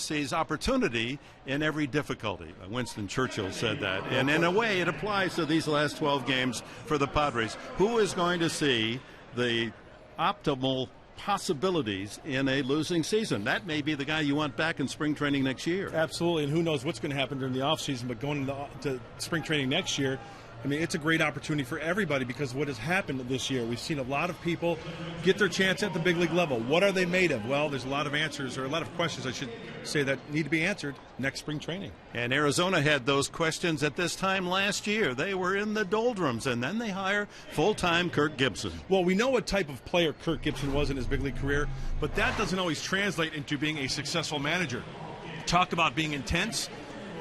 sees opportunity in every difficulty. Winston Churchill said that. And in a way, it applies to these last 12 games for the Padres. Who is going to see the optimal possibilities in a losing season? That may be the guy you want back in spring training next year. Absolutely, and who knows what's going to happen during the offseason, but going into spring training next year, I mean, it's a great opportunity for everybody because what has happened this year, we've seen a lot of people get their chance at the big league level. What are they made of? Well, there's a lot of answers, or a lot of questions, I should say, that need to be answered next spring training. And Arizona had those questions at this time last year. They were in the doldrums, and then they hire full-time Kirk Gibson. Well, we know what type of player Kirk Gibson was in his big league career, but that doesn't always translate into being a successful manager. Talk about being intense.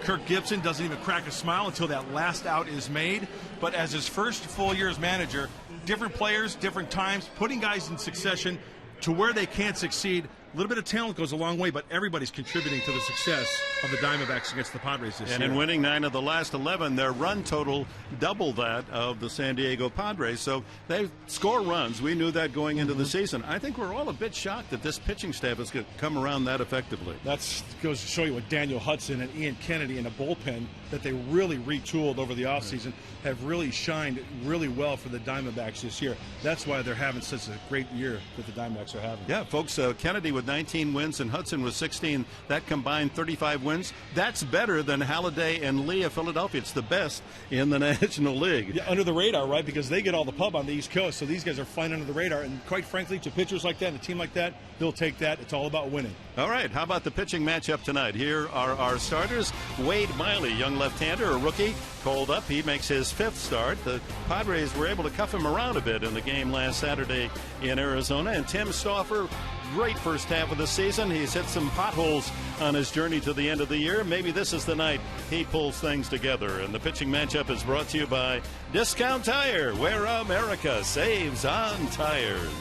Kirk Gibson doesn't even crack a smile until that last out is made. But as his first full year as manager, different players, different times, putting guys in succession to where they can't succeed. A little bit of talent goes a long way, but everybody's contributing to the success of the Diamondbacks against the Padres this year. And in winning 9 of the last 11, their run total double that of the San Diego Padres. So they score runs. We knew that going into the season. I think we're all a bit shocked that this pitching staff has come around that effectively. That goes to show you what Daniel Hudson and Ian Kennedy in a bullpen that they really retooled over the offseason have really shined really well for the Diamondbacks this year. That's why they're having such a great year that the Diamondbacks are having. Yeah, folks, Kennedy with 19 wins and Hudson with 16. That combined 35 wins. That's better than Halladay and Lee of Philadelphia. It's the best in the National League. Yeah, under the radar, right? Because they get all the pub on the East Coast, so these guys are flying under the radar. And quite frankly, to pitchers like that and a team like that, they'll take that. It's all about winning. All right, how about the pitching matchup tonight? Here are our starters. Wade Miley, young left-hander, a rookie, called up. He makes his 5th start. The Padres were able to cuff him around a bit in the game last Saturday in Arizona. And Tim Stauffer, great first half of the season. He's hit some potholes on his journey to the end of the year. Maybe this is the night he pulls things together. And the pitching matchup is brought to you by Discount Tire, where America saves on tires.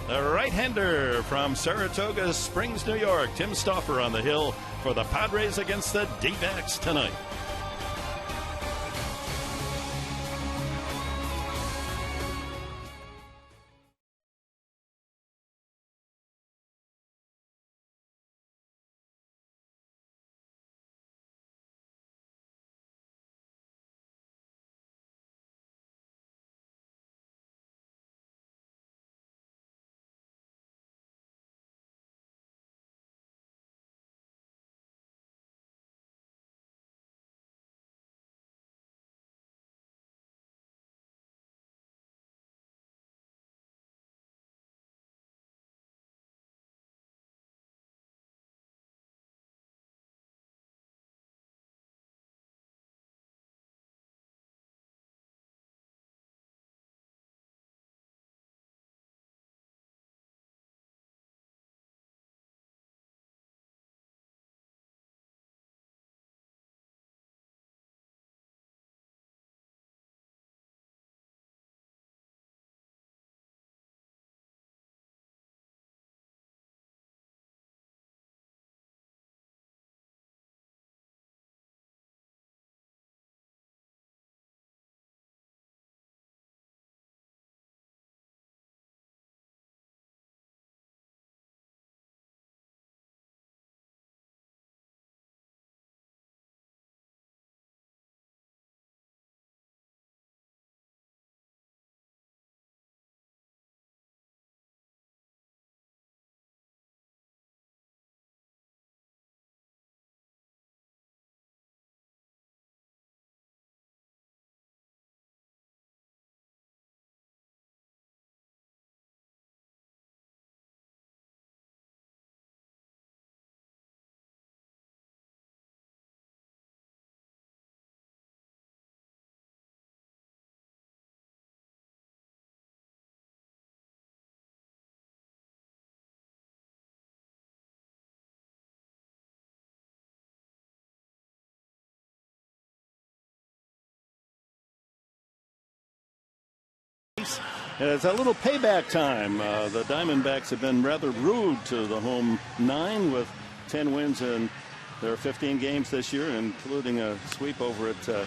The right-hander from Saratoga Springs, New York, Tim Stauffer on the hill for the Padres against the D-backs tonight. It's a little payback time. The Diamondbacks have been rather rude to the home 9 with 10 wins in their 15 games this year, including a sweep over at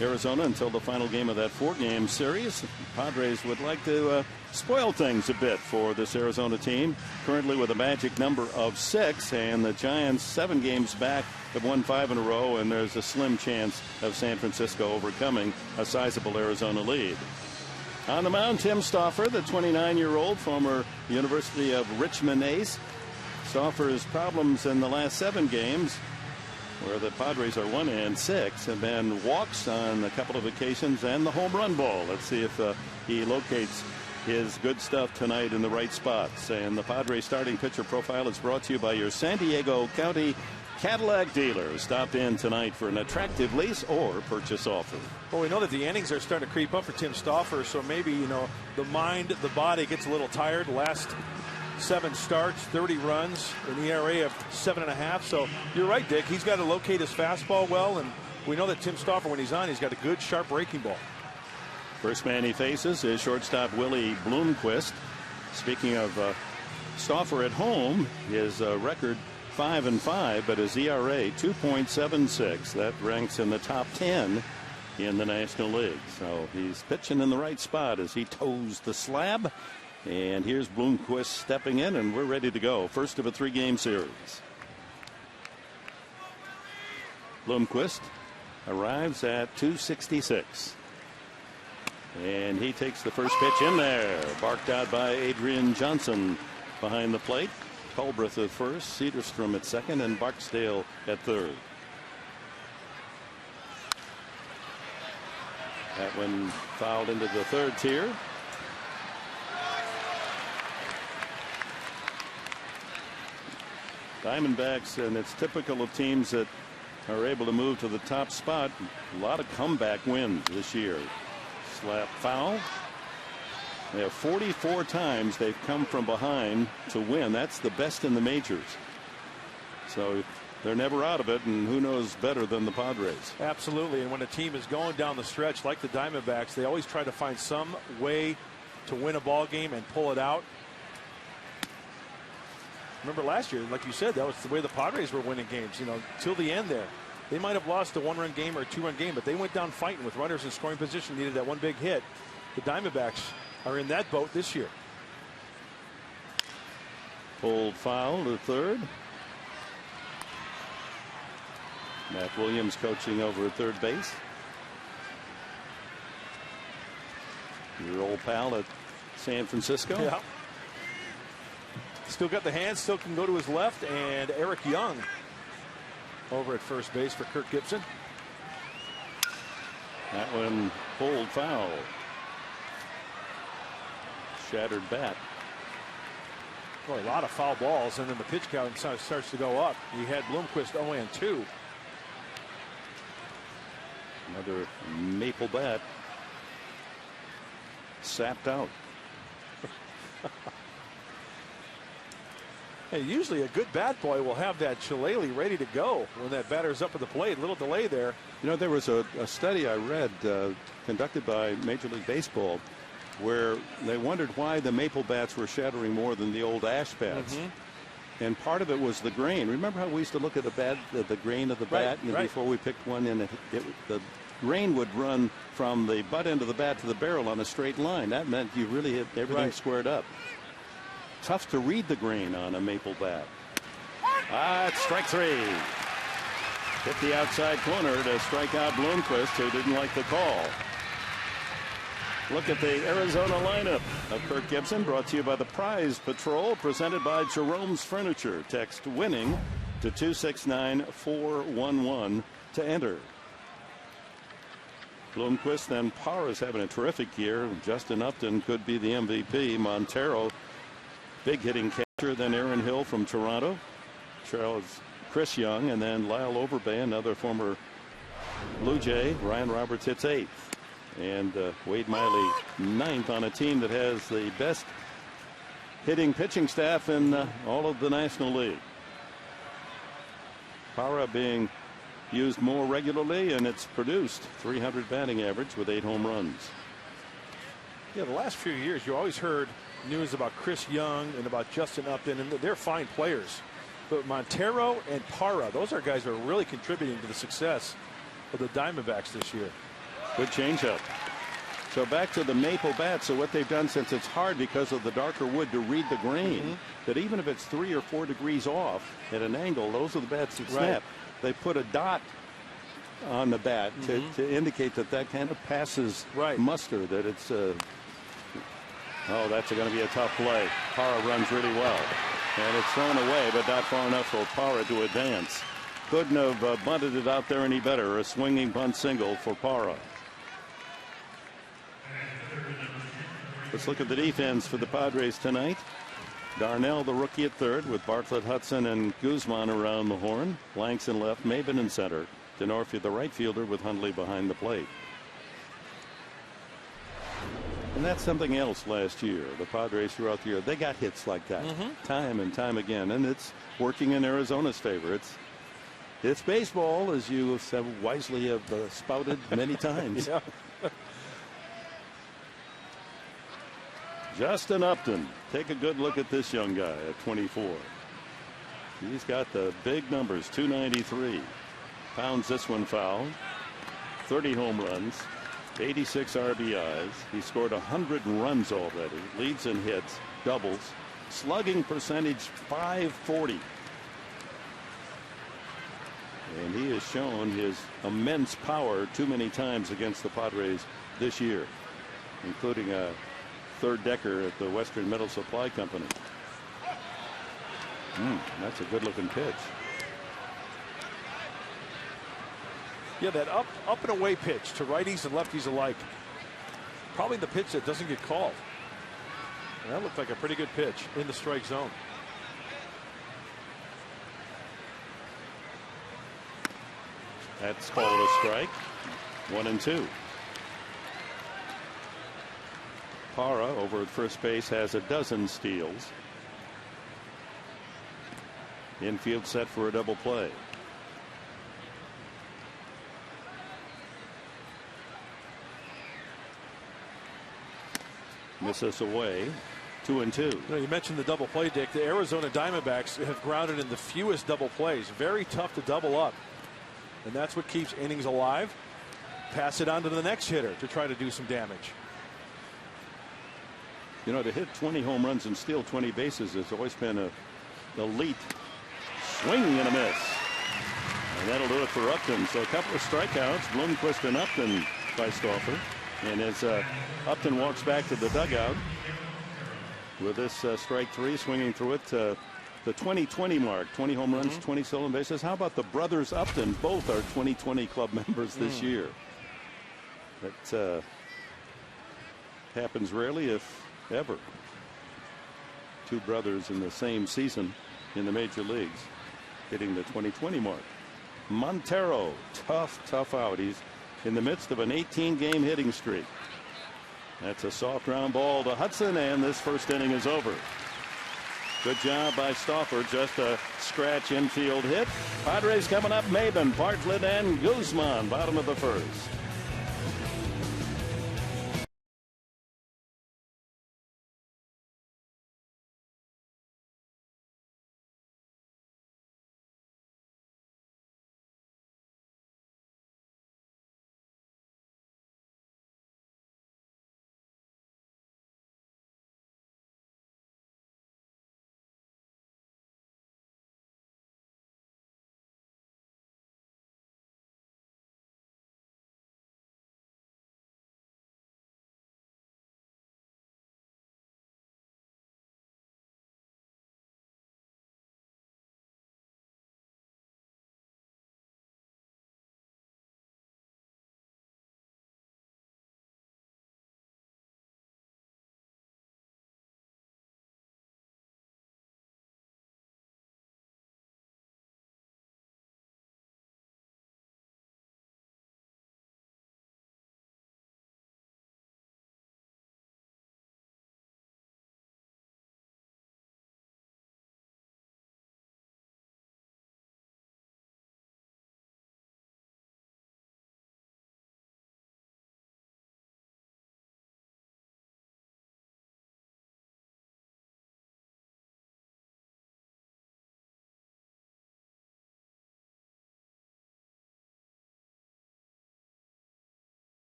Arizona until the final game of that 4-game series. Padres would like to spoil things a bit for this Arizona team, currently with a magic number of 6, and the Giants 7 games back have won 5 in a row, and there's a slim chance of San Francisco overcoming a sizable Arizona lead. On the mound, Tim Stauffer, the 29-year-old former University of Richmond ace. Stauffer's problems in the last 7 games, where the Padres are 1-6, and then walks on a couple of occasions and the home run ball. Let's see if he locates his good stuff tonight in the right spots. And the Padres starting pitcher profile is brought to you by your San Diego County Cadillac dealer. Stop in tonight for an attractive lease or purchase offer. Well, we know that the innings are starting to creep up for Tim Stauffer, so maybe, you know, the mind, the body gets a little tired. Last 7 starts, 30 runs, an ERA of 7.5. So you're right, Dick. He's got to locate his fastball well, and we know that Tim Stauffer, when he's on, he's got a good, sharp breaking ball. First man he faces is shortstop Willie Bloomquist. Speaking of Stauffer at home, his record 5-5, but his ERA 2.76. That ranks in the top 10 in the National League. So he's pitching in the right spot as he toes the slab. And here's Bloomquist stepping in, and we're ready to go. First of a 3-game series. Bloomquist arrives at 266. And he takes the first pitch in there. Barked out by Adrian Johnson behind the plate. Culbreth at first, Cedarstrom at second, and Barksdale at third. That one fouled into the third tier. Diamondbacks, and it's typical of teams that are able to move to the top spot. A lot of comeback wins this year. Slap foul. They have 44 times they've come from behind to win. That's the best in the majors. So they're never out of it, and who knows better than the Padres. Absolutely. And when a team is going down the stretch like the Diamondbacks, they always try to find some way to win a ball game and pull it out. Remember last year, like you said, that was the way the Padres were winning games, you know, till the end there. They might have lost a 1-run game or a 2-run game, but they went down fighting with runners in scoring position, needed that one big hit. The Diamondbacks are in that boat this year. Pulled foul to third. Matt Williams coaching over at third base. Your old pal at San Francisco. Yeah. Still got the hands, still can go to his left, and Eric Young over at first base for Kirk Gibson. That one pulled foul. Shattered bat. Well, a lot of foul balls, and then the pitch count starts to go up. You had Bloomquist 0-2. Another maple bat sapped out. Hey, usually a good bat boy will have that shillelagh ready to go when that batter's up at the plate. A little delay there. You know, there was a study I read conducted by Major League Baseball where they wondered why the maple bats were shattering more than the old ash bats. And part of it was the grain. Remember how we used to look at a bat, the grain of the bat, right. before we picked one in? The grain would run from the butt end of the bat to the barrel on a straight line. That meant you really hit everything squared up. Tough to read the grain on a maple bat. It's strike 3. Hit the outside corner to strike out Bloomquist, who didn't like the call. Look at the Arizona lineup of Kirk Gibson, brought to you by the Prize Patrol, presented by Jerome's Furniture. Text winning to 269-411 to enter. Bloomquist, then Parra's having a terrific year. Justin Upton could be the MVP. Montero, big hitting catcher. Then Aaron Hill from Toronto. Chris Young, and then Lyle Overbay, another former Blue Jay. Ryan Roberts hits 8th. And Wade Miley 9th on a team that has the best hitting pitching staff in all of the National League. Parra being used more regularly, and it's produced 300 batting average with 8 home runs. Yeah, the last few years you always heard news about Chris Young and about Justin Upton, and they're fine players. But Montero and Parra, those are guys who are really contributing to the success of the Diamondbacks this year. Good changeup. So back to the maple bat. So what they've done, since it's hard because of the darker wood to read the grain, that even if it's 3 or 4 degrees off at an angle, those are the bats that snap. They put a dot on the bat to indicate that that kind of passes muster, that it's oh, that's going to be a tough play. Parra runs really well, and it's thrown away, but not far enough for Parra to advance. Couldn't have bunted it out there any better. A swinging bunt single for Parra. Let's look at the defense for the Padres tonight. Darnell, the rookie, at third, with Bartlett, Hudson, and Guzman around the horn. Blanks in left, Maben in center. Denorfia, the right fielder, with Hundley behind the plate. And that's something else last year. The Padres throughout the year, they got hits like that time and time again. And it's working in Arizona's favor. It's baseball, as you have wisely have spouted many times. Justin Upton. Take a good look at this young guy at 24. He's got the big numbers. 293. Pounds this one foul. 30 home runs. 86 RBIs. He scored 100 runs already. Leads in hits, doubles. Slugging percentage .540. And he has shown his immense power too many times against the Padres this year, including a third decker at the Western Metal Supply Company. That's a good looking pitch. Yeah, that up and away pitch to righties and lefties alike. Probably the pitch that doesn't get called. And that looked like a pretty good pitch in the strike zone. That's called a strike. 1-2. Parra over at first base has a dozen steals. Infield set for a double play. Misses away. 2-2. You mentioned the double play, Dick. The Arizona Diamondbacks have grounded in the fewest double plays. Very tough to double up. And that's what keeps innings alive. Pass it on to the next hitter to try to do some damage. You know, to hit 20 home runs and steal 20 bases has always been an elite swing and a miss. And that'll do it for Upton. So a couple of strikeouts. Bloomquist and Upton by Stauffer. And as Upton walks back to the dugout with this strike three, swinging through it to the 2020 mark. 20 home runs, 20 stolen bases. How about the brothers Upton? Both are 2020 club members this year. That happens rarely, if ever. Two brothers in the same season in the major leagues hitting the 2020 mark. Montero, tough out. He's in the midst of an 18-game hitting streak. That's a soft ground ball to Hudson, and this first inning is over. Good job by Stauffer. Just a scratch infield hit. Padres coming up. Maben, Bartlett, and Guzman, bottom of the first.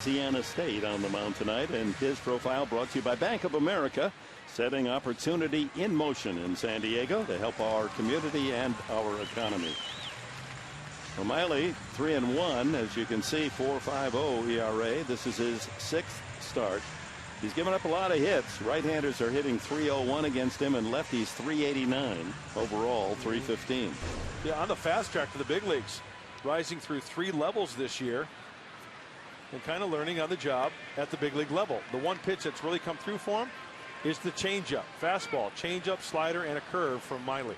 Louisiana State on the mound tonight, and his profile brought to you by Bank of America, setting opportunity in motion in San Diego to help our community and our economy. Well, Miley 3-1, as you can see, 4.50 ERA. This is his 6th start. He's given up a lot of hits. Right-handers are hitting .301 against him, and lefties .389. Overall, .315. Yeah, on the fast track to the big leagues, rising through 3 levels this year, and kind of learning on the job at the big league level. The one pitch that's really come through for him is the changeup, fastball, changeup, slider, and a curve from Miley.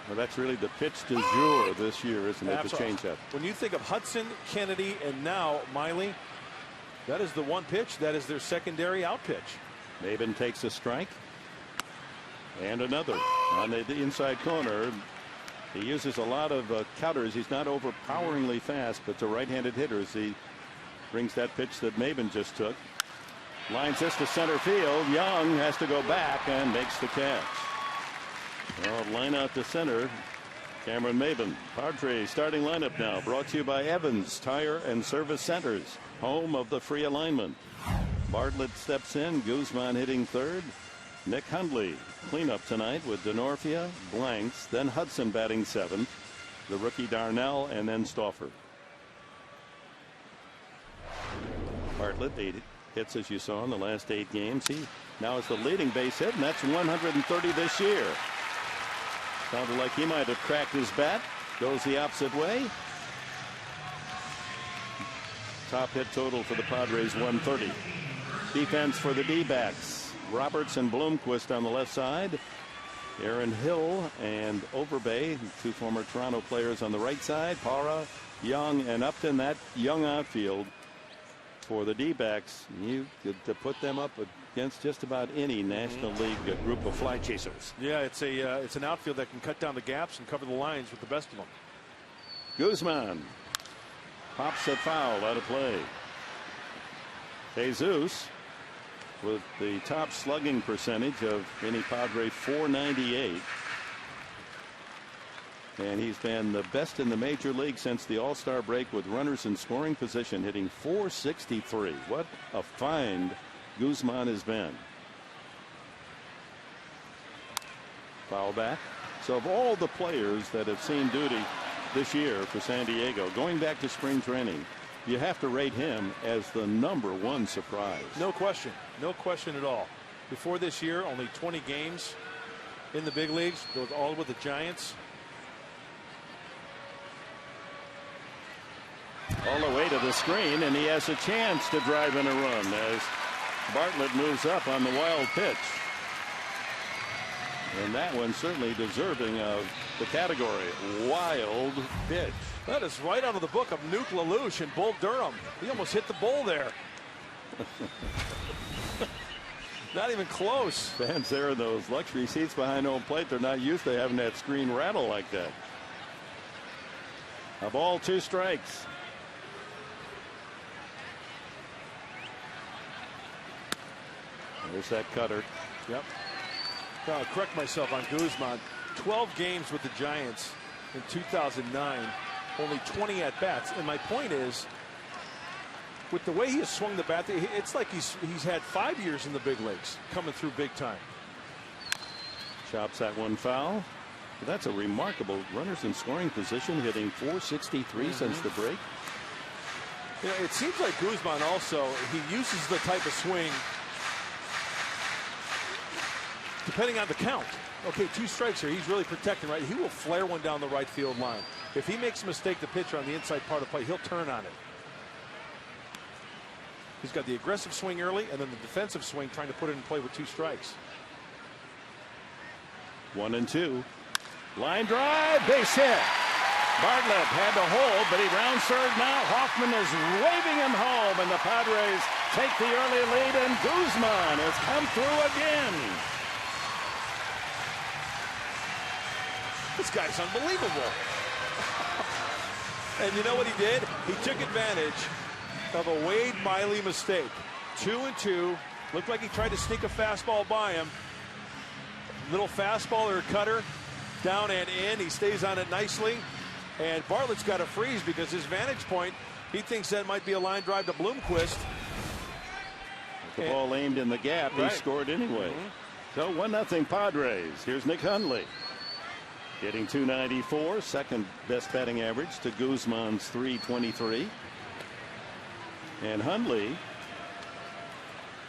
Well, that's really the pitch du jour this year, isn't it? Absolutely. The changeup. When you think of Hudson, Kennedy, and now Miley, that is the one pitch. That is their secondary out pitch. Maben takes a strike. And another on the inside corner. He uses a lot of counters. He's not overpoweringly fast, but to right-handed hitters, he brings that pitch that Maben just took. Lines this to center field. Young has to go back and makes the catch. Well, line out to center. Cameron Maben. Padres starting lineup now, brought to you by Evans Tire and Service Centers, home of the free alignment. Bartlett steps in. Guzman hitting third. Nick Hundley cleanup tonight with Denorfia, Blanks, then Hudson batting 7th. The rookie Darnell, and then Stauffer. Bartlett 8 hits, as you saw, in the last 8 games. He now is the leading base hit, and that's 130 this year. Sounded like he might have cracked his bat. Goes the opposite way. Top hit total for the Padres, 130. Defense for the D-backs. Roberts and Bloomquist on the left side. Aaron Hill and Overbay, 2 former Toronto players, on the right side. Parra, Young, and Upton. That young outfield for the D-backs, you could put them up against just about any National League group of fly chasers. Yeah, it's an outfield that can cut down the gaps and cover the lines with the best of them. Guzman pops it foul, out of play. Jesus with the top slugging percentage of any Padre, .498. And he's been the best in the major league since the All-Star break, with runners in scoring position, hitting .463. What a find Guzman has been. Foul back. So of all the players that have seen duty this year for San Diego, going back to spring training, you have to rate him as the #1 surprise. No question. No question at all. Before this year, only 20 games in the big leagues. Goes all with the Giants. All the way to the screen, and he has a chance to drive in a run as Bartlett moves up on the wild pitch. And that one certainly deserving of the category, wild pitch. That is right out of the book of Nuke LaLoosh and Bull Durham. He almost hit the bull there. Not even close. Fans there in those luxury seats behind home plate, they're not used to having that screen rattle like that. A ball, 2 strikes. There's that cutter. Yep. I'll correct myself on Guzman. 12 games with the Giants in 2009. Only 20 at bats. And my point is, with the way he has swung the bat, it's like he's had 5 years in the big leagues, coming through big time. Chops that one foul. That's a remarkable runners in scoring position, hitting .463 since the break. You know, it seems like Guzman also, he uses the type of swing depending on the count. Okay, 2 strikes here. He's really protecting, right? He will flare one down the right field line. If he makes a mistake, the pitcher on the inside part of play, he'll turn on it. He's got the aggressive swing early and then the defensive swing, trying to put it in play with 2 strikes. 1-2. Line drive, base hit. Bartlett had to hold, but he rounds third now. Hoffman is waving him home, and the Padres take the early lead, and Guzman has come through again. This guy's unbelievable. And you know what he did? He took advantage of a Wade Miley mistake. 2-2. Looked like he tried to sneak a fastball by him. Little fastball or cutter, down and in. He stays on it nicely. And Bartlett's got to freeze because his vantage point He thinks that might be a line drive to Bloomquist. The ball aimed in the gap. He scored anyway. So 1-0 Padres. Here's Nick Hundley. Getting 294, second best batting average to Guzman's 323. And Hundley,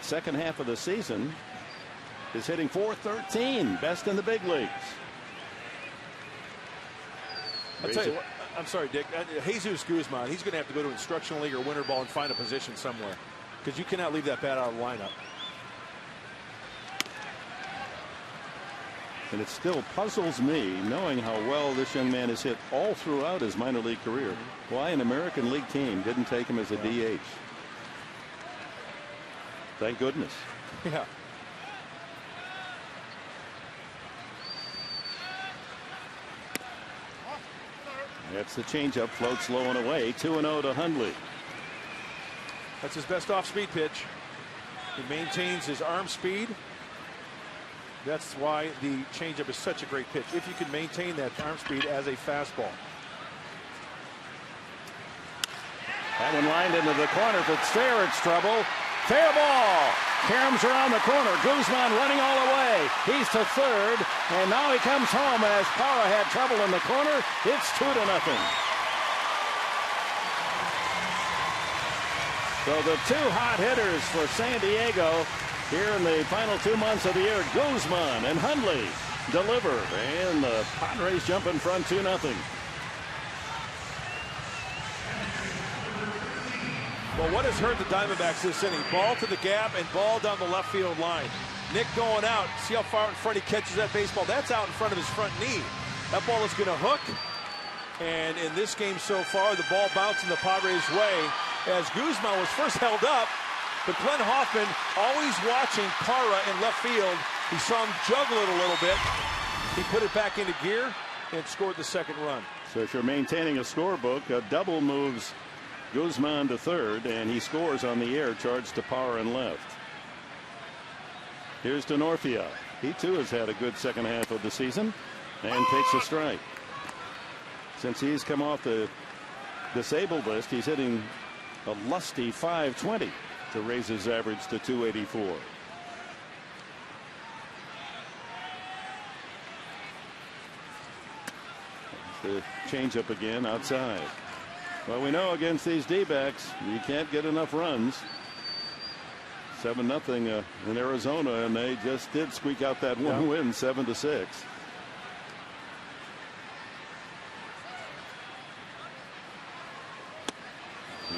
second half of the season, is hitting .413, best in the big leagues. I'll tell you what, I'm sorry, Dick. Jesus Guzman, he's going to have to go to instructional league or winter ball and find a position somewhere, because you cannot leave that bat out of the lineup. And it still puzzles me, knowing how well this young man has hit all throughout his minor league career, why an American League team didn't take him as a DH. Thank goodness. Yeah. That's the changeup, floats low and away. 2-0 to Hundley. That's his best off-speed pitch. He maintains his arm speed. That's why the changeup is such a great pitch, if you can maintain that arm speed as a fastball. That one lined into the corner. If it's fair, it's trouble. Fair ball. Caroms around the corner. Guzman running all the way. He's to third, and now he comes home. And as Parra had trouble in the corner, it's 2-0. So the two hot hitters for San Diego here in the final 2 months of the year, Guzman and Hundley, deliver, and the Padres jump in front 2-0. Well, what has hurt the Diamondbacks this inning? Ball to the gap and ball down the left field line. Nick going out. See how far in front he catches that baseball? That's out in front of his front knee. That ball is going to hook. And in this game so far, the ball bouncing the Padres' way as Guzman was first held up. But Glenn Hoffman always watching Parra in left field. He saw him juggle it a little bit. He put it back into gear and scored the second run. So if you're maintaining a scorebook, a double moves Guzman to third, and he scores on the air, charged to Parra and left. Here's Denorfia. He too has had a good second half of the season and takes a strike. Since he's come off the disabled list, he's hitting a lusty .520 to raise his average to .284. The changeup again outside. Well, we know against these D-backs, you can't get enough runs. 7-0 in Arizona, and they just did squeak out that one win, 7-6.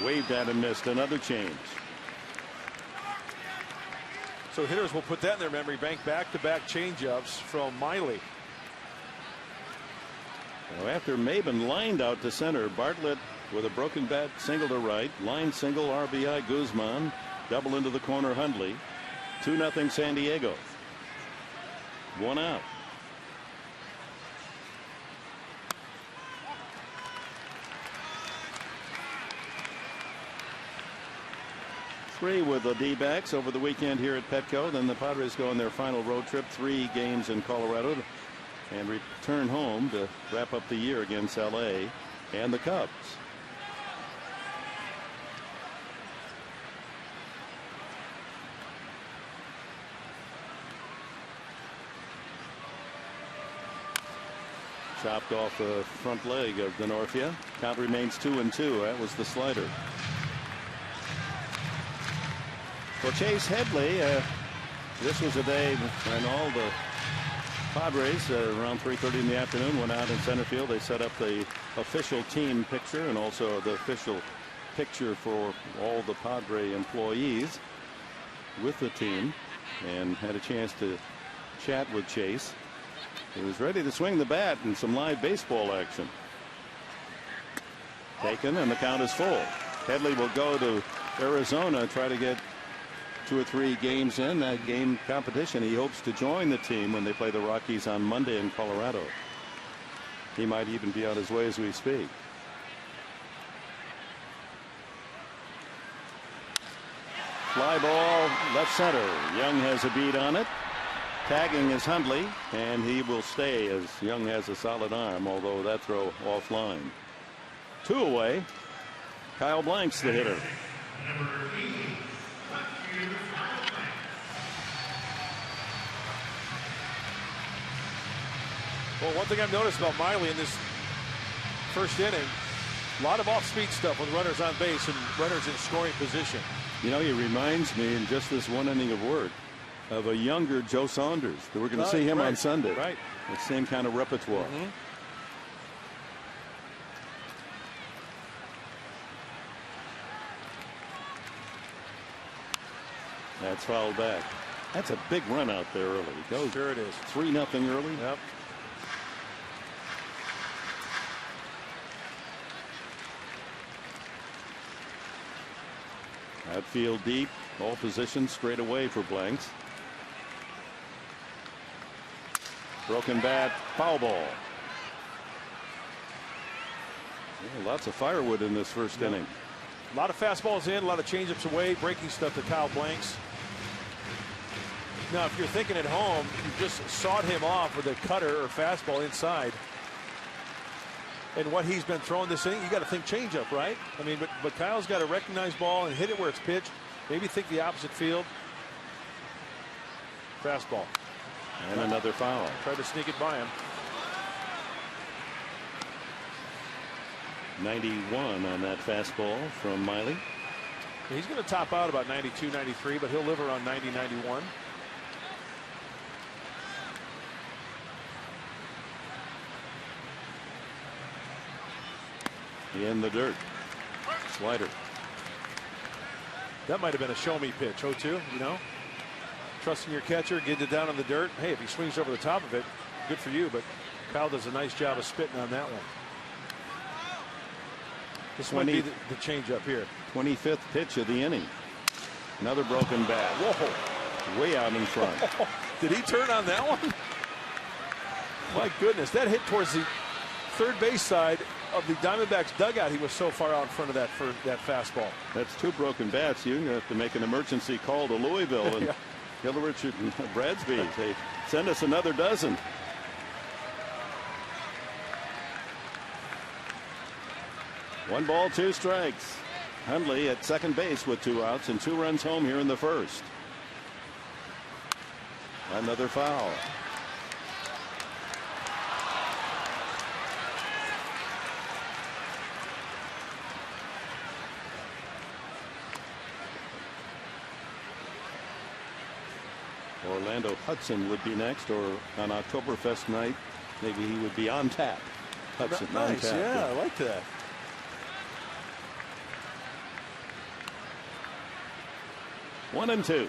Waved at and missed. Another change. So hitters will put that in their memory bank. Back-to-back changeups from Miley. Well, after Maben lined out to center, Bartlett with a broken bat single to right, line single RBI Guzman, double into the corner Hundley. 2-0 San Diego. One out. Three with the D-backs over the weekend here at Petco. Then the Padres go on their final road trip, 3 games in Colorado, and return home to wrap up the year against LA and the Cubs. Chopped off the front leg of Denorfia. Count remains 2-2. That was the slider. Well, Chase Headley, this was a day when all the Padres around 3:30 in the afternoon went out in center field. They set up the official team picture and also the official picture for all the Padre employees with the team, and had a chance to chat with Chase. He was ready to swing the bat in some live baseball action. Taken, and the count is full. Headley will go to Arizona, try to get 2 or 3 games in that game competition. He hopes to join the team when they play the Rockies on Monday in Colorado. He might even be on his way as we speak. Fly ball left center. Young has a beat on it. Tagging is Hundley, and he will stay as Young has a solid arm, although that throw offline. 2 away. Kyle Blanks, the hitter. Well, one thing I've noticed about Miley in this first inning, a lot of off-speed stuff with runners on base and runners in scoring position. You know, he reminds me in just this one inning of work of a younger Joe Saunders. We're going to see him on Sunday. Right. The same kind of repertoire. That's fouled back. That's a big run out there early. Go. Sure it is. 3-0 early. Yep. Outfield deep, all positions straight away for Blanks. Broken bat, foul ball. Yeah, lots of firewood in this first inning. A lot of fastballs in, a lot of changeups away, breaking stuff to Kyle Blanks. Now, if you're thinking at home, you just sawed him off with a cutter or fastball inside. And what he's been throwing this inning, you got to think changeup, right? I mean, but Kyle's got to recognize ball and hit it where it's pitched. Maybe think the opposite field. Fastball. And another foul. Tried to sneak it by him. 91 on that fastball from Miley. He's going to top out about 92, 93, but he'll live around 90, 91. In the dirt. Slider. That might have been a show me pitch. 0-2, you know. Trusting your catcher, get it down in the dirt. Hey, if he swings over the top of it, good for you. But Kyle does a nice job of spitting on that one. This might be the change up here. 25th pitch of the inning. Another broken bat. Whoa. Way out in front. Did he turn on that one? My goodness, that hit towards the third base side of the Diamondbacks dugout. He was so far out in front of that for that fastball. That's two broken bats. You're going to have to make an emergency call to Louisville and Gilbert and Bradsby. Hey, send us another dozen. One ball, two strikes. Hundley at second base with 2 outs and 2 runs home here in the first. Another foul. Orlando Hudson would be next, or on Oktoberfest night, maybe he would be on tap. Hudson, nice, on tap. yeah, I like that. One and two.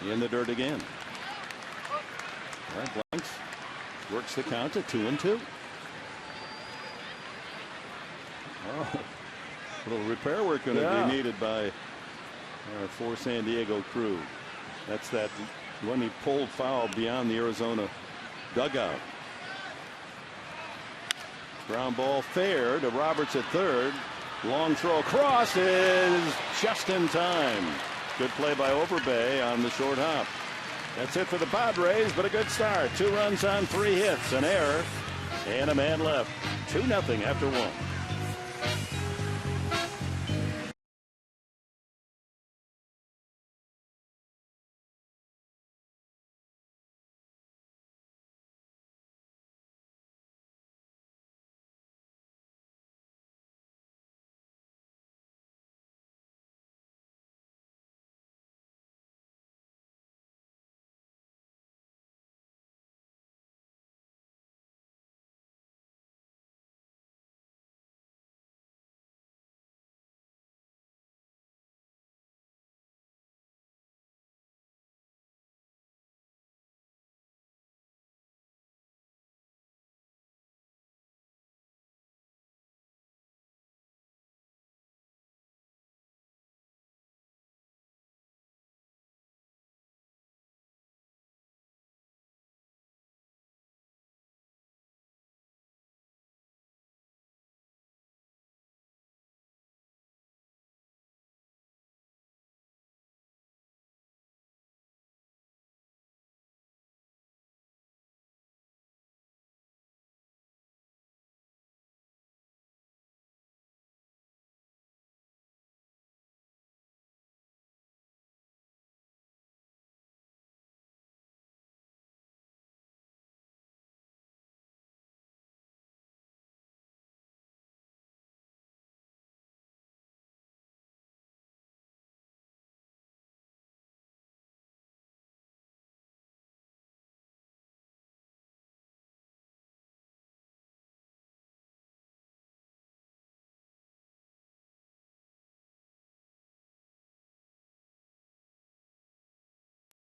In the dirt again. All right, Blanks works the count at 2-2. Oh, a little repair work going to be needed by our 4 San Diego crew. That's that one he pulled foul beyond the Arizona dugout. Ground ball fair to Roberts at third. Long throw across is just in time. Good play by Overbay on the short hop. That's it for the Padres, but a good start. 2 runs on 3 hits, an error, and a man left. 2-0 after 1.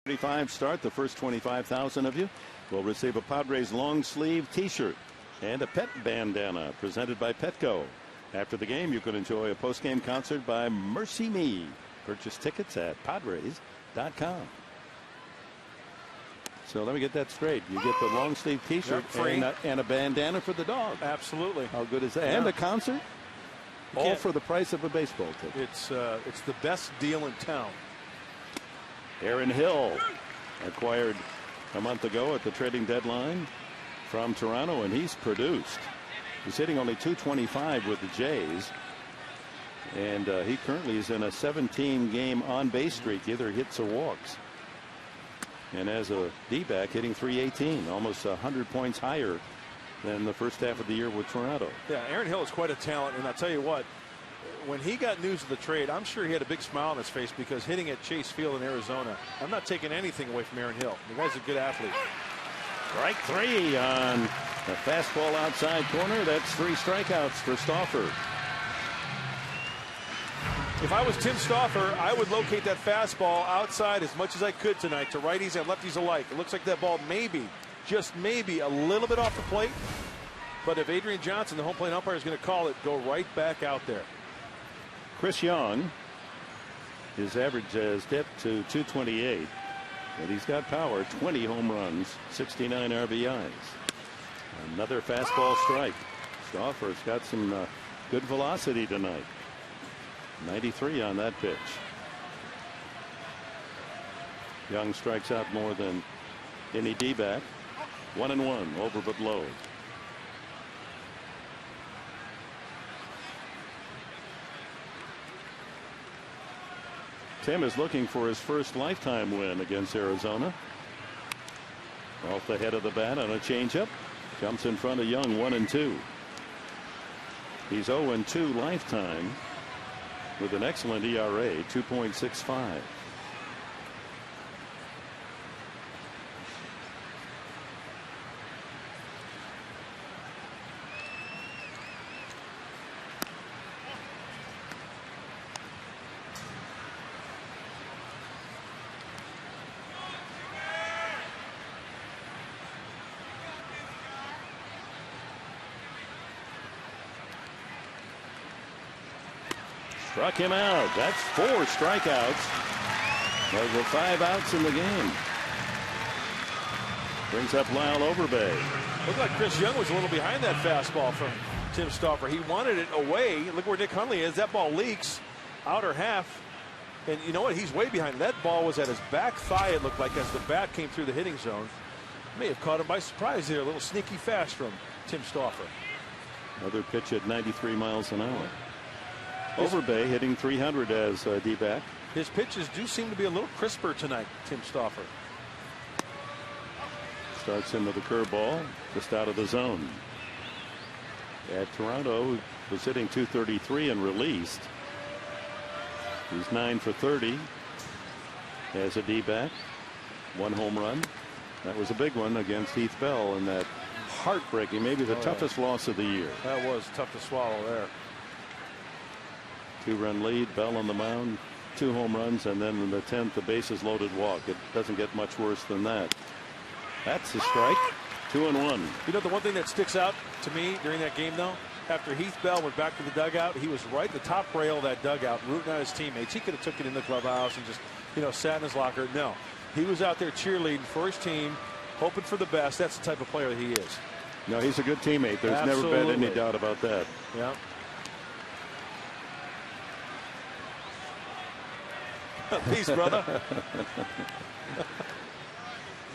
35 start. The first 25,000 of you will receive a Padres long sleeve t-shirt and a pet bandana presented by Petco. After the game, you can enjoy a post-game concert by Mercy Me. Purchase tickets at Padres.com. So let me get that straight. You get the long sleeve t-shirt and a bandana for the dog. Absolutely. How good is that? Yeah. And a concert. All for the price of a baseball ticket. It's the best deal in town. Aaron Hill, acquired a month ago at the trading deadline from Toronto, and he's produced. He's hitting only .225 with the Jays, and he currently is in a 17-game on-base streak, either hits or walks. And as a D-back, hitting .318, almost 100 points higher than the first half of the year with Toronto. Yeah, Aaron Hill is quite a talent, and I'll tell you what, when he got news of the trade, I'm sure he had a big smile on his face, because hitting at Chase Field in Arizona, I'm not taking anything away from Aaron Hill. The guy's a good athlete. Strike three on the fastball outside corner. That's 3 strikeouts for Stauffer. If I was Tim Stauffer, I would locate that fastball outside as much as I could tonight to righties and lefties alike. It looks like that ball maybe, just maybe, a little bit off the plate. But if Adrian Johnson, the home plate umpire, is going to call it, go right back out there. Chris Young, his average has dipped to .228, but he's got power. 20 home runs, 69 RBIs. Another fastball strike. Stauffer's got some good velocity tonight. 93 on that pitch. Young strikes out more than any D-back. 1-1, over but low. Tim is looking for his first lifetime win against Arizona. Off the head of the bat on a changeup. Jumps in front of Young, 1-2. He's 0-2 lifetime with an excellent ERA, 2.65. Struck him out. That's 4 strikeouts. Those are 5 outs in the game. Brings up Lyle Overbay. Looked like Chris Young was a little behind that fastball from Tim Stauffer. He wanted it away. Look where Dick Hundley is. That ball leaks outer half. And you know what? He's way behind. That ball was at his back thigh, it looked like, as the bat came through the hitting zone. May have caught him by surprise there. A little sneaky fast from Tim Stauffer. Another pitch at 93 miles an hour. Overbay hitting .300 as a D-back. His pitches do seem to be a little crisper tonight, Tim Stauffer. Starts him with a curveball just out of the zone. At Toronto, was hitting .233 and released. He's 9 for 30 as a D-back. 1 home run. That was a big one against Heath Bell in that heartbreaking, maybe the toughest loss of the year. That was tough to swallow there. 2-run lead, Bell on the mound, 2 home runs, and then in the 10th, the bases loaded walk. It doesn't get much worse than that. That's a strike. 2-1. You know, the one thing that sticks out to me during that game, though, after Heath Bell went back to the dugout, he was right at the top rail of that dugout, rooting on his teammates. He could have took it in the clubhouse and just, you know, sat in his locker. No, he was out there cheerleading for his team, hoping for the best. That's the type of player that he is. No, he's a good teammate. There's never been any doubt about that. Yeah. Peace, brother.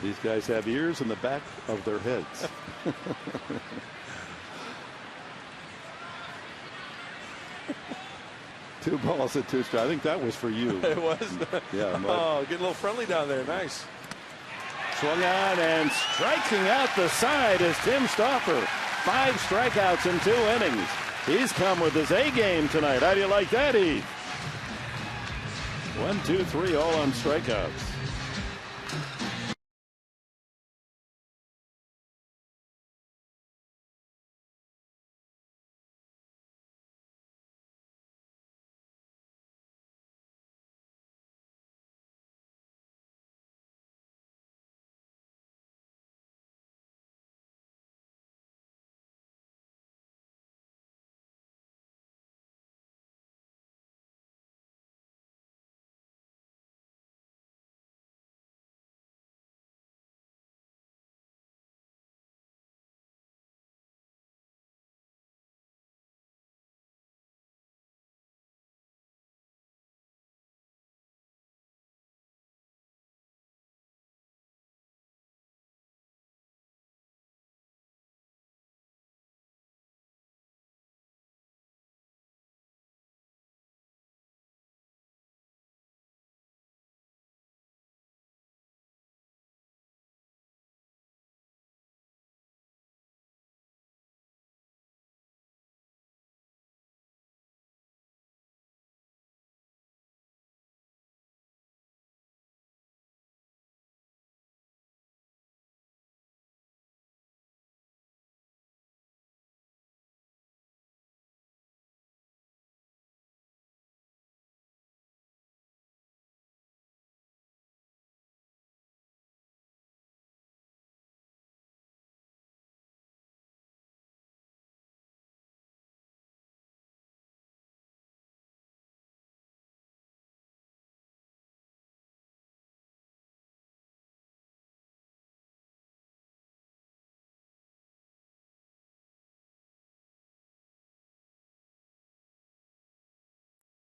These guys have ears in the back of their heads. 2 balls and 2 strikes. I think that was for you. It was. Yeah. Oh, getting a little friendly down there. Nice. Swung on and striking out the side is Tim Stauffer. 5 strikeouts in 2 innings. He's come with his A game tonight. How do you like that, Heath? 1, 2, 3, all on strikeouts.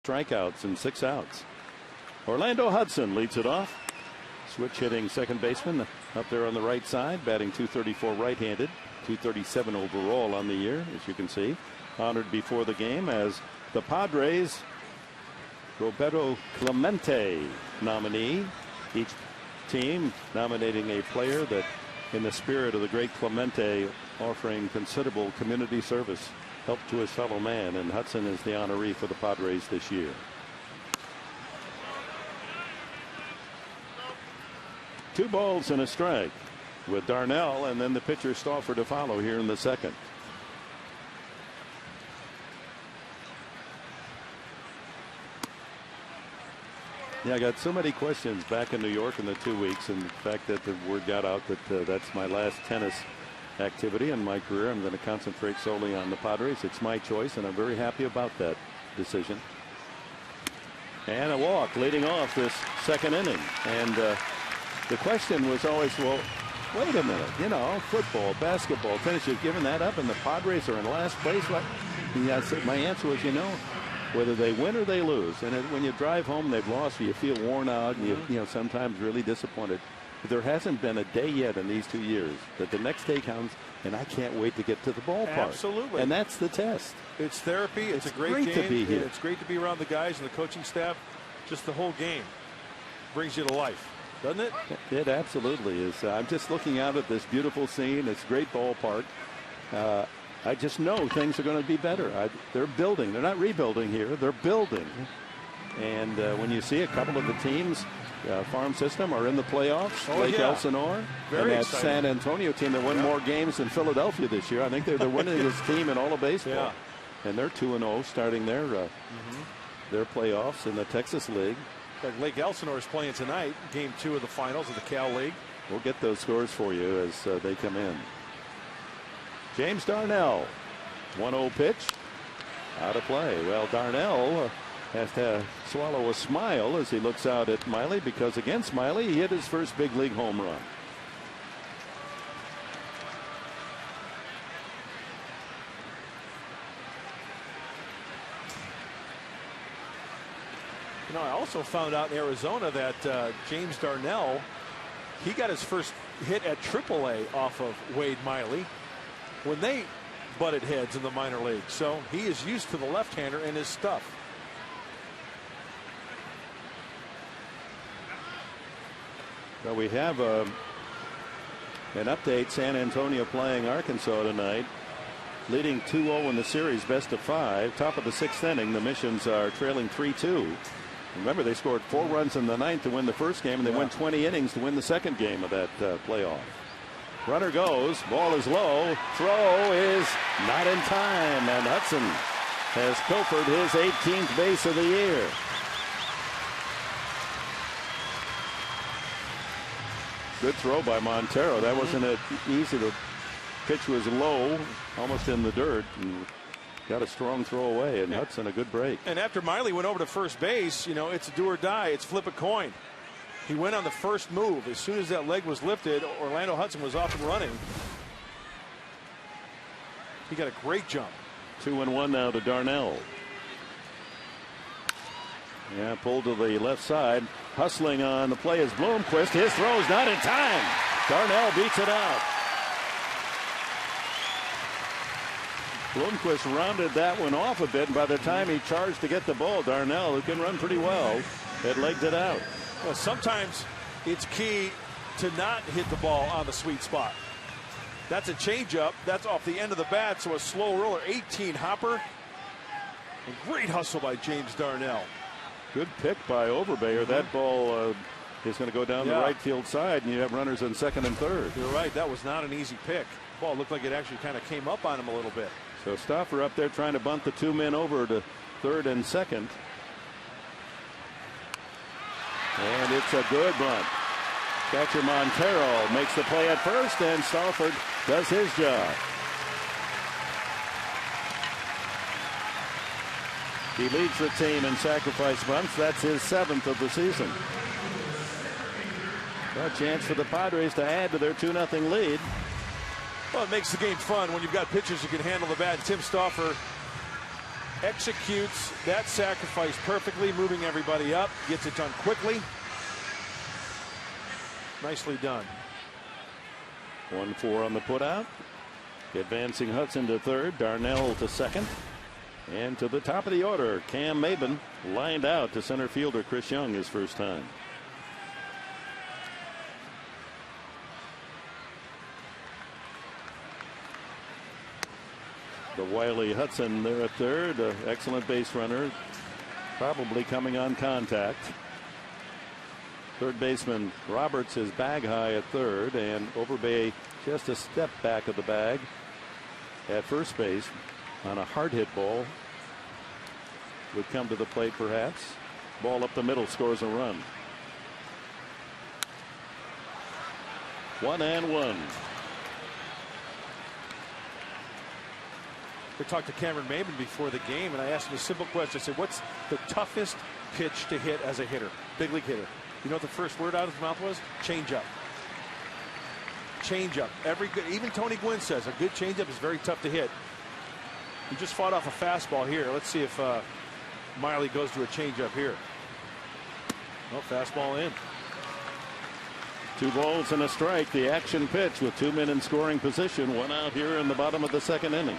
strikeouts and 6 outs. Orlando Hudson leads it off. Switch hitting second baseman up there on the right side, batting .234 right-handed, .237 overall on the year, as you can see. Honored before the game as the Padres Roberto Clemente nominee. Each team nominating a player that, in the spirit of the great Clemente, offering considerable community service, help to his fellow man, and Hudson is the honoree for the Padres this year. Two balls and a strike with Darnell, and then the pitcher Stauffer to follow here in the second. Yeah, I got so many questions back in New York in the 2 weeks, and the fact that the word got out that that's my last tennis activity in my career. I'm going to concentrate solely on the Padres. It's my choice, and I'm very happy about that decision. And a walk leading off this second inning. And the question was always, well, wait a minute, you know, football, basketball, tennis, you've given that up, and the Padres are in last place. My answer was, you know, whether they win or they lose, and when you drive home, they've lost, you feel worn out, and you know, sometimes really disappointed. But there hasn't been a day yet in these 2 years that the next day comes, and I can't wait to get to the ballpark. Absolutely. And that's the test. It's therapy. It's a great game. To be here. It's great to be around the guys and the coaching staff. Just the whole game brings you to life, doesn't it? It absolutely is. I'm just looking out at this beautiful scene. It's a great ballpark. I just know things are going to be better. They're building. They're not rebuilding here. They're building. And when you see a couple of the teams, farm system, are in the playoffs, Lake Elsinore, very and that exciting. San Antonio team that won more games than Philadelphia this year. I think they're the winningest team in all of baseball. Yeah. And they're 2-0 starting their playoffs in the Texas League. Like Lake Elsinore is playing tonight, game 2 of the finals of the Cal League. We'll get those scores for you as they come in. James Darnell, 1-0 pitch, out of play. Well, Darnell has to swallow a smile as he looks out at Miley, because against Miley, he hit his first big league home run. You know, I also found out in Arizona that James Darnell, he got his first hit at AAA off of Wade Miley when they butted heads in the minor leagues. So he is used to the left-hander and his stuff. Well, we have an update. San Antonio playing Arkansas tonight, leading 2-0 in the series, best of 5. Top of the 6th inning. The Missions are trailing 3-2. Remember, they scored 4 runs in the 9th to win the first game, and they went 20 innings to win the second game of that playoff. Runner goes, ball is low, throw is not in time, and Hudson has pilfered his 18th base of the year. Good throw by Montero. That wasn't easy. The pitch was low, almost in the dirt, and got a strong throw away, and Hudson a good break. And after Miley went over to first base, you know, it's do or die. It's flip a coin. He went on the first move. As soon as that leg was lifted, Orlando Hudson was off and running. He got a great jump. 2-1 now to Darnell. Yeah, pulled to the left side. Hustling on the play is Bloomquist. His throw's not in time. Darnell beats it out. Bloomquist rounded that one off a bit, and by the time he charged to get the ball, Darnell, who can run pretty well, had legged it out. Well, sometimes it's key to not hit the ball on the sweet spot. That's a changeup. That's off the end of the bat, so a slow roller. 18 hopper. A great hustle by James Darnell. Good pick by Overbayer. That ball is going to go down the right field side, and you have runners in second and third. You're right. That was not an easy pick. Ball looked like it actually kind of came up on him a little bit. So Stauffer up there trying to bunt the 2 men over to third and second. And it's a good bunt. Catcher Montero makes the play at first, and Stauffer does his job. He leads the team in sacrifice bunts. That's his 7th of the season. A chance for the Padres to add to their 2-0 lead. Well, it makes the game fun when you've got pitchers who can handle the bat. Tim Stauffer executes that sacrifice perfectly, moving everybody up, gets it done quickly. Nicely done. 1-4 on the putout. Advancing Hudson to third, Darnell to second. And to the top of the order, Cam Maben lined out to center fielder Chris Young his first time. The wily Hudson there at third, excellent base runner, probably coming on contact. Third baseman Roberts is bag high at third, and Overbay just a step back of the bag at first base on a hard hit ball. Would come to the plate perhaps. Ball up the middle, scores a run. 1-1. We talked to Cameron Maben before the game, and I asked him a simple question. I said, what's the toughest pitch to hit as a hitter, big league hitter? You know what the first word out of his mouth was? Changeup. Changeup. Even Tony Gwynn says a good changeup is very tough to hit. He just fought off a fastball here. Let's see if Miley goes to a changeup here. Oh, fastball in. 2 balls and a strike. The action pitch with 2 men in scoring position. 1 out here in the bottom of the second inning.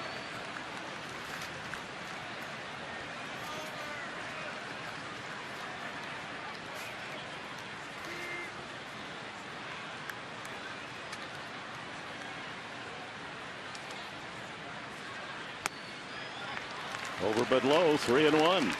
Over but low, 3-1.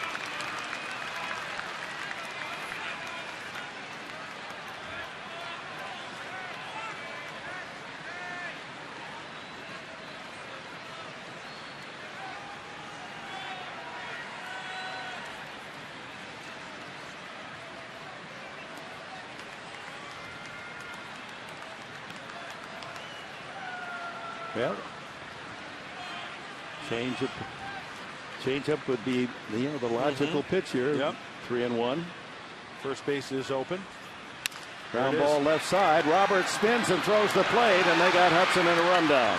Well, changeup would be the logical pitch here. Yep. 3-1. First base is open. Ground ball left side. Roberts spins and throws the plate, and they got Hudson in a rundown.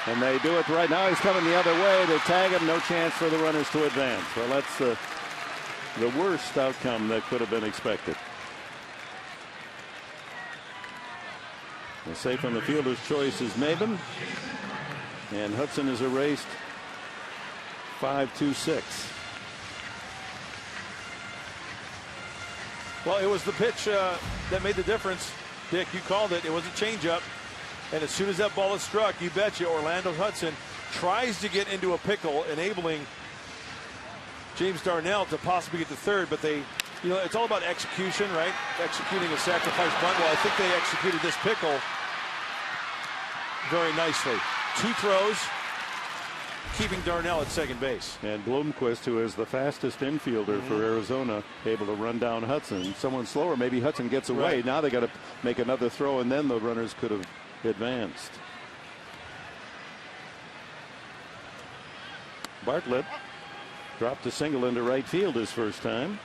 And they do it right now. He's coming the other way. They tag him. No chance for the runners to advance. Well, that's the worst outcome that could have been expected. The safe on the fielder's choice is Maben, and Hudson is erased 5-2-6. Well, it was the pitch that made the difference. Dick, you called it. It was a changeup. And as soon as that ball is struck, you betcha Orlando Hudson tries to get into a pickle, enabling James Darnell to possibly get to third. But they, it's all about execution, right? Executing a sacrifice bunt. Well, I think they executed this pickle very nicely. 2 throws, keeping Darnell at second base. And Bloomquist, who is the fastest infielder for Arizona, able to run down Hudson. Someone slower, maybe Hudson gets away. Right. Now they got to make another throw, and then the runners could have advanced. Bartlett dropped a single into right field his first time,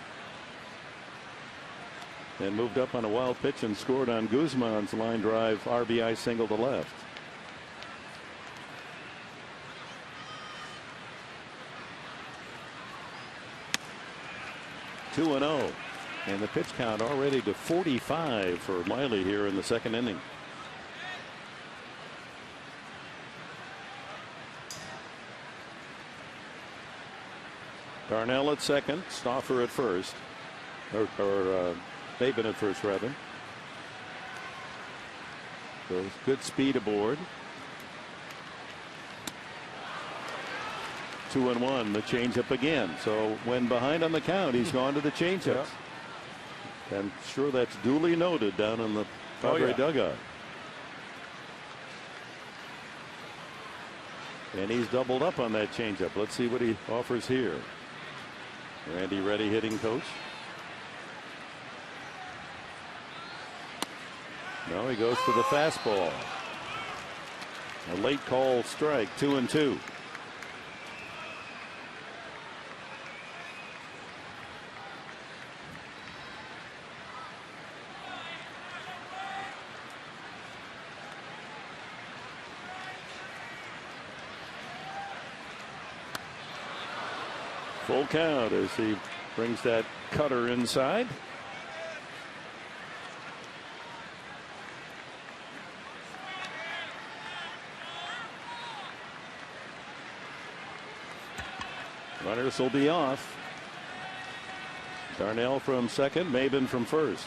and moved up on a wild pitch and scored on Guzman's line drive RBI single to left. Two 2-0, and the pitch count already to 45 for Miley here in the second inning. Darnell at second, Stauffer at first, or Maben at first rather. So good speed aboard. 2-1, the changeup again. So when behind on the count, he's gone to the changeup. Yeah. I'm sure that's duly noted down in the Padre dugout. And he's doubled up on that changeup. Let's see what he offers here. Randy Ready hitting coach. No, he goes to the fastball. A late call strike, 2-2. Full count as he brings that cutter inside. Runners will be off. Darnell from second, Maben from first.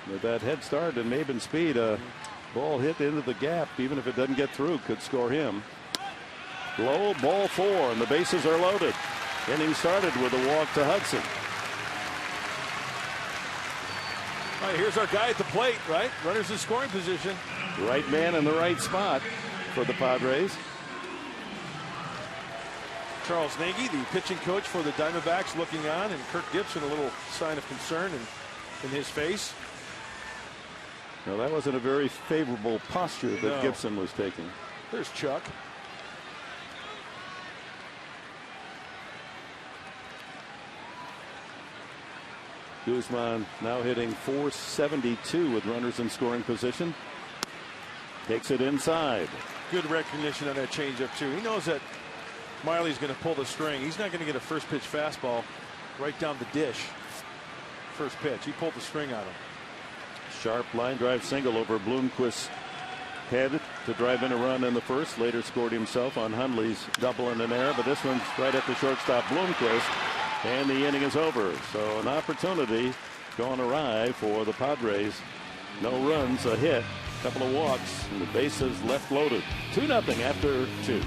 With that head start and Maben's speed, a ball hit into the gap, even if it doesn't get through, could score him. Low, ball 4, and the bases are loaded. Inning started with a walk to Hudson. All right, here's our guy at the plate, right? Runners in scoring position. Right man in the right spot for the Padres. Charles Nagy, the pitching coach for the Diamondbacks, looking on, and Kirk Gibson, a little sign of concern in his face. Well, that wasn't a very favorable posture that Gibson was taking. There's Chuck. Guzman now hitting .472 with runners in scoring position. Takes it inside. Good recognition on that changeup, too. He knows that Miley's going to pull the string. He's not going to get a first pitch fastball right down the dish. First pitch. He pulled the string on him. Sharp line drive single over Bloomquist's head to drive in a run in the first. Later scored himself on Hundley's double in an error, but this one's right at the shortstop Bloomquist, and the inning is over. So an opportunity gone awry for the Padres. No runs, a hit, a couple of walks, and the bases left loaded. 2-0 after 2.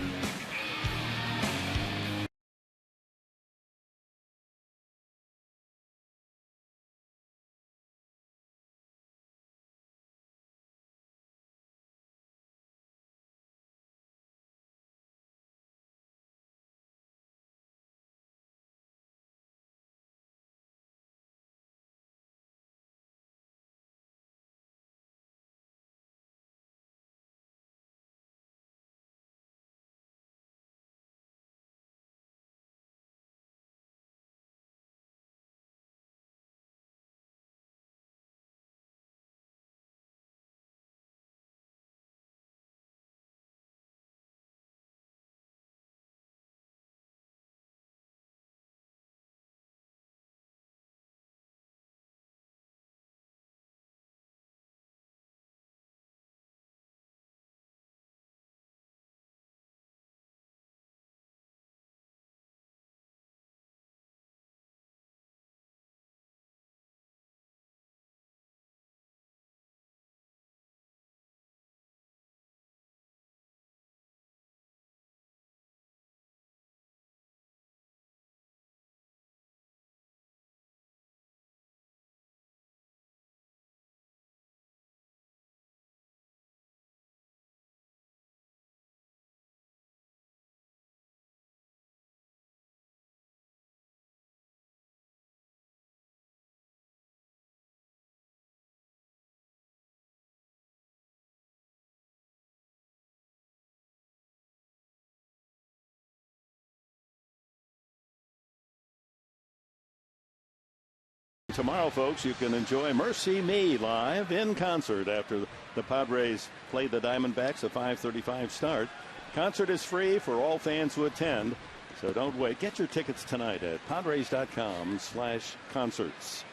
Tomorrow, folks, you can enjoy Mercy Me live in concert after the Padres play the Diamondbacks, a 5:35 start. Concert is free for all fans who attend, so don't wait. Get your tickets tonight at Padres.com/concerts.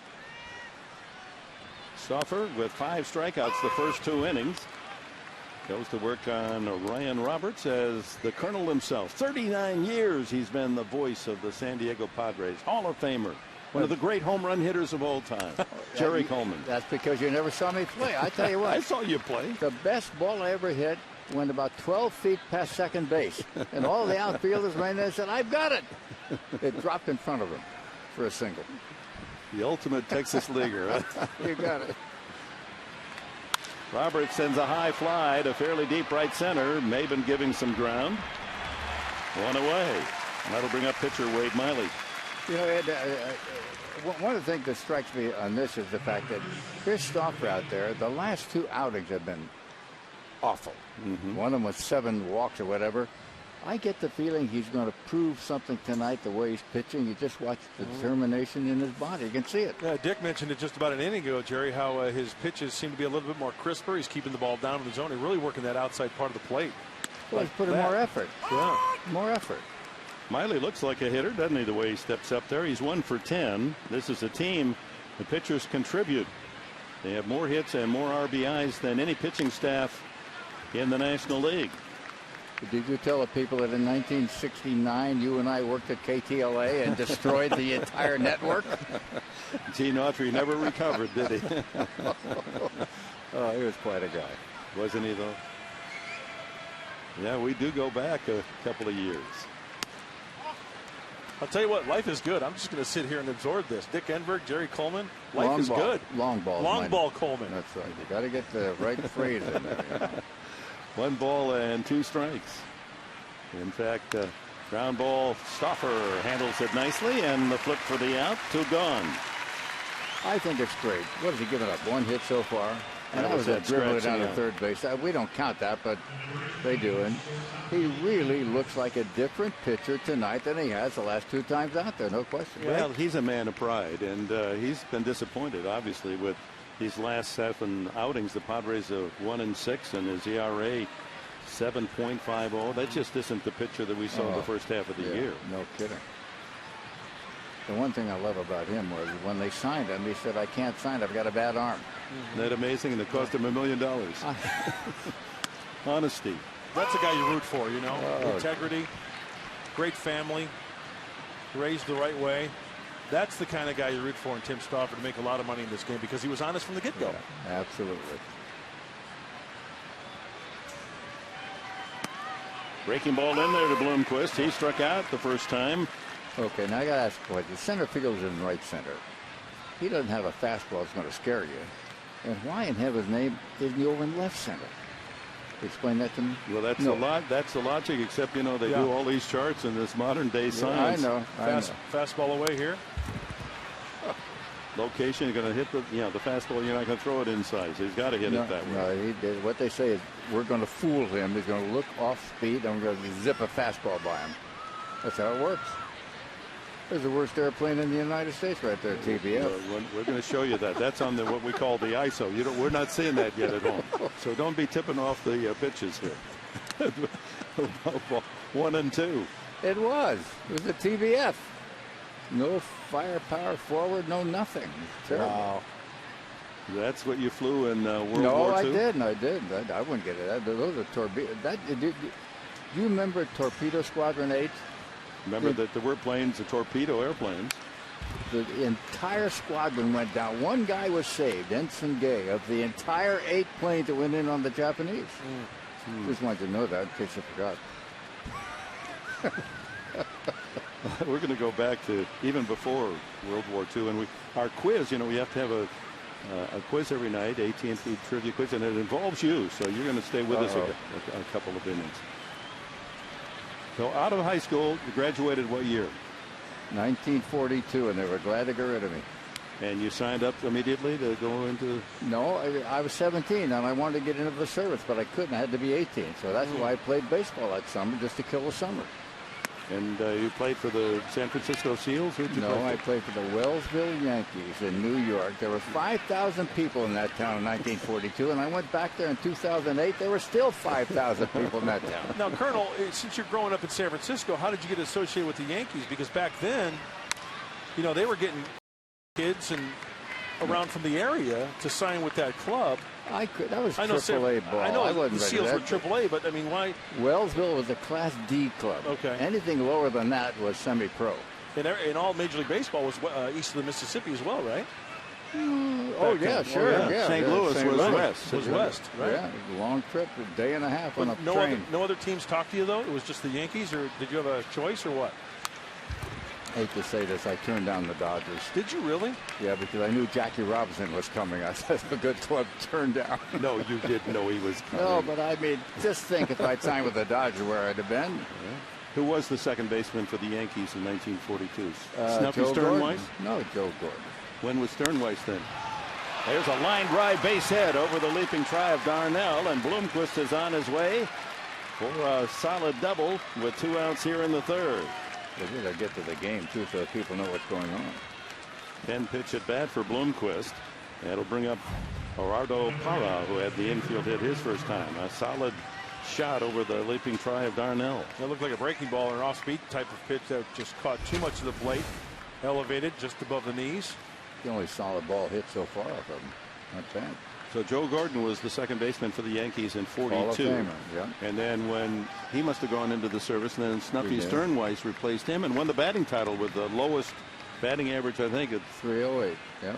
Stauffer with 5 strikeouts the first 2 innings. Goes to work on Ryan Roberts as the Colonel himself. 39 years he's been the voice of the San Diego Padres. Hall of Famer. One of the great home run hitters of all time, Jerry Coleman. That's because you never saw me play. I tell you what. I saw you play. The best ball I ever hit went about 12 feet past second base. And all the outfielders ran there and said, "I've got it." It dropped in front of him for a single. The ultimate Texas leaguer. Huh? You got it. Roberts sends a high fly to fairly deep right center. Maben giving some ground. 1 away. That'll bring up pitcher Wade Miley. You know, Ed, one of the things that strikes me on this is the fact that here's Stauffer out there. The last 2 outings have been awful. One of them was 7 walks or whatever. I get the feeling he's going to prove something tonight the way he's pitching. You just watch the determination in his body. You can see it. Yeah, Dick mentioned it just about an inning ago, Jerry, how his pitches seem to be a little bit more crisper. He's keeping the ball down in the zone. He's really working that outside part of the plate. Well, he's putting more effort. Yeah. More effort. Miley looks like a hitter, doesn't he, the way he steps up there? He's 1 for 10. This is a team the pitchers contribute. They have more hits and more RBIs than any pitching staff in the National League. Did you tell the people that in 1969 you and I worked at KTLA and destroyed the entire network? Gene Autry never recovered, did he? Oh, he was quite a guy. Wasn't he, though? Yeah, we do go back a couple of years. I'll tell you what, life is good. I'm just going to sit here and absorb this. Dick Enberg, Jerry Coleman, life is good. Long ball. Long ball Coleman. That's right. You got to get the right phrase in there. You know? 1 ball and 2 strikes. In fact, ground ball, Stauffer handles it nicely, and the flip for the out, 2 gone. I think it's great. What has he given up? 1 hit so far? And that was a dribbler down to third base. We don't count that, but they do. And he really looks like a different pitcher tonight than he has the last 2 times out there. No question. Well, he's a man of pride, and he's been disappointed, obviously, with these last 7 outings. The Padres are 1-6, and his ERA 7.50. That just isn't the pitcher that we saw the first half of the year. No kidding. The one thing I love about him was when they signed him, he said, "I can't sign. I've got a bad arm." Isn't that amazing? And it cost him $1 million. Honesty. That's a guy you root for, you know. Integrity, great family, raised the right way. That's the kind of guy you root for in Tim Stauffer to make a lot of money in this game because he was honest from the get-go. Yeah, absolutely. Breaking ball in there to Bloomquist. He struck out the first time. Okay, now I got to ask a question. Center field is in right center. He doesn't have a fastball that's going to scare you. And why in heaven's name isn't he over in left center? Explain that to me. Well, that's a lot. That's the logic. Except, you know, they do all these charts in this modern day science. I know. Fastball away here. Location, you're going to hit the fastball. You're not going to throw it inside. So he's got to hit it that way. No, he did. What they say is we're going to fool him. He's going to look off speed, and we're going to zip a fastball by him. That's how it works. There's the worst airplane in the United States right there, TBF. We're going to show you that. That's on what we call the ISO. We're not seeing that yet at home. So don't be tipping off the pitches here. 1 and 2. It was a TBF. No firepower forward, no nothing. Terrible. Wow. That's what you flew in World War II? No, I didn't. I wouldn't get it. Those are torpedoes. Do you remember Torpedo Squadron 8? Remember that there were planes, the torpedo airplanes. The entire squadron went down. One guy was saved, Ensign Gay, of the entire 8 planes that went in on the Japanese. Just wanted you to know that in case you forgot. We're going to go back to even before World War II, and our quiz. You know, we have to have a quiz every night, AT&T trivia quiz, and it involves you. So you're going to stay with us a couple of innings. So out of high school, you graduated what year? 1942, and they were glad to get rid of me. And you signed up immediately to go into? No, I was 17, and I wanted to get into the service, but I couldn't. I had to be 18, so that's why I played baseball that summer, just to kill the summer. And you played for the San Francisco Seals? Who'd you play for? I played for the Wellsville Yankees in New York. There were 5,000 people in that town in 1942, and I went back there in 2008. There were still 5,000 people in that town. Now, Colonel, since you're growing up in San Francisco, how did you get associated with the Yankees? Because back then, you know, they were getting kids and around from the area to sign with that club. That was AAA ball. I know the Seals were AAA, but I mean, why? Wellsville was a Class D club. Okay. Anything lower than that was semi-pro. And all Major League Baseball was east of the Mississippi as well, right? Yeah, sure. Yeah. St. Louis was west. Right? Yeah, long trip, a day and a half on a train. No other teams talked to you, though? It was just the Yankees, or did you have a choice, or what? I hate to say this, I turned down the Dodgers. Did you really? Yeah, because I knew Jackie Robinson was coming. I said, a good club to turn down. No, you didn't know he was coming. No, but I mean, just think if I'd signed with the Dodgers, where I'd have been. Yeah. Who was the second baseman for the Yankees in 1942? Snuffy Joe Sternweiss? Gordon? No, Joe Gordon. When was Sternweiss then? There's a line drive base hit over the leaping try of Darnell, and Bloomquist is on his way for a solid double with 2 outs here in the third. We got to get to the game, too, so that people know what's going on. 10 pitch at bat for Bloomquist. That'll bring up Gerardo Parra, who had the infield hit his first time. A solid shot over the leaping try of Darnell. It looked like a breaking ball or an off-speed type of pitch that just caught too much of the plate. Elevated just above the knees. The only solid ball hit so far of him. That's that. So Joe Gordon was the second baseman for the Yankees in 42. Hall of Famer, yeah. And then when he must have gone into the service, and then Snuffy Sternweiss replaced him and won the batting title with the lowest batting average, I think, at 308. Yeah.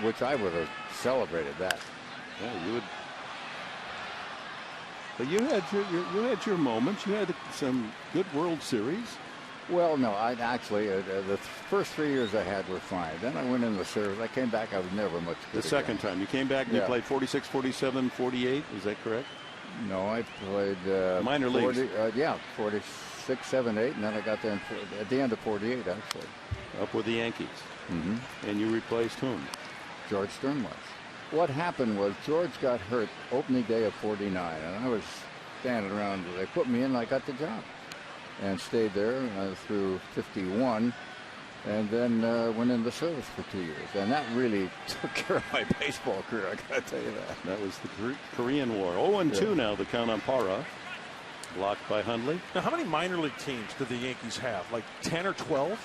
Which I would have celebrated that. Yeah, you would. But you had your moments. You had some good World Series. Well, no, I actually the first 3 years I had were fine. Then I went in the service. I came back. I was never much good. The second time you came back and you played 46, 47, 48. Is that correct? No, I played minor leagues. 46, 7, 8, and then I got there at the end of 48 actually. Up with the Yankees. And you replaced whom? George Sternweiss. What happened was George got hurt opening day of 49, and I was standing around. They put me in, and I got the job. And stayed there through 51, and then went in the service for 2 years. And that really took care of my baseball career, I got to tell you that. That was the Korean War. 0-2 now, the count on Parra. Blocked by Hundley. Now, how many minor league teams do the Yankees have? Like 10 or 12?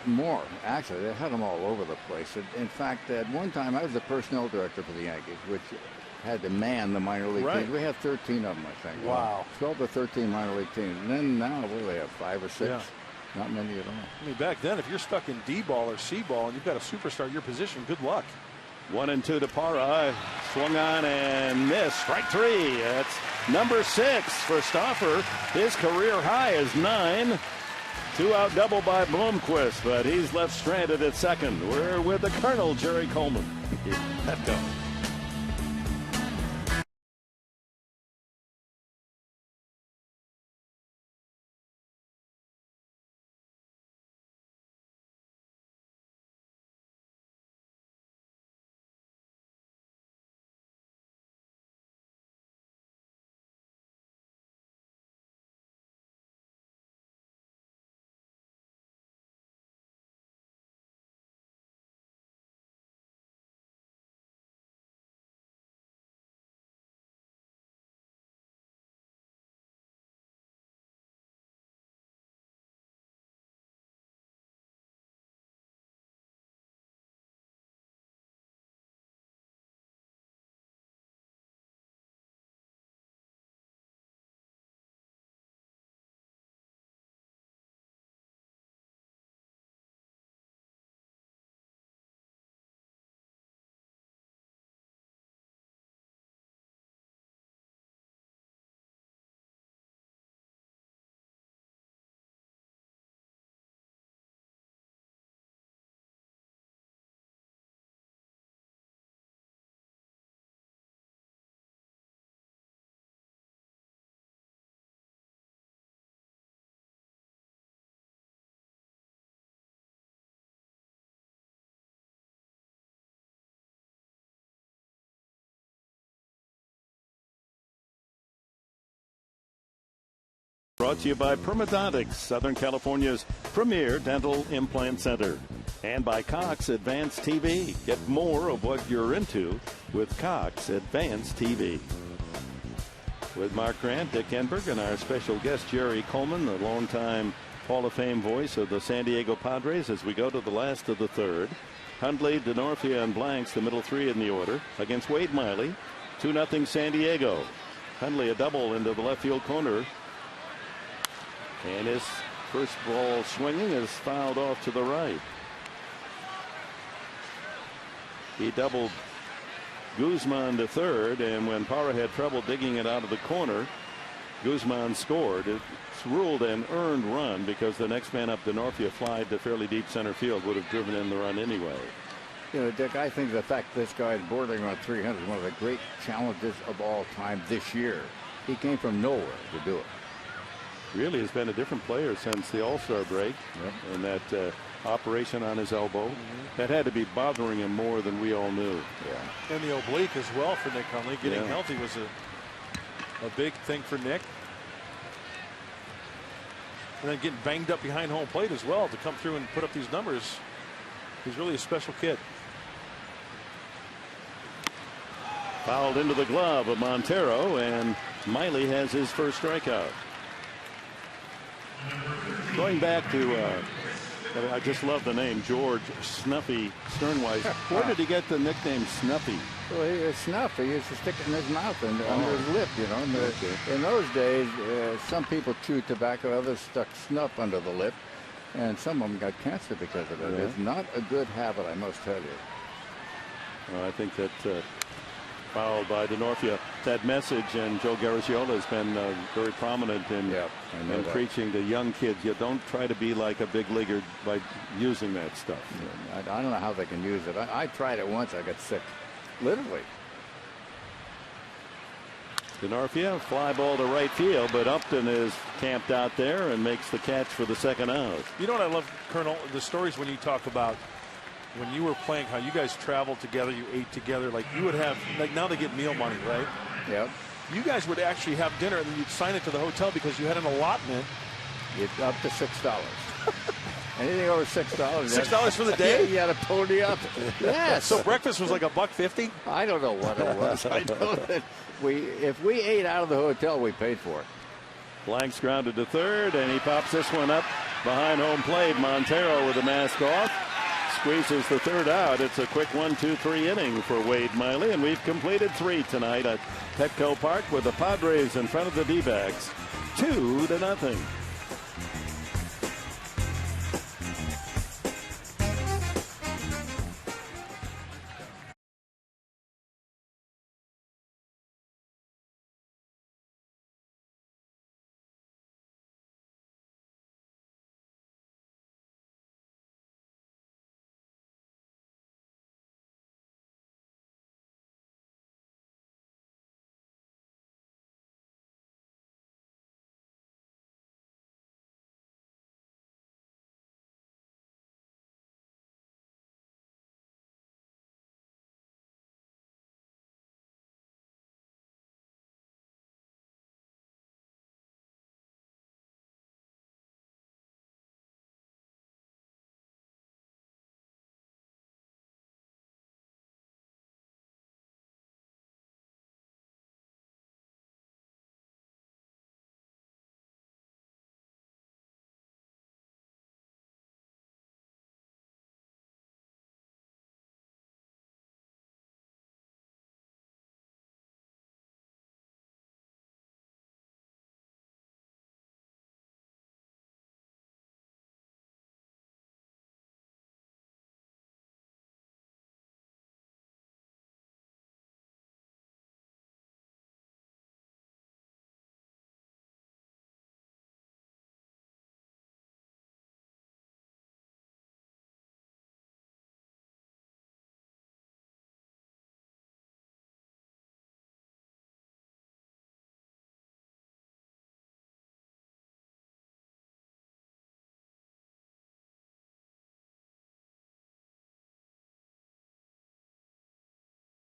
More. Actually, they had them all over the place. In fact, at one time, I was the personnel director for the Yankees, which had to man the minor league teams. We had 13 of them, I think. Wow. 12 to 13 minor league teams. And then now, what do they have, 5 or 6? Yeah. Not many at all. I mean, back then, if you're stuck in D-ball or C-ball and you've got a superstar at your position, good luck. 1-2 to Parra. Swung on and missed. Strike 3. That's number 6 for Stauffer. His career high is 9. 2 out double by Blomquist, but he's left stranded at second. We're with the Colonel, Jerry Coleman. Let's go. Brought to you by Permadontics, Southern California's premier dental implant center. And by Cox Advanced TV. Get more of what you're into with Cox Advanced TV. With Mark Grant, Dick Enberg, and our special guest, Jerry Coleman, the longtime Hall of Fame voice of the San Diego Padres, as we go to the last of the third. Hundley, DeNorfia, and Blanks, the middle three in the order, against Wade Miley. 2-0 San Diego. Hundley a double into the left field corner. And his first ball swinging is fouled off to the right. He doubled Guzman to third, and when Parra had trouble digging it out of the corner, Guzman scored. It's ruled an earned run because the next man up, DeNorfia, flied to fairly deep center field, would have driven in the run anyway. You know, Dick, I think the fact this guy is bordering on 300 is one of the great challenges of all time this year. He came from nowhere to do it. Really has been a different player since the All-Star break. And that operation on his elbow, that had to be bothering him more than we all knew. And the oblique as well for Nick Hundley. Getting healthy was a big thing for Nick. And then getting banged up behind home plate as well to come through and put up these numbers. He's really a special kid. Fouled into the glove of Montero, and Miley has his first strikeout. Going back to, I just love the name, George Snuffy Sternweiss. Where did he get the nickname Snuffy? Well, he was snuff. He used to stick it in his mouth and under his lip, you know. In those days, some people chewed tobacco, others stuck snuff under the lip, and some of them got cancer because of it. Yeah. It's not a good habit, I must tell you. Well, I think that fouled by DeNorfia. That message, and Joe Garagiola has been very prominent in preaching to young kids. You don't try to be like a big leaguer by using that stuff. I don't know how they can use it. I tried it once. I got sick, literally. DeNorfia, fly ball to right field, but Upton is camped out there and makes the catch for the second out. You know what I love, Colonel? The stories when you talk about when you were playing, how you guys traveled together, you ate together. Like you would have, like now they get meal money, right? Yep. You guys would actually have dinner and then you'd sign it to the hotel because you had an allotment. It's up to $6. Anything over $6. $6 for the day? You had to pony up. Yes. So breakfast was like $1.50? I don't know what it was. I know that if we ate out of the hotel, we paid for it. Blanks grounded to third, and he pops this one up behind home plate. Montero with the mask off. Squeezes the third out. It's a quick 1-2-3 inning for Wade Miley, and we've completed 3 tonight at Petco Park with the Padres in front of the D-backs, 2-0.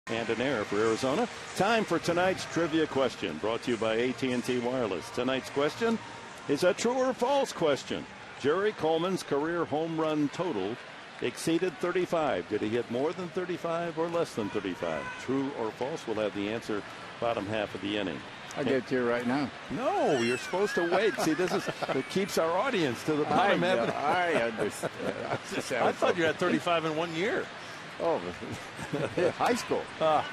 And an error for Arizona. Time for tonight's trivia question, brought to you by AT&T Wireless. Tonight's question is a true or false question. Jerry Coleman's career home run total exceeded 35. Did he hit more than 35 or less than 35? True or false? We'll have the answer bottom half of the inning. I'll give it to you right now. No, you're supposed to wait. See, this is it keeps our audience to the bottom half. I understand. I thought you had 35 in 1 year. Oh, high school. Top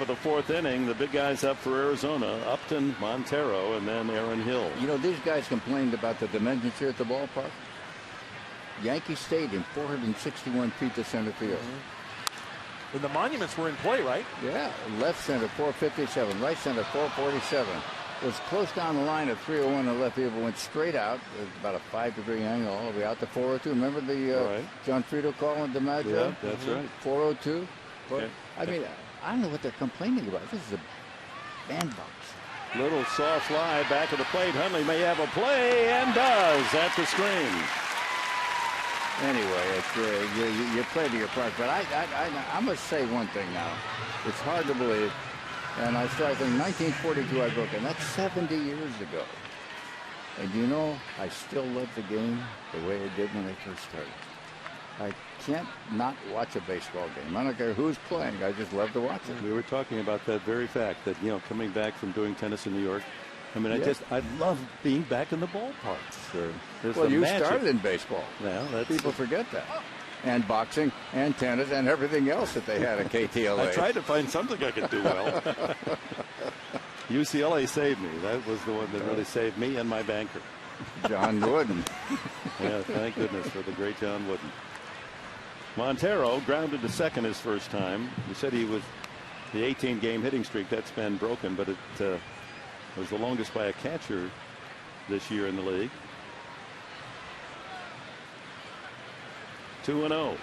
of the 4th inning, the big guys up for Arizona, Upton, Montero, and then Aaron Hill. You know, these guys complained about the dimensions here at the ballpark. Yankee Stadium, 461 feet to center field. And the monuments were in play, right? Yeah, left center 457, right center 447. It was close down the line at 301 in left field, but went straight out. It was about a 5-degree angle all the way out to 402. Remember the John Friedel call in DiMaggio? Yeah, that's right. 402. Okay. I mean, I don't know what they're complaining about. This is a bandbox. Little soft fly back of the plate. Hundley may have a play, and does at the screen. Anyway, it's, you play to your part. But I must say one thing now. It's hard to believe. And I started in 1942 I broke, and that's 70 years ago. And you know, I still love the game the way I did when I first started. I can't not watch a baseball game. I don't care who's playing. I just love to watch it. We were talking about that very fact that, coming back from doing tennis in New York, I mean, I love being back in the ballpark. Sure. There's Well, you magic. started in baseball. Yeah, People forget that. And boxing and tennis and everything else that they had at KTLA. I tried to find something I could do well. UCLA saved me. That was the one that really saved me and my banker. John Wooden. Yeah, thank goodness for the great John Wooden. Montero grounded to second his first time. You said he was the 18-game hitting streak. That's been broken, but it was the longest by a catcher this year in the league. 2-0.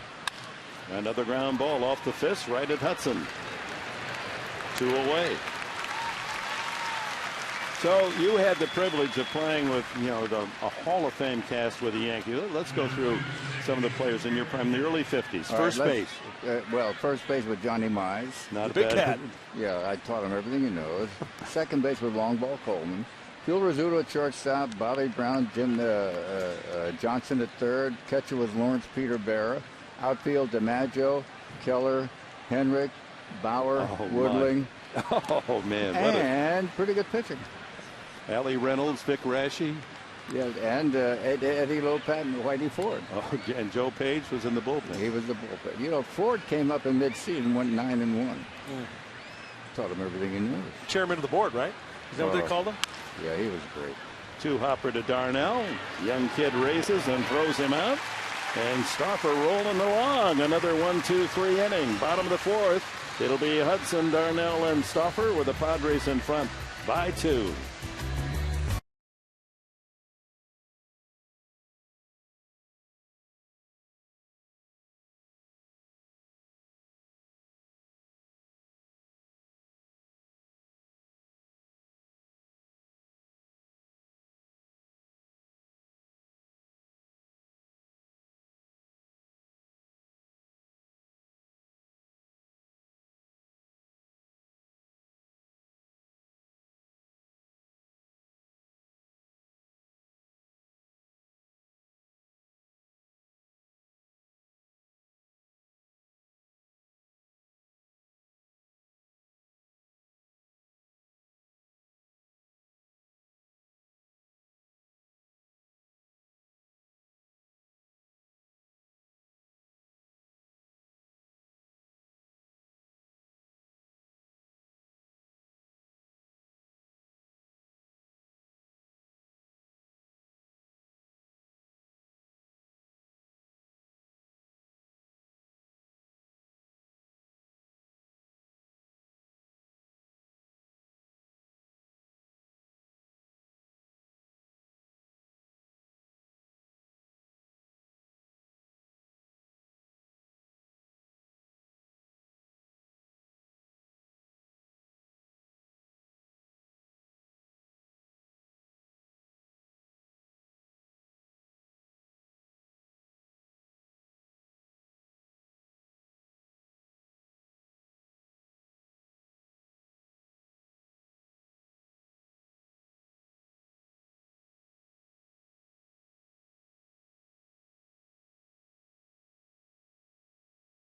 Another ground ball off the fist right at Hudson. 2 away. So you had the privilege of playing with, a Hall of Fame cast with the Yankees. Let's go through some of the players in your prime, the early 50s. First base. First base with Johnny Mize. Not a big bad cat. Yeah, I taught him everything he knows. Second base with Long Ball Coleman. Phil Rizzuto at shortstop. Bobby Brown, Jim Johnson at third. Catcher was Lawrence Peter Berra. Outfield DiMaggio, Keller, Henrik, Bauer, Woodling. Oh, man. And pretty good pitching. Allie Reynolds, Vic Raschi. Yeah, and Eddie Lopat and Whitey Ford. Oh, and Joe Page was in the bullpen. He was the bullpen. Ford came up in mid-season, went 9-1. Taught him everything he knew. Chairman of the board, right? Is that what they called him? Yeah, he was great. Two-hopper to Darnell. Young kid raises and throws him out. And Stauffer rolling along. Another 1-2-3 inning. Bottom of the fourth. It'll be Hudson, Darnell, and Stauffer with the Padres in front by 2.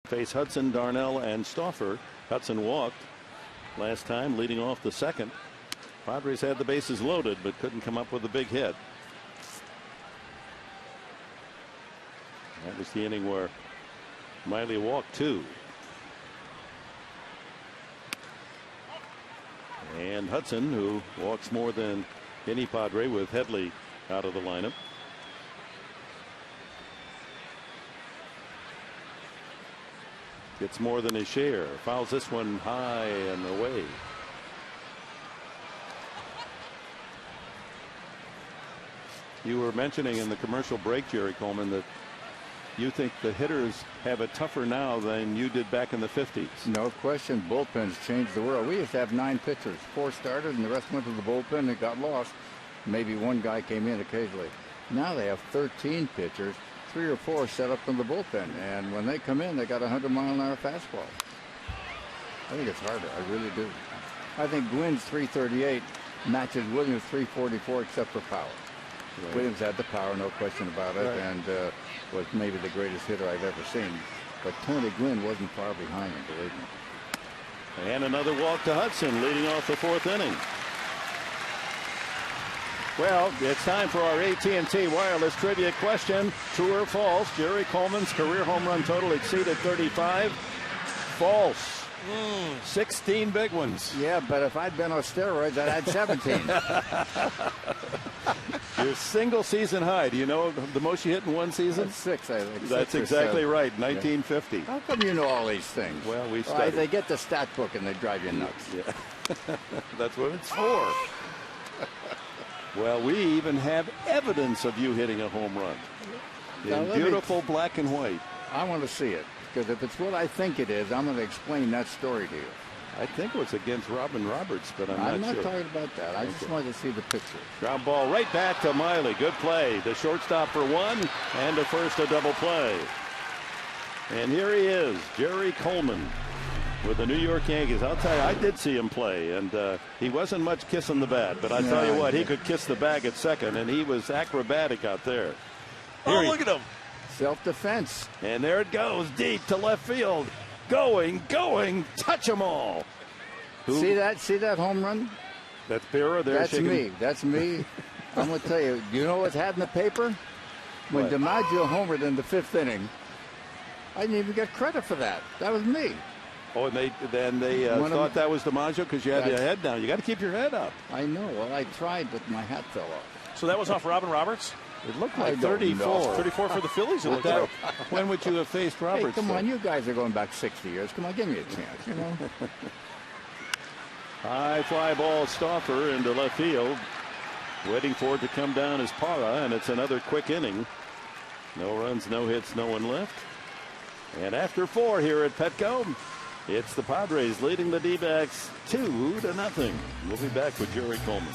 Face Hudson, Darnell, and Stauffer. Hudson walked last time, leading off the second. Padres had the bases loaded, but couldn't come up with a big hit. That was the inning where Miley walked 2. And Hudson, who walks more than any Padre with Headley out of the lineup. Gets more than his share. Fouls this one high and away. You were mentioning in the commercial break, Jerry Coleman, that you think the hitters have it tougher now than you did back in the 50s. No question. Bullpens changed the world. We used to have 9 pitchers. 4 started and the rest went to the bullpen and got lost. Maybe one guy came in occasionally. Now they have 13 pitchers. 3 or 4 set up in the bullpen, and when they come in, they got a 100-mile-an-hour fastball. I think it's harder. I really do. I think Gwynn's 338 matches Williams' 344, except for power. Right. Williams had the power, no question about it, Right. and was maybe the greatest hitter I've ever seen. But Tony Gwynn wasn't far behind him, believe me. And another walk to Hudson, leading off the 4th inning. Well, it's time for our AT&T Wireless Trivia question. True or false? Jerry Coleman's career home run total exceeded 35. False. 16 big ones. Yeah, but if I'd been on steroids, I'd had 17. Your single season high. Do you know the most you hit in one season? That's 6, I think. That's 6 or exactly 7. right. 1950. How come you know all these things? Well, we studied. They get the stat book and they drive you nuts. Yeah. That's what it's for. Well, we even have evidence of you hitting a home run. Now, In beautiful black and white. I want to see it, because if it's what I think it is, I'm going to explain that story to you. I think it was against Robin Roberts, but I'm I'm not not sure. talking about that. I just wanted to see the picture. Ground ball right back to Miley. Good play. The shortstop for one, and to first a double play. And here he is, Jerry Coleman, with the New York Yankees. I'll tell you, I did see him play, and he wasn't much kissing the bat, but I tell you what, he could kiss the bag at second, and he was acrobatic out there. Look at him. Self-defense. And there it goes, deep to left field. Going, touch them all. See that home run? That's Pira there. That's shaking. me. That's me. I'm going to tell you. You know what's had in the paper? When What? DiMaggio homered in the 5th inning, I didn't even get credit for that. That was me. Oh, and they thought that was DiMaggio because you had your head down. You got to keep your head up. I know. Well, I tried, but my hat fell off. So that was off Robin Roberts? It looked I like don't 34. know. 34 for the Phillies. It But looked that- like. when would you have faced Roberts? Hey, come on. then? You guys are going back 60 years. Come on, give me a chance, you know. High fly ball Stauffer into left field. Waiting for it to come down is Parra, and it's another quick inning. No runs, no hits, no one left. And after 4 here at Petco, it's the Padres leading the D-backs 2-0. We'll be back with Jerry Coleman.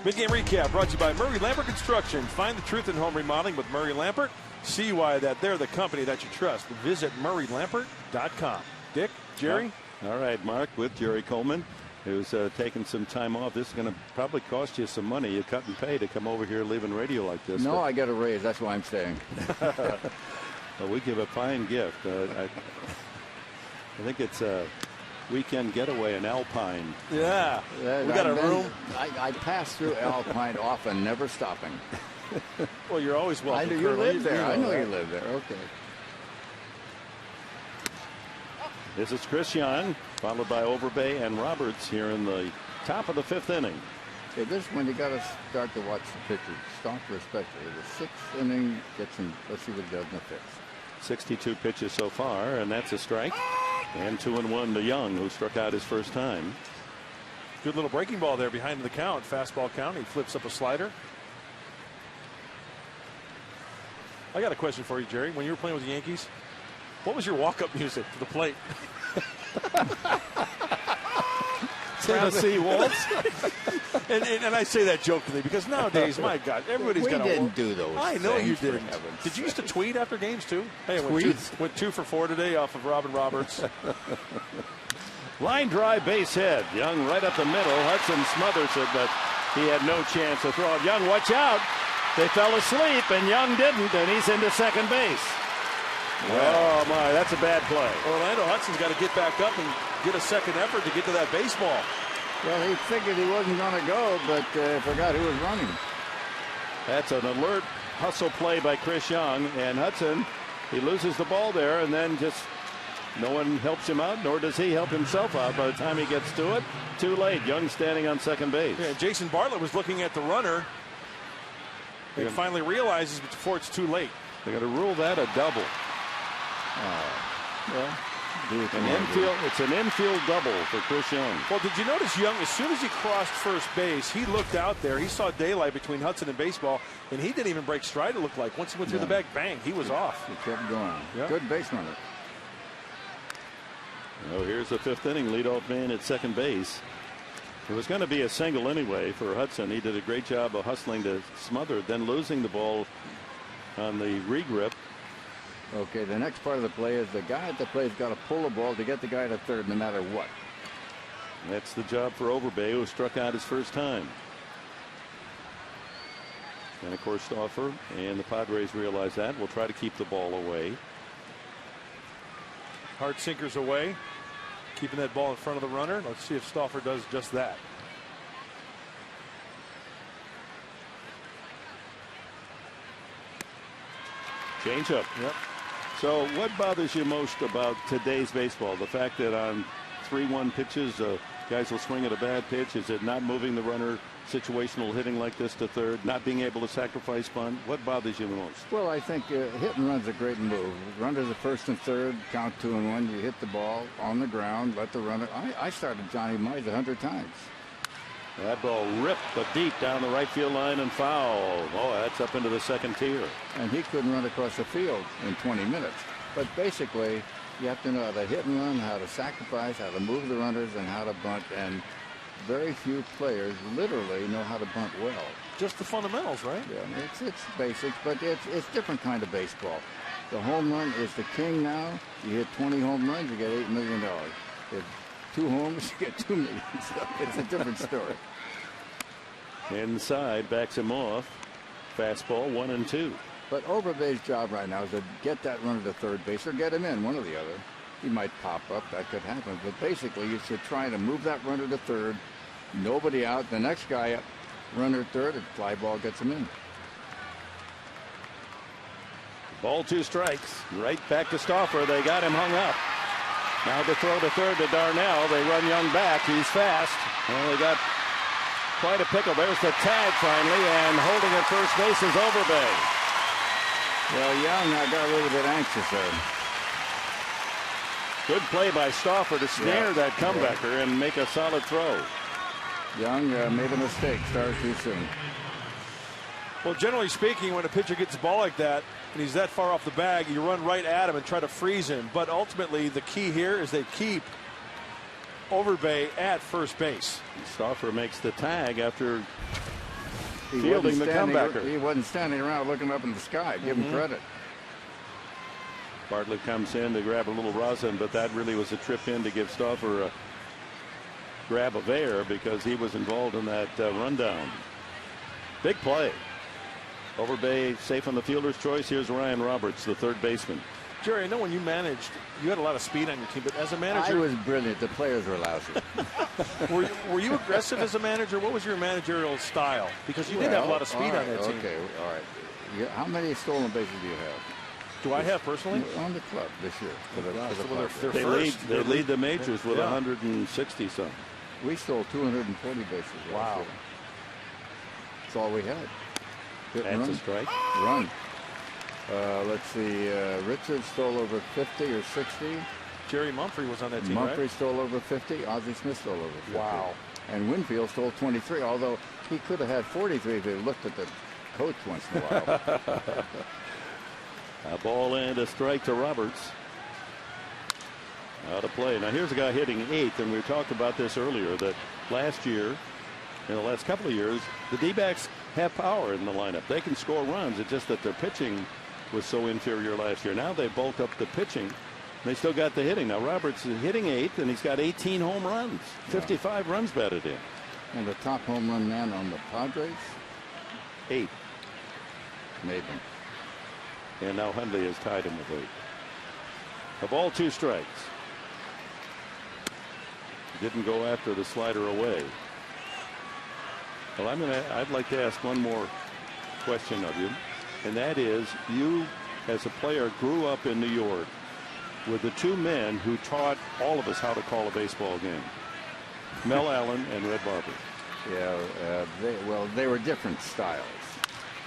Mid-game recap brought to you by Murray Lampert Construction. Find the truth in home remodeling with Murray Lampert. See why that they're the company that you trust. Visit murraylampert.com. Dick, Jerry? All right, Mark, with Jerry Coleman, who's taking some time off. This is going to probably cost you some money. You cut and pay to come over here leaving radio like this. No, I got a raise. That's why I'm staying. Well, we give a fine gift. I think it's a weekend getaway in Alpine. Yeah. We got a room. I pass through Alpine often, never stopping. Well, you're always I welcome. know you Colonel. live there. I know that. you live there. Okay. This is Chris Young, followed by Overbay and Roberts here in the top of the 5th inning. Okay, this is when you got to start to watch the pitcher. Stauffer especially. The 6th inning gets him. Let's see what he does in the 5th. 62 pitches so far, and that's a strike. And 2-1 to Young, who struck out his first time. Good little breaking ball there behind the count. Fastball count. He flips up a slider. I got a question for you, Jerry. When you were playing with the Yankees, what was your walk-up music to the plate? Tennessee Waltz. and I say that jokingly because nowadays, my God, everybody's got a. We didn't do those. I know you things, didn't. Did you used to tweet after games too? Hey, I went 2 for 4 today off of Robin Roberts. Line drive, base hit. Young right up the middle. Hudson smothers it, but he had no chance to throw it. Young, watch out. They fell asleep, and Young didn't, and he's into second base. Oh, my, that's a bad play. Orlando Hudson's got to get back up and get a second effort to get to that baseball. Well, he figured he wasn't going to go, but forgot who was running. That's an alert hustle play by Chris Young, and Hudson, he loses the ball there, and then just no one helps him out, nor does he help himself out by the time he gets to it. Too late. Young standing on second base. Yeah, Jason Bartlett was looking at the runner and finally realizes before it's too late. They're going to rule that a double. Well, it's an infield double for Chris Young. Well, did you notice Young, as soon as he crossed first base, he looked out there. He saw daylight between Hudson and baseball, and he didn't even break stride, it looked like. Once he went through the bag, bang, he was off. He kept going. Yeah. Good base runner. Oh, here's the fifth inning. Leadoff man at second base. It was going to be a single anyway for Hudson. He did a great job of hustling to smother it, then losing the ball on the regrip. Okay, the next part of the play is the guy at the plate has got to pull the ball to get the guy to third no matter what. That's the job for Overbay, who struck out his first time. And of course, Stauffer and the Padres realize that. We'll try to keep the ball away. Hard sinkers away, keeping that ball in front of the runner. Let's see if Stauffer does just that. Changeup. Yep. So what bothers you most about today's baseball? The fact that on 3-1 pitches, guys will swing at a bad pitch? Is it not moving the runner, situational hitting like this to third, not being able to sacrifice bunt? What bothers you the most? Well, I think hit and run's a great move. Run to the first and third, count 2-1. You hit the ball on the ground, let the runner. I started Johnny Mize 100 times. That ball ripped but deep down the right field line and foul. Oh, that's up into the second tier. And he couldn't run across the field in 20 minutes. But basically, you have to know how to hit and run, how to sacrifice, how to move the runners, and how to bunt. And very few players literally know how to bunt well. Just the fundamentals, right? Yeah, it's basics, but it's different kind of baseball. The home run is the king now. You hit 20 home runs, you get $8 million. If 2 homers, you get $2 million. So it's a different story. Inside, backs him off. Fastball, 1-2. But Overbay's job right now is to get that runner to third base or get him in, one or the other. He might pop up, that could happen. But basically, you should try to move that runner to third. Nobody out. The next guy up, runner third, and fly ball gets him in. Ball 2 strikes. Right back to Stauffer. They got him hung up. Now to throw to third to Darnell. They run Young back. He's fast. Well, they got quite a pickle. There's the tag finally, and holding at first base is Overbay. Well, Young, I got a little bit anxious there. Good play by Stauffer to snare that comebacker and make a solid throw. Young made a mistake. Started too soon. Well, generally speaking, when a pitcher gets a ball like that and he's that far off the bag, you run right at him and try to freeze him. But ultimately, the key here is they keep Overbay at first base. Stauffer makes the tag after fielding the comebacker. He wasn't standing around looking up in the sky. Give him credit. Bartlett comes in to grab a little rosin, but that really was a trip in to give Stauffer a grab of air because he was involved in that rundown. Big play. Overbay safe on the fielder's choice. Here's Ryan Roberts, the third baseman. Jerry, I know when you managed, you had a lot of speed on your team, but as a manager, I was brilliant. The players were lousy. were you aggressive as a manager? What was your managerial style? Because you did have a lot of speed on that team. Okay, all right. How many stolen bases do you have? Do I have personally? On the club this year. They lead the majors with 160 something. We stole 240 bases. Wow. Year. That's all we had. That's a strike. Run. Let's see. Richard stole over 50 or 60. Jerry Mumphrey was on that team, Mumphrey right? stole over 50. Ozzie Smith stole over 50. Wow. And Winfield stole 23, although he could have had 43 if he looked at the coach once in a while. A ball and a strike to Roberts. Out of play. Now here's a guy hitting 8th, and we talked about this earlier, that last year, in the last couple of years, the D-backs have power in the lineup. They can score runs. It's just that their pitching was so inferior last year. Now they bulk up the pitching. They still got the hitting. Now Roberts is hitting 8th, and he's got 18 home runs, 55 runs batted in. And the top home run man on the Padres? 8. Maben. And now Hundley has tied him with 8. A ball, 2 strikes. Didn't go after the slider away. Well, I'd like to ask one more question of you, and that is, you as a player grew up in New York with the 2 men who taught all of us how to call a baseball game, Mel Allen and Red Barber. Yeah, they were different styles.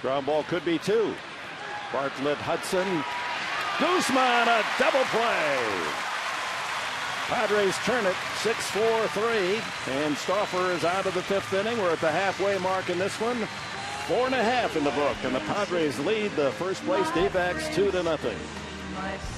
Ground ball could be 2. Bartlett, Hudson, Guzman, a double play. Padres turn it 6-4-3, and Stauffer is out of the 5th inning. We're at the halfway mark in this one. 4.5 in the book, and the Padres lead the first place D-backs 2-0. Nice.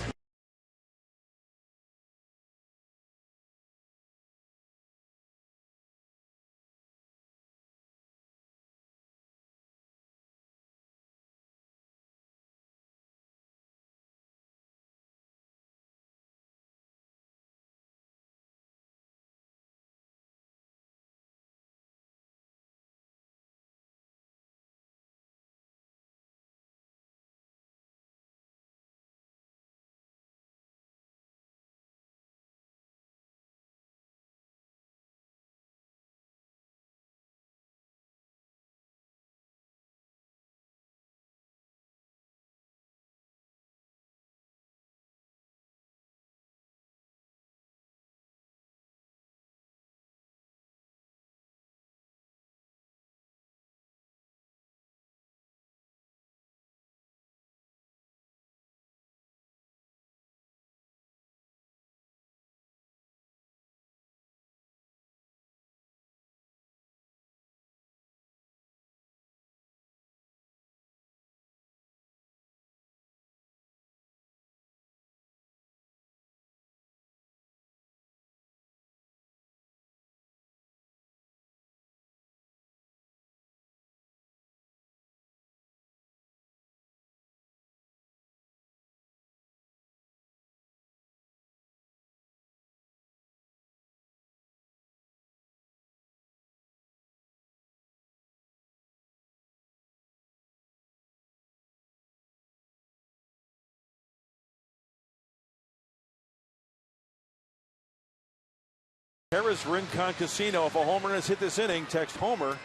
Harris Rincon Casino. If a home run is hit this inning, text Homer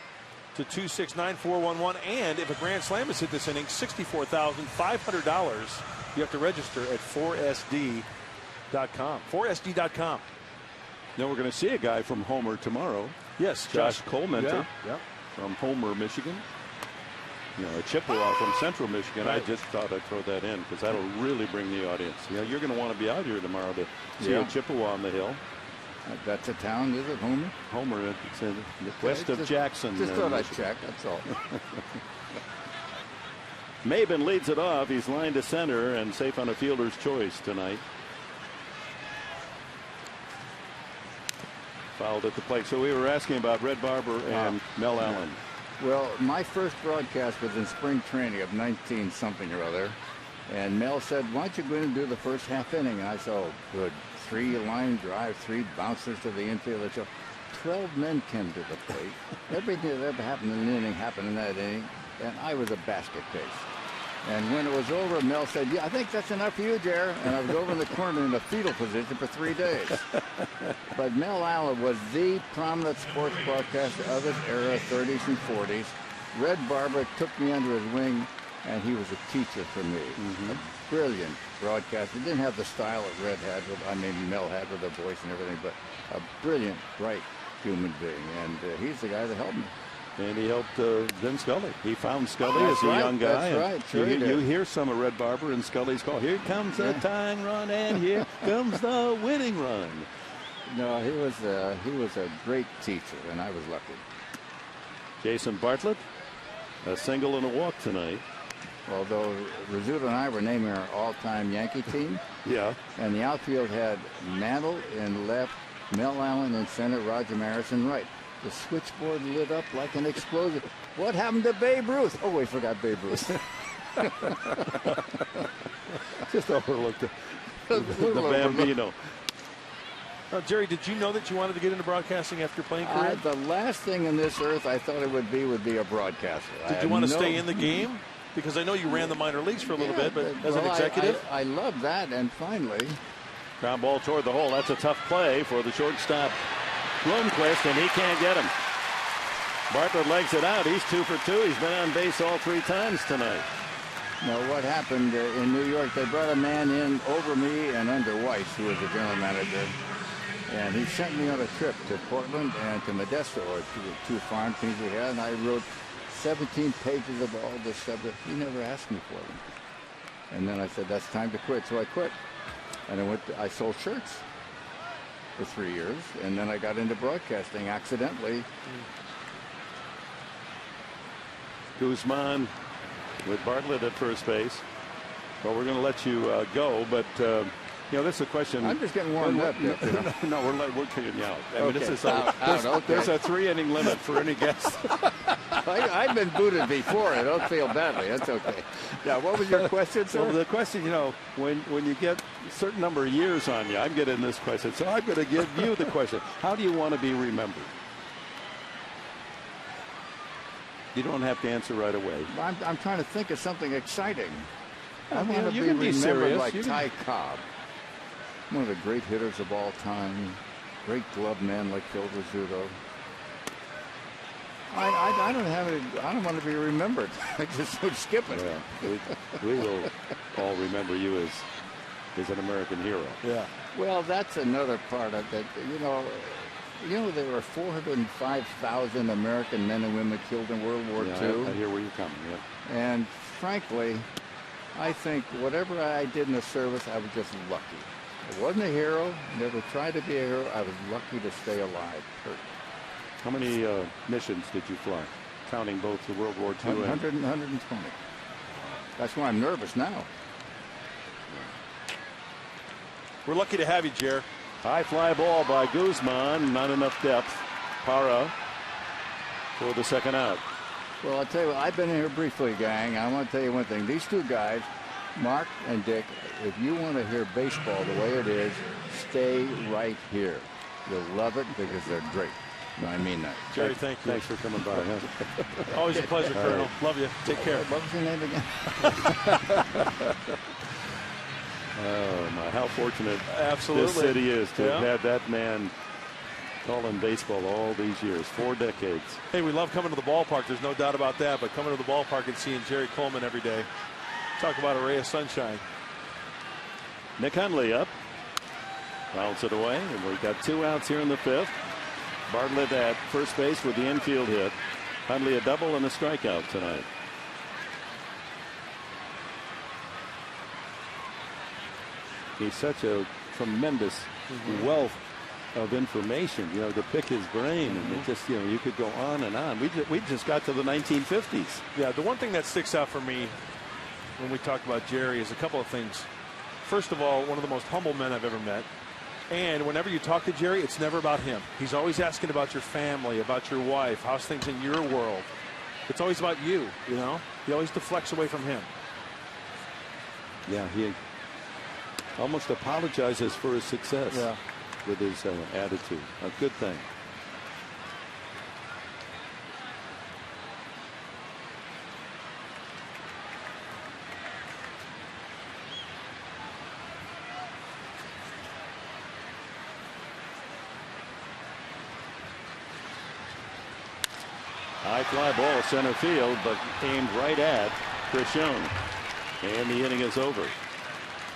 to 269-411. And if a grand slam is hit this inning, $64,500. You have to register at 4SD.com. 4SD.com. Now we're going to see a guy from Homer tomorrow. Yes, Josh Colementor yeah. from Homer, Michigan. You know, a Chippewa from Central Michigan. Right. I just thought I'd throw that in because that'll really bring the audience. You know, you're going to want to be out here tomorrow to see a Chippewa on the hill. That's a town, is it, Homer? Homer, it's in west of Jackson. Just thought I'd check, that's all. Maben leads it off. He's lined to center and safe on a fielder's choice tonight. Fouled at the plate. So we were asking about Red Barber and Mel Allen. Well, my first broadcast was in spring training of 19-something or other. And Mel said, why don't you go in and do the first half inning? And I said, oh, good. 3 line drive, 3 bouncers to the infield. 12 men came to the plate. Everything that ever happened in an inning happened in that inning. And I was a basket case. And when it was over, Mel said, yeah, I think that's enough for you, Jer. And I was over in the corner in a fetal position for 3 days. But Mel Allen was the prominent sports broadcaster of his era, 30s and 40s. Red Barber took me under his wing, and he was a teacher for me. A brilliant broadcaster. He didn't have the style that Mel had with the voice and everything, but a brilliant, bright human being. And he's the guy that helped me. And he helped Vin Scully. He found Scully as a young guy. That's right. Sure you hear some of Red Barber and Scully's call. Here comes the tying run, and here comes the winning run. No, he was a great teacher, and I was lucky. Jason Bartlett, a single and a walk tonight. Although Rizzuto and I were naming our all-time Yankee team. Yeah. And the outfield had Mantle in left, Mel Allen in center, Roger Maris in right. The switchboard lit up like an explosion. What happened to Babe Ruth? Oh, we forgot Babe Ruth. Just overlooked the Bambino. Jerry, did you know that you wanted to get into broadcasting after your playing career? The last thing on this earth I thought it would be a broadcaster. Did you want to stay in the game? Because I know you ran the minor leagues for a little bit, but as an executive? I love that, and finally. Ground ball toward the hole. That's a tough play for the shortstop, Blomquist, and he can't get him. Bartlett legs it out. He's 2 for 2. He's been on base all 3 times tonight. Now, what happened in New York, they brought a man in over me and under Weiss, who was the general manager. And he sent me on a trip to Portland and to Modesto, or two farm teams we had, and I wrote 17 pages of all this stuff that he never asked me for them. And then I said, that's time to quit. So I quit. And I sold shirts for 3 years. And then I got into broadcasting accidentally. Guzman with Bartlett at first base. Well, we're going to let you go, but this is a question. I'm just getting warmed up. No, we're kicking you out. I mean, Okay. There's a 3-inning limit for any guest. I've been booted before. I don't feel badly. That's okay. Yeah, what was your question, sir? Well, the question, when you get a certain number of years on you, I'm getting this question. So I'm going to give you the question. How do you want to be remembered? You don't have to answer right away. I'm trying to think of something exciting. I want to you be can be remembered serious. like Ty Cobb, one of the great hitters of all time, great glove man like Phil Rizzuto. I don't want to be remembered. I just would skip it. Yeah, we will all remember you as an American hero. Yeah. Well, that's another part of it. There were 405,000 American men and women killed in World War II. I hear where you're coming. Yeah. And frankly, I think whatever I did in the service, I was just lucky. I wasn't a hero, never tried to be a hero. I was lucky to stay alive. How many missions did you fly, counting both the World War II 100 and 120. That's why I'm nervous now. We're lucky to have you, Jer. High fly ball by Guzman, not enough depth. Para for the second out. Well, I'll tell you what, I've been here briefly, gang. I want to tell you one thing. These two guys, Mark and Dick, if you want to hear baseball the way it is, stay right here. You'll love it because they're great. No, I mean that. Jerry, thank you. Thanks for coming by. Always a pleasure, Colonel. Love you. Take care. What was your name again? Oh, my, how fortunate Absolutely. this city is to have had that man calling baseball all these years, 4 decades. Hey, we love coming to the ballpark. There's no doubt about that. But coming to the ballpark and seeing Jerry Coleman every day, talk about a ray of sunshine. Nick Hundley up. Fouls it away, and we've got 2 outs here in the 5th. Bartlett at first base with the infield hit. Hundley a double and a strikeout tonight. He's such a tremendous wealth of information, to pick his brain, and it just, you could go on and on. We just got to the 1950s. Yeah, the one thing that sticks out for me when we talk about Jerry is a couple of things. First of all, one of the most humble men I've ever met. And whenever you talk to Jerry, it's never about him. He's always asking about your family, about your wife, how's things in your world. It's always about you, He always deflects away from him. Yeah, he almost apologizes for his success with his attitude. A good thing. High fly ball center field, but aimed right at Christian. And the inning is over.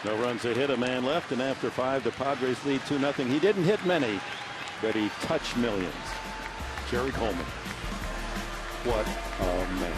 No runs to hit, a man left, and after 5, the Padres lead 2-0. He didn't hit many, but he touched millions. Jerry Coleman. What a man.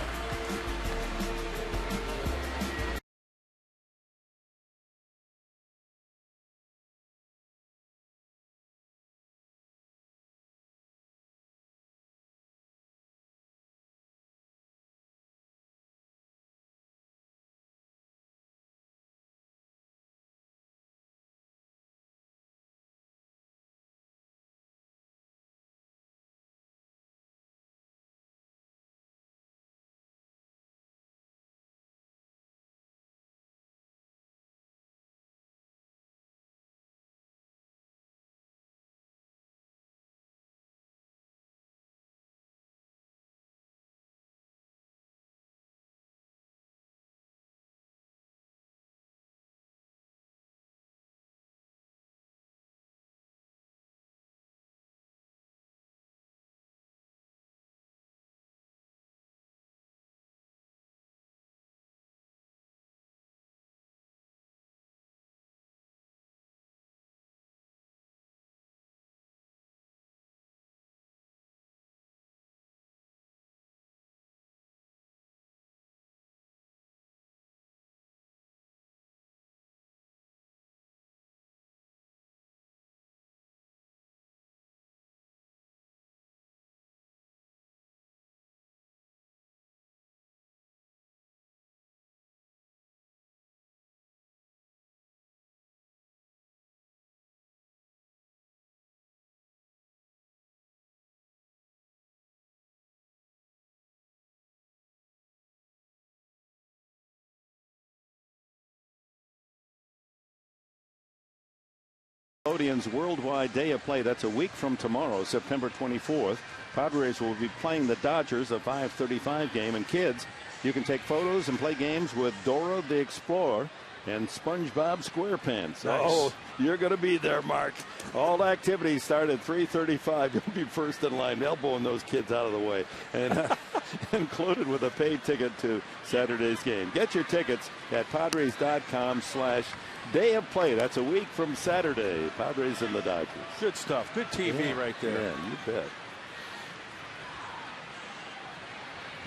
Nickelodeon's Worldwide Day of Play. That's a week from tomorrow, September 24th. Padres will be playing the Dodgers, a 5:35 game. And kids, you can take photos and play games with Dora the Explorer and SpongeBob SquarePants. Nice. Oh, you're going to be there, Mark. All activities start at 3:35. You'll be first in line, elbowing those kids out of the way. And included with a paid ticket to Saturday's game. Get your tickets at Padres.com/Day of Play. That's a week from Saturday. Padres and the Dodgers. Good stuff. Good TV right there. Yeah, you bet.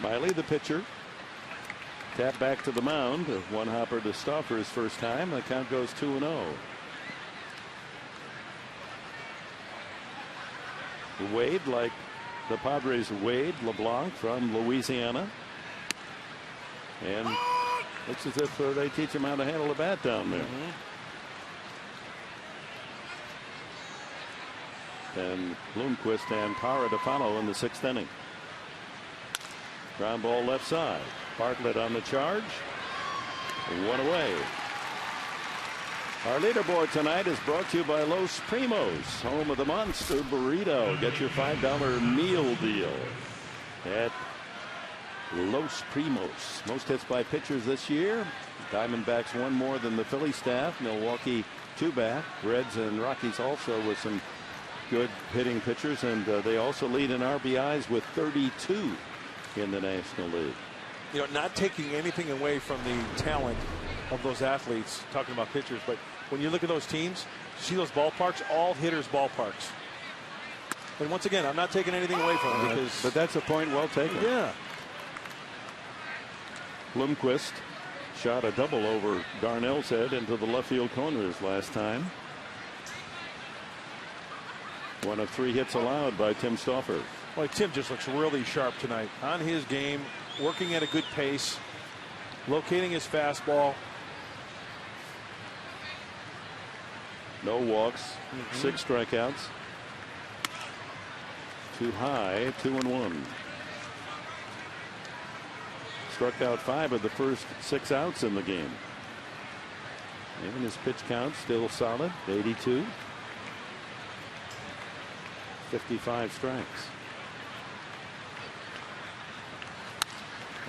Miley, the pitcher. Tap back to the mound. One hopper to Stauffer his first time. The count goes 2-0. Wade, like the Padres' Wade LeBlanc from Louisiana. And looks as if they teach him how to handle the bat down there. And Bloomquist and Parra to follow in the 6th inning. Ground ball left side. Bartlett on the charge. One away. Our leaderboard tonight is brought to you by Los Primos, home of the Monster Burrito. Get your $5 meal deal at Los Primos. Most hits by pitchers this year. Diamondbacks one more than the Philly staff. Milwaukee 2 back. Reds and Rockies also with some good hitting pitchers, and they also lead in RBIs with 32 in the National League. You know, not taking anything away from the talent of those athletes, talking about pitchers, but when you look at those teams, see those ballparks, all hitters ballparks. And once again, I'm not taking anything away from them because. But that's a point well taken. Yeah. Bloomquist shot a double over Darnell's head into the left field corners last time. One of 3 hits allowed by Tim Stauffer. Well, Tim just looks really sharp tonight on his game, working at a good pace, locating his fastball. No walks, 6 strikeouts. Too high, 2-1. Struck out 5 of the first 6 outs in the game. And his pitch count still solid, 82. 55 strikes.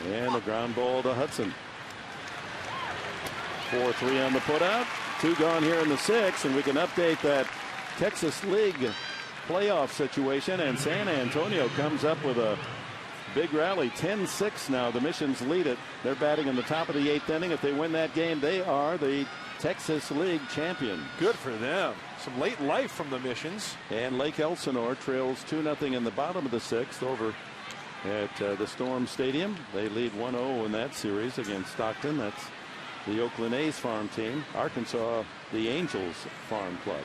And a ground ball to Hudson. 4-3 on the putout. 2 gone here in the 6th, and we can update that Texas League playoff situation. And San Antonio comes up with a big rally, 10-6 now. The Missions lead it. They're batting in the top of the 8th inning. If they win that game, they are the Texas League champion. Good for them. Some late life from the Missions. And Lake Elsinore trails 2-0 in the bottom of the 6th over at the Storm Stadium. They lead 1-0 in that series against Stockton. That's the Oakland A's farm team. Arkansas, the Angels farm club.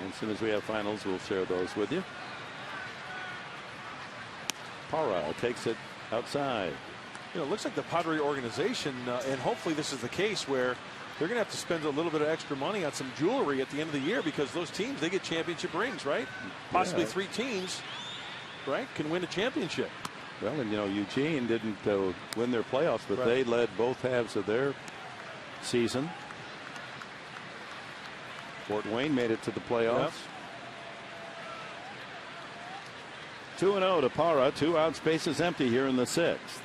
And as soon as we have finals, we'll share those with you. Parra takes it outside. You know, it looks like the Padre organization, and hopefully this is the case, where they're going to have to spend a little bit of extra money on some jewelry at the end of the year, because those teams, they get championship rings, right? Possibly 3 teams, right, can win a championship. Well, and you know, Eugene didn't win their playoffs, but they led both halves of their season. Fort Wayne made it to the playoffs. 2-0 to Parra. 2 out, spaces empty here in the 6th.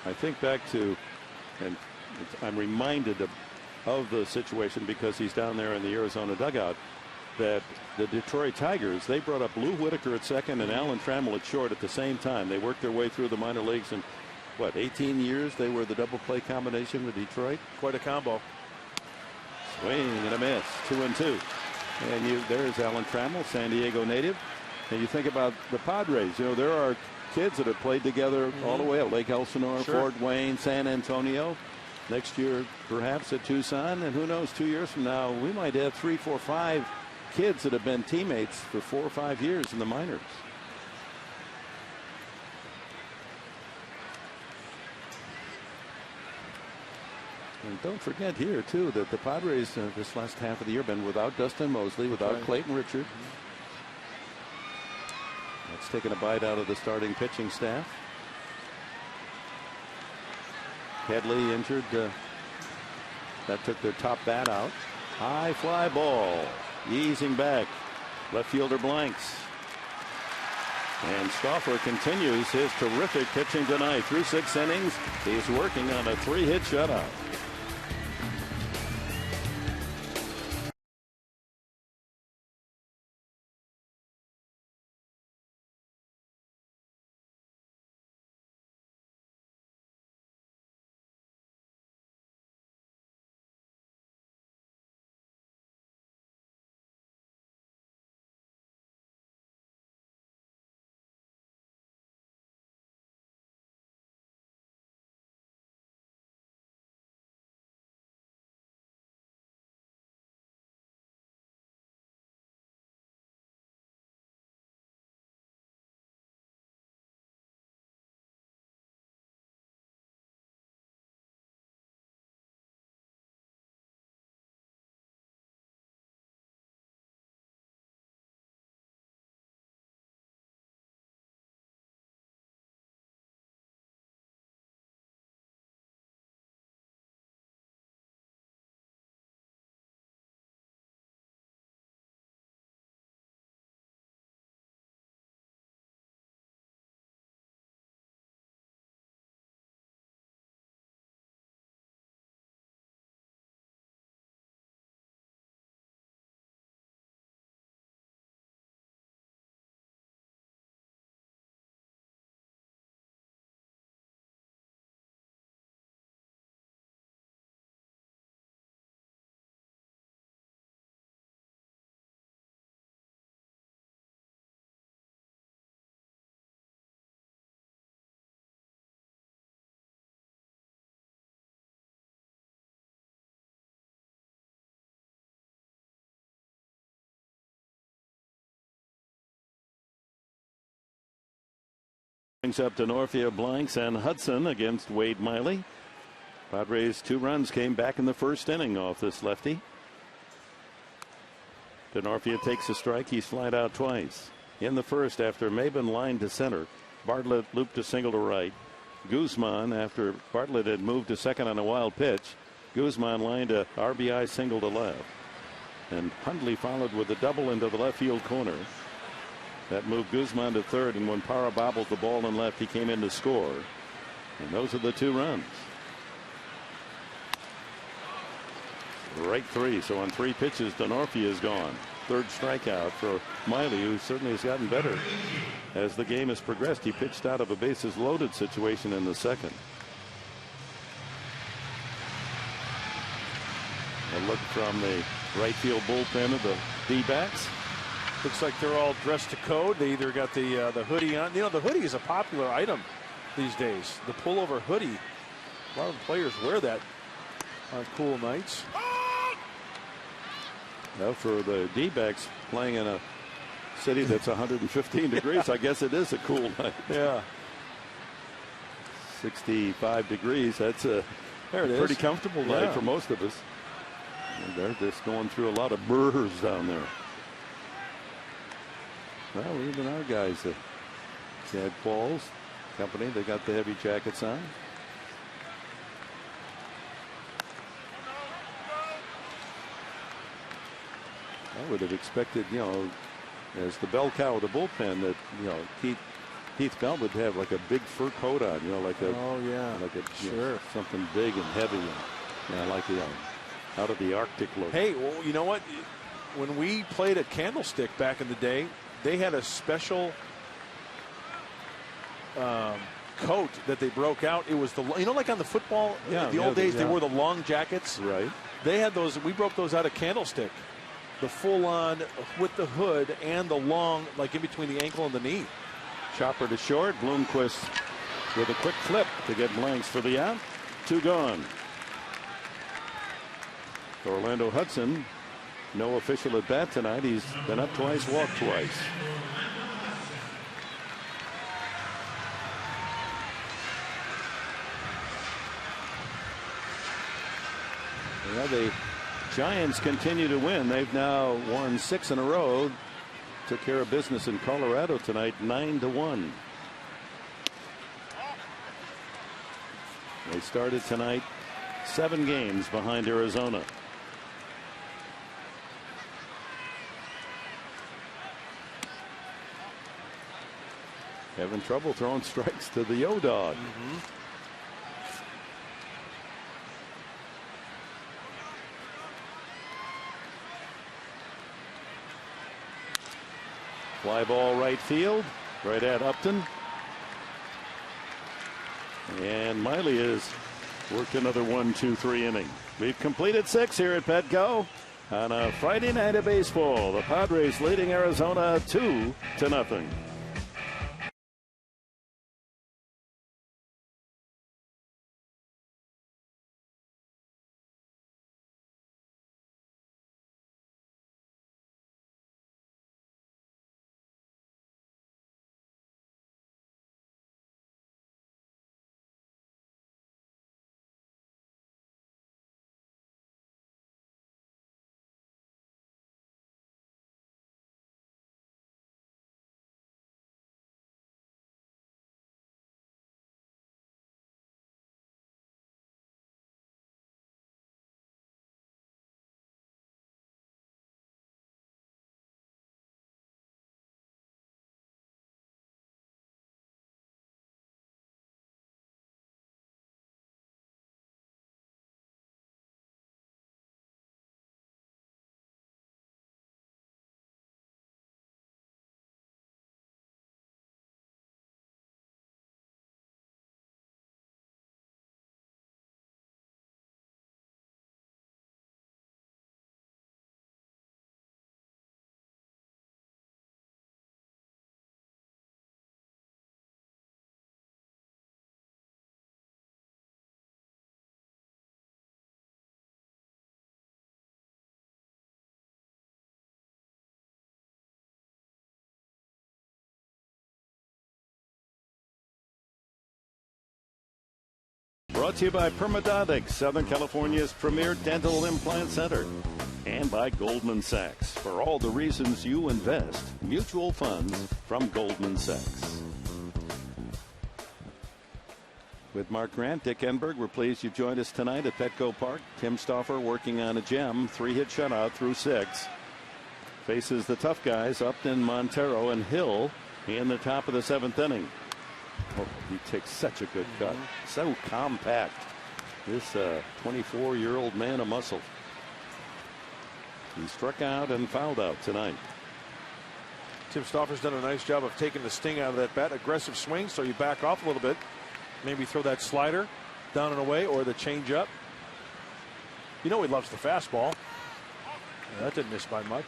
I think back to, and I'm reminded of the situation because he's down there in the Arizona dugout, that the Detroit Tigers, they brought up Lou Whitaker at second and Alan Trammell at short at the same time. They worked their way through the minor leagues, and what, 18 years they were the double play combination with Detroit. Quite a combo. Swing and a miss. 2-2. And there's Alan Trammell, San Diego native. And you think about the Padres, you know, there are kids that have played together all the way at Lake Elsinore, Fort Wayne, San Antonio. Next year, perhaps at Tucson, and who knows, 2 years from now, we might have 3, 4, 5 kids that have been teammates for 4 or 5 years in the minors. And don't forget here, too, that the Padres this last half of the year been without Dustin Mosley, without Clayton Richard. That's taken a bite out of the starting pitching staff. Headley injured. That took their top bat out. High fly ball. Easing back. Left fielder blanks. And Stauffer continues his terrific pitching tonight. Through 6 innings, he's working on a 3-hit shutout. Brings up Denorfia, Blanks, and Hudson against Wade Miley. Padres 2 runs came back in the 1st inning off this lefty. Denorfia takes a strike. He's flied out twice. In the 1st, after Maben lined to center, Bartlett looped a single to right. Guzman, after Bartlett had moved to second on a wild pitch, Guzman lined a RBI single to left. And Hundley followed with a double into the left field corner. That moved Guzman to third, and when Parra bobbled the ball in left, he came in to score. And those are the 2 runs. Right 3. So on 3 pitches, Denorfia is gone. 3rd strikeout for Miley, who certainly has gotten better as the game has progressed. He pitched out of a bases loaded situation in the 2nd. A look from the right field bullpen of the D-backs. Looks like they're all dressed to code. They either got the hoodie on. You know, the hoodie is a popular item these days. The pullover hoodie. A lot of players wear that on cool nights. Well, for the D-backs playing in a city that's 115 degrees, I guess it is a cool night. Yeah. 65 degrees. That's a pretty comfortable night for most of us. And they're just going through a lot of burrs down there. Well, even our guys, Chad Paul's company, they got the heavy jackets on. I would have expected, you know, as the bell cow of the bullpen, that, you know, Keith Bell would have like a big fur coat on, you know, like a something big and heavy, and like the out of the Arctic look. Hey, well, you know what? When we played at Candlestick back in the day, they had a special coat that they broke out. It was like on the football, the old days, they wore the long jackets. Right. They had those. We broke those out at Candlestick. The full on with the hood and the long, like in between the ankle and the knee. Chopper to short. Bloomquist with a quick flip to get Blanks for the out. 2 gone. Orlando Hudson, no official at bat tonight. He's been up twice, walked twice. Yeah, the Giants continue to win. They've now won 6 in a row. Took care of business in Colorado tonight, 9-1. They started tonight 7 games behind Arizona. Having trouble throwing strikes to the O-Dog. Fly ball right field, right at Upton. And Miley has worked another 1-2-3 inning. We've completed 6 here at Petco on a Friday night of baseball. The Padres leading Arizona 2-0. Brought to you by Permadontics, Southern California's premier dental implant center. And by Goldman Sachs. For all the reasons you invest, mutual funds from Goldman Sachs. With Mark Grant, Dick Enberg, we're pleased you've joined us tonight at Petco Park. Tim Stauffer working on a gem, 3-hit shutout through 6. Faces the tough guys, Upton, Montero, and Hill in the top of the 7th inning. Oh, he takes such a good cut. So compact. This 24-year-old man of muscle. He struck out and fouled out tonight. Tim Stauffer's done a nice job of taking the sting out of that bat. Aggressive swing, so you back off a little bit. Maybe throw that slider down and away or the changeup. You know he loves the fastball. That didn't miss by much.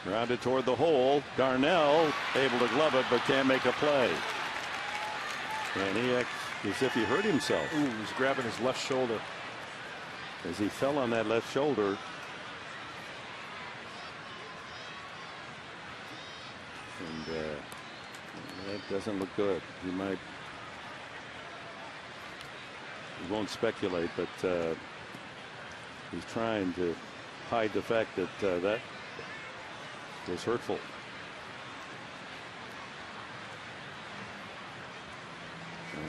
Grounded toward the hole. Darnell able to glove it, but can't make a play. And he acts as if he hurt himself. Ooh, he's grabbing his left shoulder. As he fell on that left shoulder. And that doesn't look good. He won't speculate, but he's trying to hide the fact that that was hurtful.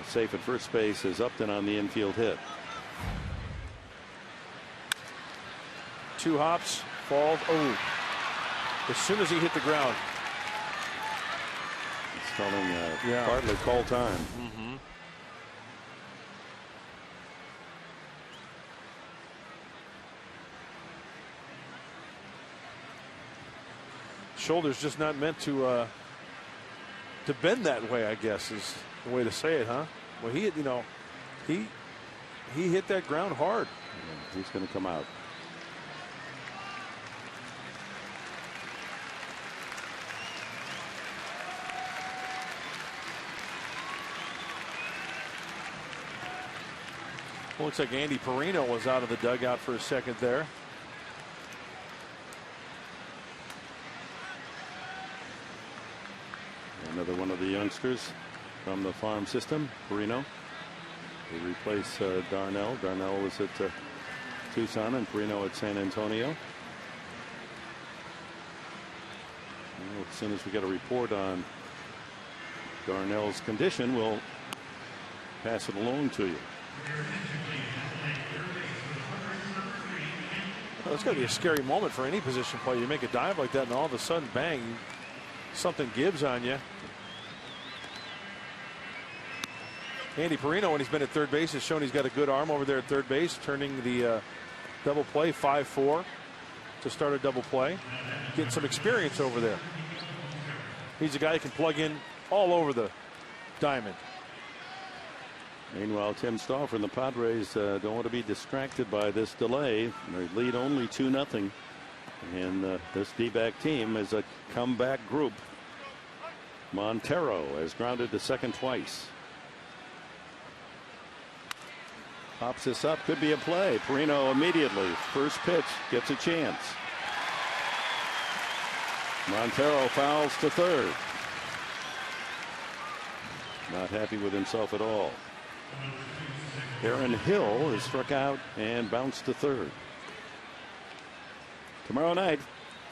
Safe at first base is Upton on the infield hit. 2 hops, falls. Oh, as soon as he hit the ground. It's telling Bartlett call time. Mm-hmm. Shoulder's just not meant to bend that way, I guess is the way to say it, huh? Well, he hit that ground hard. Yeah, he's going to come out. Well, looks like Andy Perino was out of the dugout for a second there. Another one of the youngsters from the farm system, Perino. They replace Darnell. Darnell was at Tucson and Perino at San Antonio. Well, as soon as we get a report on Darnell's condition, we'll pass it along to you. Well, it's got to be a scary moment for any position player. You make a dive like that and all of a sudden, bang, something gives on you. Andy Perino, when he's been at third base, has shown he's got a good arm over there at third base, turning the double play 5-4 to start a double play. Getting some experience over there. He's a guy who can plug in all over the diamond. Meanwhile, Tim Stauffer and the Padres don't want to be distracted by this delay. They lead only 2-0. And this D-back team is a comeback group. Montero has grounded to second twice. Pops this up, could be a play. Perino immediately, first pitch, gets a chance. Montero fouls to third. Not happy with himself at all. Aaron Hill is struck out and bounced to third. Tomorrow night,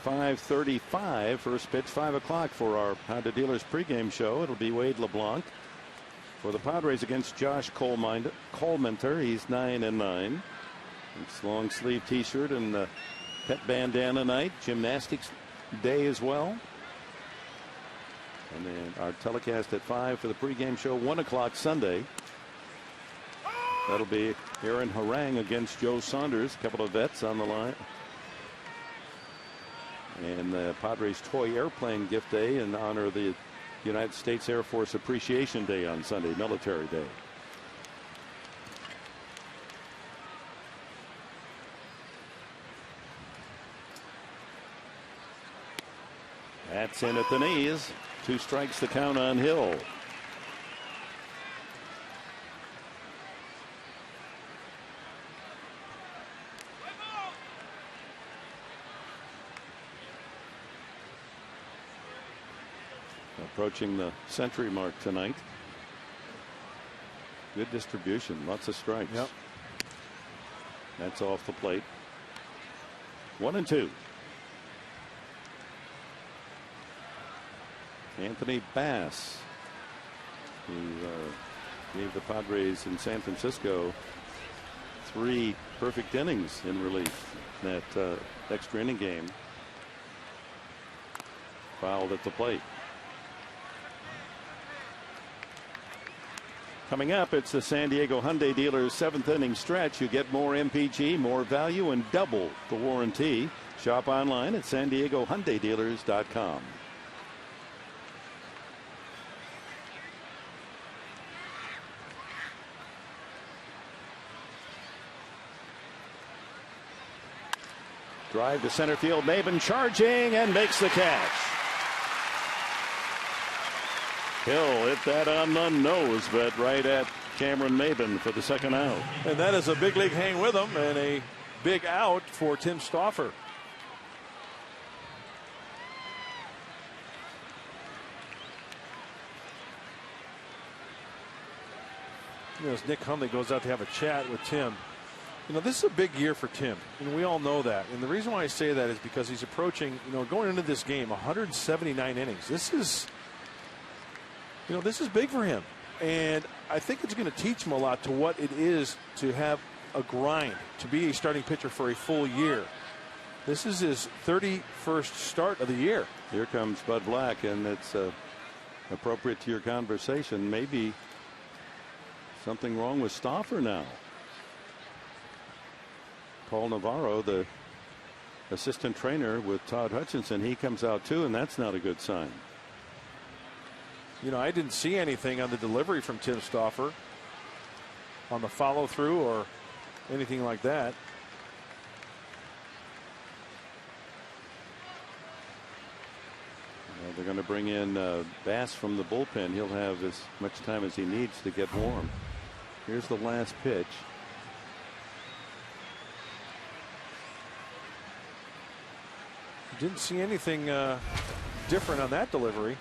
5:35, first pitch, 5 o'clock for our Honda Dealers pregame show. It'll be Wade LeBlanc for the Padres against Josh Colemanter. He's 9-9. It's long sleeve T-shirt and pet bandana night. Gymnastics day as well. And then our telecast at 5 for the pregame show, 1 o'clock Sunday. That'll be Aaron Harang against Joe Saunders. A couple of vets on the line. And the Padres toy airplane gift day in honor of the United States Air Force Appreciation Day on Sunday, Military Day. That's in at the knees. 2 strikes the count on Hill. Approaching the century mark tonight. Good distribution, lots of strikes. Yep. That's off the plate. 1-2. Anthony Bass, who gave the Padres in San Francisco 3 perfect innings in relief in that extra inning game. Fouled at the plate. Coming up, it's the San Diego Hyundai dealer's 7th inning stretch. You get more MPG, more value, and double the warranty. Shop online at SanDiegoHyundaiDealers.com. Drive to center field. Maben charging and makes the catch. Hill hit that on the nose, but right at Cameron Maben for the second out. And that is a big league hang with him and a big out for Tim Stauffer. You know, as Nick Hundley goes out to have a chat with Tim, you know, this is a big year for Tim, and we all know that. And the reason why I say that is because he's approaching, you know, going into this game, 179 innings. This is, you know, this is big for him. And I think it's going to teach him a lot to what it is to have a grind, to be a starting pitcher for a full year. This is his 31st start of the year. Here comes Bud Black, and it's appropriate to your conversation. Maybe something wrong with Stauffer now. Paul Navarro, the assistant trainer with Todd Hutchinson, he comes out too, and that's not a good sign. You know, I didn't see anything on the delivery from Tim Stauffer on the follow through or anything like that. Well, they're going to bring in Bass from the bullpen. He'll have as much time as he needs to get warm. Here's the last pitch. Didn't see anything different on that delivery.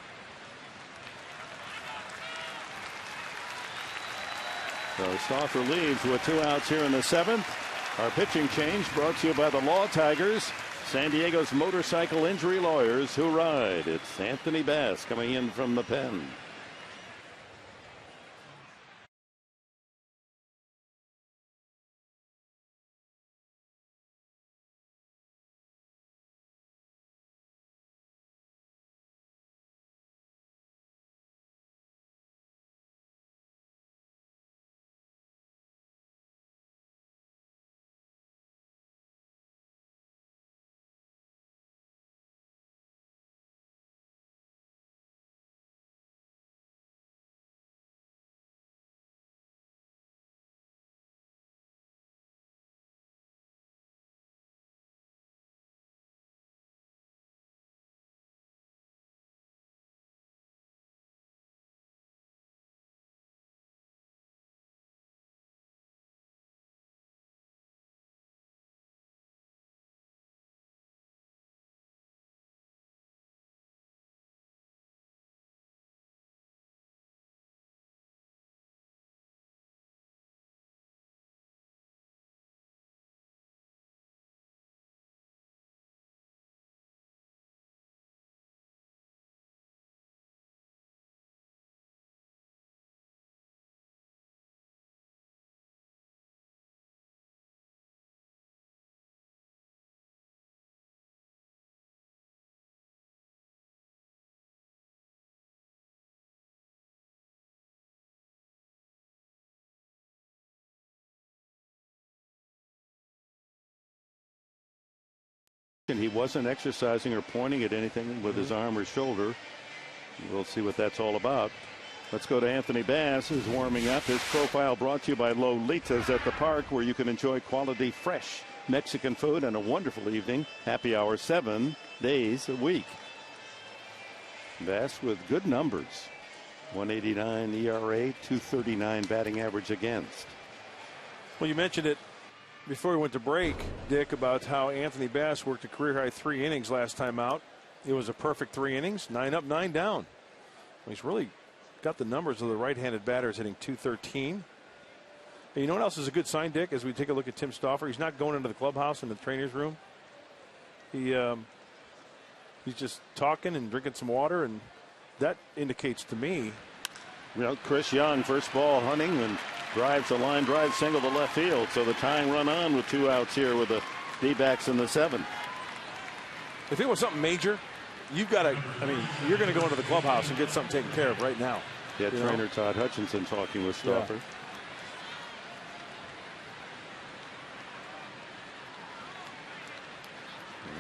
So Stauffer leaves with 2 outs here in the 7th. Our pitching change brought to you by the Law Tigers, San Diego's motorcycle injury lawyers who ride. It's Anthony Bass coming in from the pen. He wasn't exercising or pointing at anything with his arm or shoulder. We'll see what that's all about. Let's go to Anthony Bass, who's warming up. His profile brought to you by Lolita's at the Park, where you can enjoy quality, fresh Mexican food and a wonderful evening. Happy hour 7 days a week. Bass with good numbers. 189 ERA, 239 batting average against. Well, you mentioned it before we went to break, Dick, about how Anthony Bass worked a career-high 3 innings last time out. It was a perfect 3 innings, 9 up, 9 down. He's really got the numbers of the right-handed batters, hitting .213. And you know what else is a good sign, Dick, as we take a look at Tim Stauffer? He's not going into the clubhouse in the trainer's room. He's just talking and drinking some water, and that indicates to me. Well, Chris Young, first ball hunting, and drives a line drive single to left field. So the tying run on with 2 outs here with the D-backs in the 7th. If it was something major, you've got to, I mean, you're going to go into the clubhouse and get something taken care of right now. Yeah, trainer Todd Hutchinson talking with Stauffer. Yeah.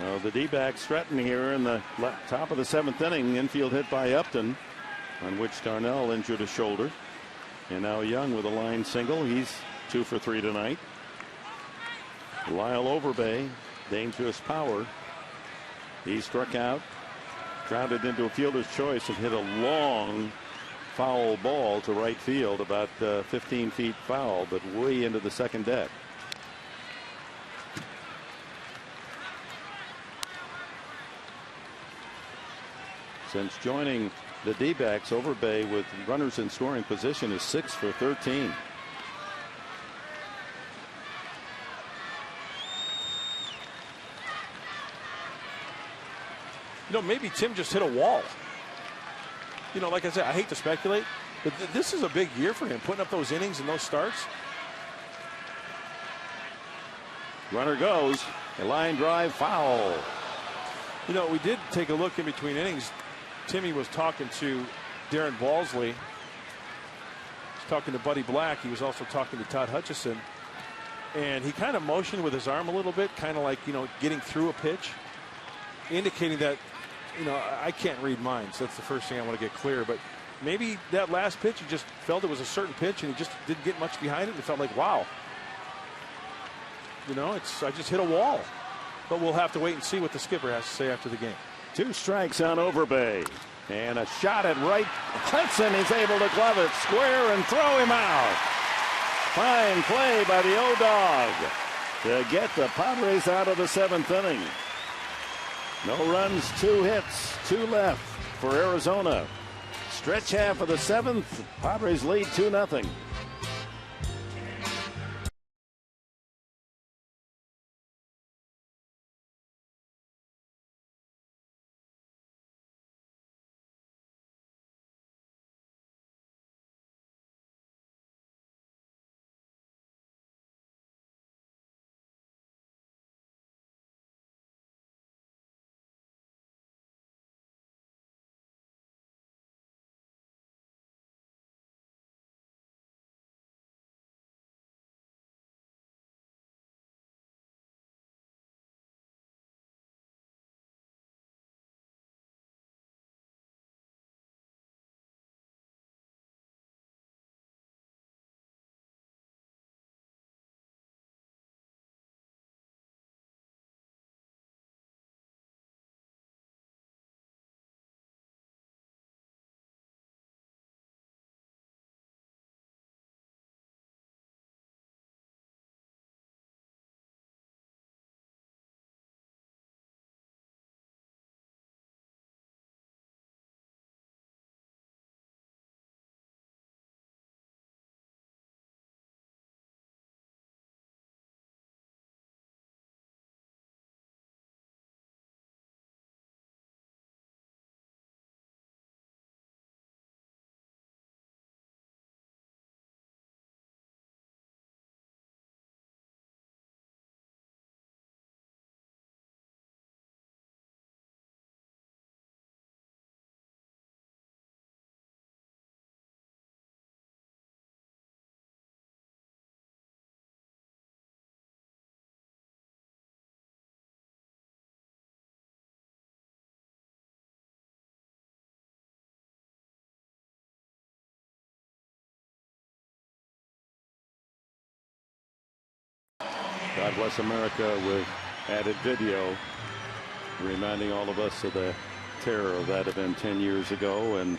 Well, the D-backs threatening here in the top of the 7th inning. Infield hit by Upton, on which Darnell injured a shoulder. And now Young with a line single. He's 2 for 3 tonight. Lyle Overbay, dangerous power. He struck out, grounded into a fielder's choice, and hit a long foul ball to right field, about 15 feet foul, but way into the second deck. Since joining the D-backs, Overbay with runners in scoring position is 6 for 13. Maybe Tim just hit a wall. Like I said, I hate to speculate, but this is a big year for him, putting up those innings and those starts. Runner goes. A line drive foul. We did take a look in between innings. Timmy was talking to Darren Balsley. He was talking to Buddy Black. He was also talking to Todd Hutchison. And he kind of motioned with his arm a little bit, kind of like, getting through a pitch, indicating that, I can't read minds. That's the first thing I want to get clear. But maybe that last pitch, he just felt it was a certain pitch, and he just didn't get much behind it. And it felt like, wow. I just hit a wall. But we'll have to wait and see what the skipper has to say after the game. 2 strikes on Overbay. And a shot at right. Hudson is able to glove it square and throw him out. Fine play by the O-Dog to get the Padres out of the 7th inning. No runs, 2 hits, 2 left for Arizona. Stretch half of the 7th. Padres lead 2-0. God bless America with added video, reminding all of us of the terror of that event 10 years ago and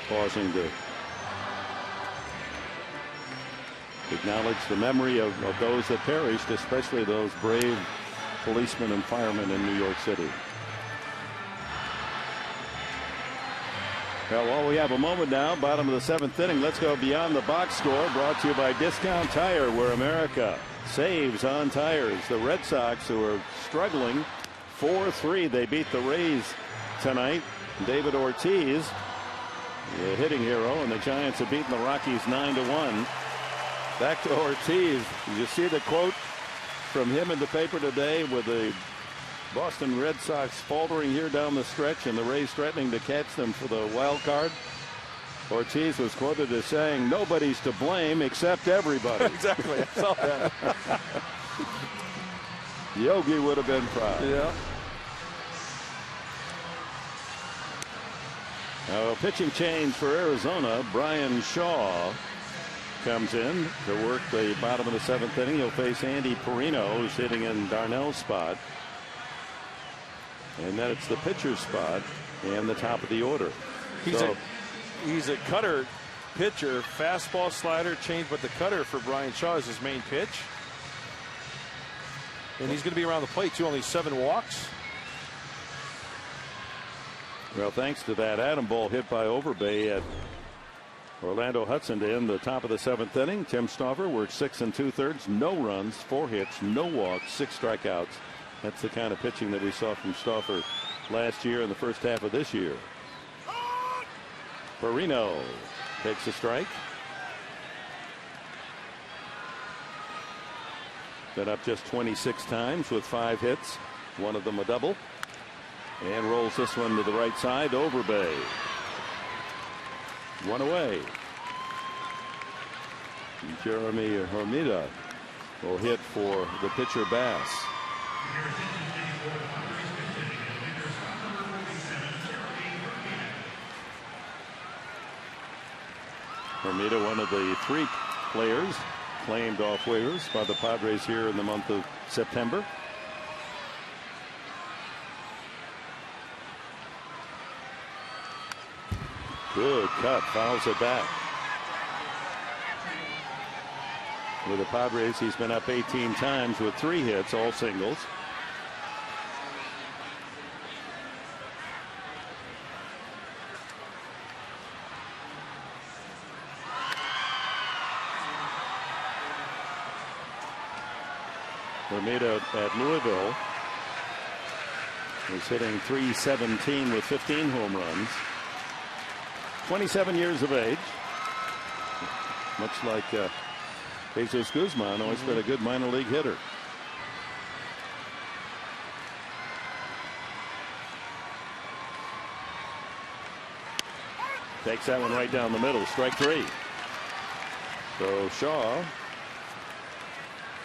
pausing to acknowledge the memory of those that perished, especially those brave policemen and firemen in New York City. Well, we have a moment now, bottom of the 7th inning. Let's go beyond the box score, brought to you by Discount Tire, where America saves on tires. The Red Sox, who are struggling, 4-3. They beat the Rays tonight. David Ortiz, the hitting hero, and the Giants have beaten the Rockies 9-1. Back to Ortiz. Did you see the quote from him in the paper today with the Boston Red Sox faltering here down the stretch and the Rays threatening to catch them for the wild card? Ortiz was quoted as saying, "Nobody's to blame except everybody." Exactly. I saw that. Yogi would have been proud. Yeah. Now, a pitching change for Arizona. Brian Shaw comes in to work the bottom of the 7th inning. He'll face Andy Perino, who's hitting in Darnell's spot. And then it's the pitcher's spot and the top of the order. He's a cutter pitcher, fastball, slider, change, but the cutter for Brian Shaw is his main pitch. And he's going to be around the plate too. Only 7 walks. Well, thanks to that atom ball hit by Overbay at Orlando Hudson to end the top of the 7th inning. Tim Stauffer worked 6 2/3, no runs, 4 hits, no walks, 6 strikeouts. That's the kind of pitching that we saw from Stauffer last year and the first half of this year. Perino takes a strike. Been up just 26 times with 5 hits, one of them a double. And rolls this one to the right side. Overbay. 1 away. Jeremy Hermida will hit for the pitcher Bass. Hermida, one of the 3 players claimed off waivers by the Padres here in the month of September. Good cut, fouls it back. With the Padres, he's been up 18 times with 3 hits, all singles. Hermida at Louisville is hitting .317 with 15 home runs. 27 years of age. Much like Jesus Guzman, always been a good minor league hitter. Takes that one right down the middle. Strike 3. So Shaw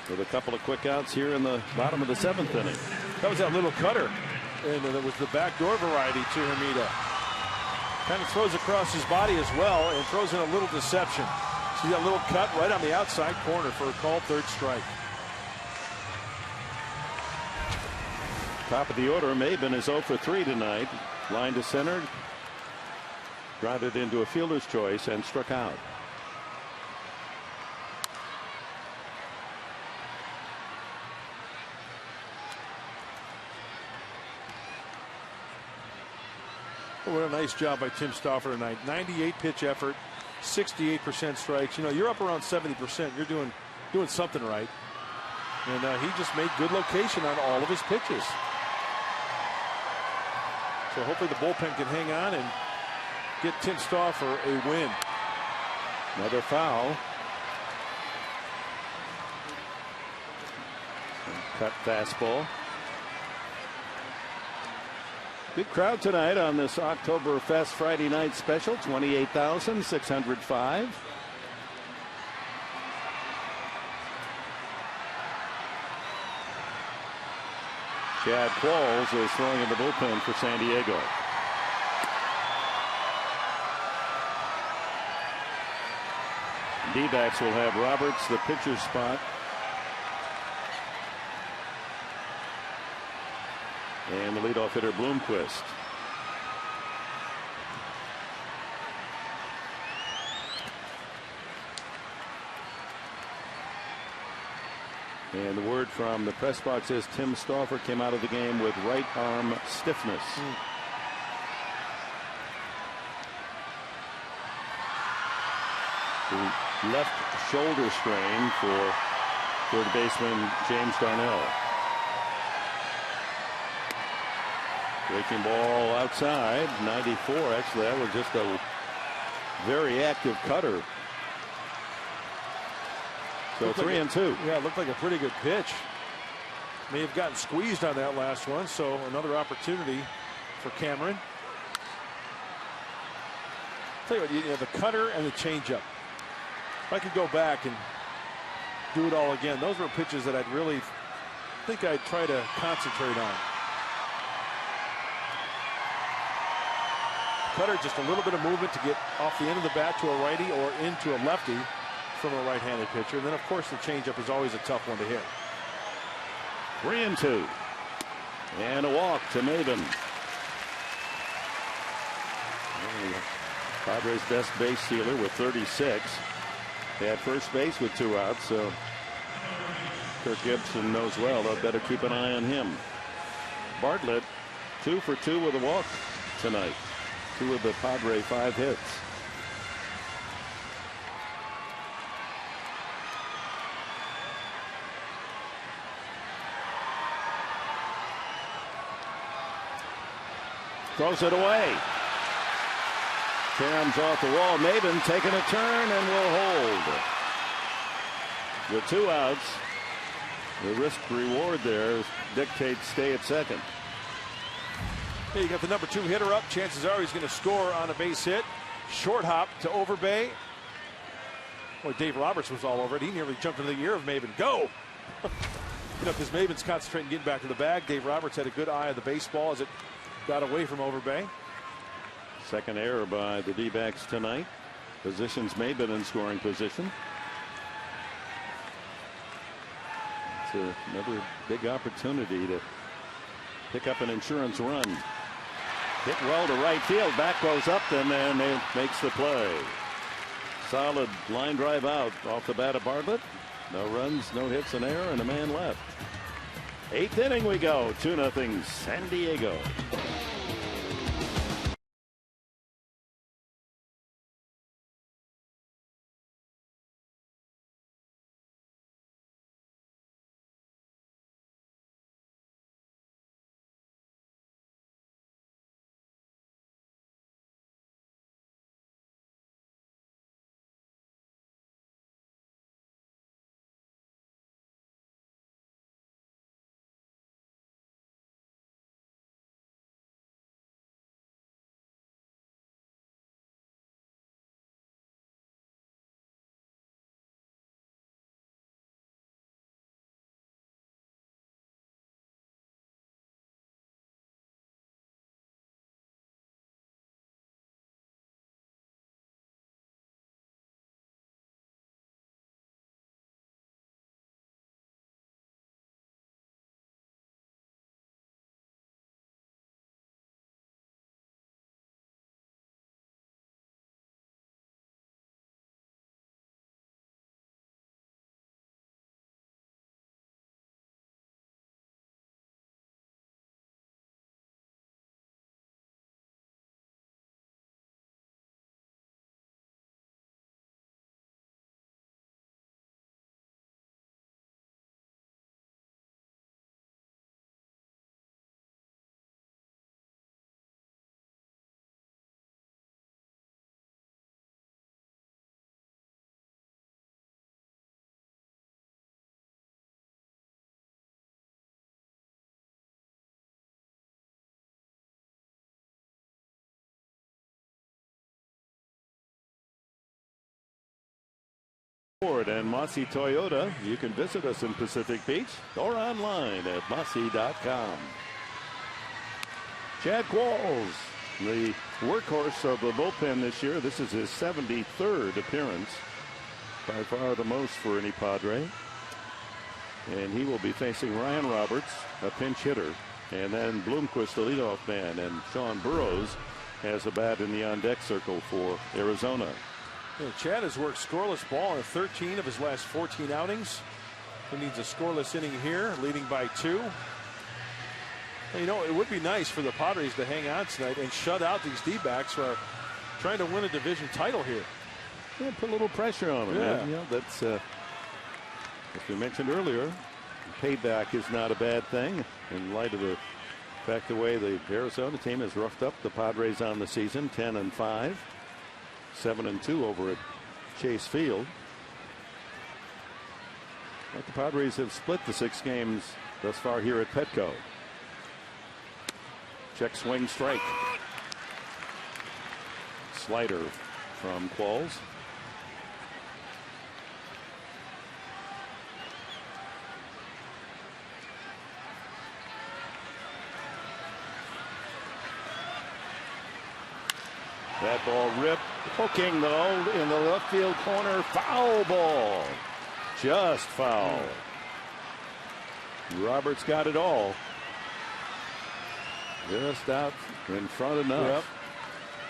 with a couple of quick outs here in the bottom of the 7th inning. That was that little cutter. And it was the backdoor variety to Hermida. Kind of throws across his body as well and throws in a little deception. See that little cut right on the outside corner for a called 3rd strike. Top of the order. Maben is 0 for 3 tonight. Line to center. Grounded into a fielder's choice and struck out. What a nice job by Tim Stauffer tonight. 98 pitch effort, 68% strikes. You know, you're up around 70%. You're doing something right. And he just made good location on all of his pitches. So hopefully the bullpen can hang on and get Tim Stauffer a win. Another foul. Cut fastball. Good crowd tonight on this Oktoberfest Friday night special. 28,605. Chad Qualls is throwing in the bullpen for San Diego. D-backs will have Roberts, the pitcher's spot. And the leadoff hitter, Bloomquist. And the word from the press box is Tim Stauffer came out of the game with right arm stiffness. The left shoulder strain for third baseman James Darnell. Breaking ball outside, 94. Actually, that was just a very active cutter. So 3-2. Yeah, it looked like a pretty good pitch. May have gotten squeezed on that last one, so another opportunity for Cameron. Tell you what, you know, the cutter and the changeup. If I could go back and do it all again, those were pitches that I'd really think I'd try to concentrate on. Cutter, just a little bit of movement to get off the end of the bat to a righty or into a lefty from a right-handed pitcher. And then, of course, the changeup is always a tough one to hit. 3-2. And a walk to Maben. Padres' best base stealer with 36. At first base with 2 outs, so Kirk Gibson knows well they'll better keep an eye on him. Bartlett 2 for 2 with a walk tonight. 2 of the Padre 5 hits. Throws it away. Cam's off the wall. Maben taking a turn and will hold. With 2 outs, the risk reward there dictates stay at second. Hey, you got the number 2 hitter up. Chances are he's going to score on a base hit. Short hop to Overbay. Boy, Dave Roberts was all over it. He nearly jumped into the ear of Maben. Go! You know, because Maben's concentrating getting back to the bag. Dave Roberts had a good eye of the baseball as it got away from Overbay. Second error by the D-backs tonight. Positions Maben in scoring position. It's another big opportunity to pick up an insurance run. Hit well to right field. Back goes up and then it makes the play. Solid line drive out off the bat of Bartlett. No runs, no hits, an error, and a man left. 8th inning we go. 2-0 San Diego. Ford and Mossy Toyota. You can visit us in Pacific Beach or online at mossy.com. Chad Qualls, the workhorse of the bullpen this year. This is his 73rd appearance. By far the most for any Padre. And he will be facing Ryan Roberts, a pinch hitter. And then Bloomquist, the leadoff man. And Sean Burrows has a bat in the on-deck circle for Arizona. You know, Chad has worked scoreless ball in 13 of his last 14 outings. He needs a scoreless inning here, leading by 2. And, you know, it would be nice for the Padres to hang on tonight and shut out these D-backs who are trying to win a division title here. Yeah, put a little pressure on them. Yeah. You know, that's, as we mentioned earlier, payback is not a bad thing in light of the fact the way the Arizona team has roughed up the Padres on the season, 10-5. 7-2 over at Chase Field. But the Padres have split the 6 games thus far here at Petco. Check swing strike. Slider from Qualls. That ball ripped, hooking though in the left field corner. Foul ball. Just foul. Roberts got it all. Just out in front enough. Yep.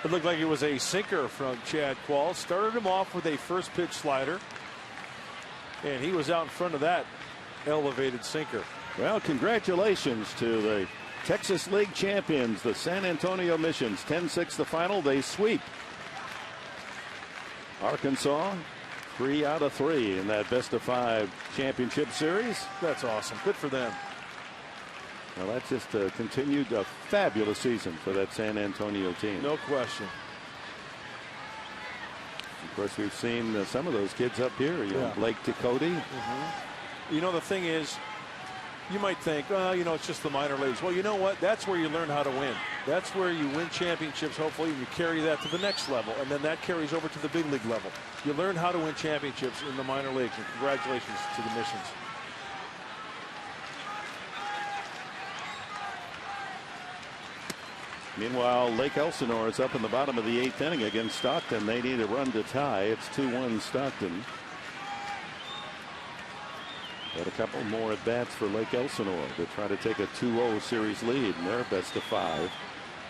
It looked like it was a sinker from Chad Qualls. Started him off with a first pitch slider. And he was out in front of that elevated sinker. Well, congratulations to the Texas League champions, the San Antonio Missions. 10-6 the final. They sweep Arkansas 3 out of 3 in that best-of-5 championship series. That's awesome. Good for them. Well, that's just continued a fabulous season for that San Antonio team. No question. Of course, we've seen some of those kids up here. You know, Blake Ducote. You know, the thing is, you might think, you know, it's just the minor leagues. Well, you know what? That's where you learn how to win. That's where you win championships, hopefully, and you carry that to the next level. And then that carries over to the big league level. You learn how to win championships in the minor leagues. And congratulations to the Missions. Meanwhile, Lake Elsinore is up in the bottom of the 8th inning against Stockton. They need a run to tie. It's 2-1 Stockton. Got a couple more at bats for Lake Elsinore to try to take a 2-0 series lead in their best-of-5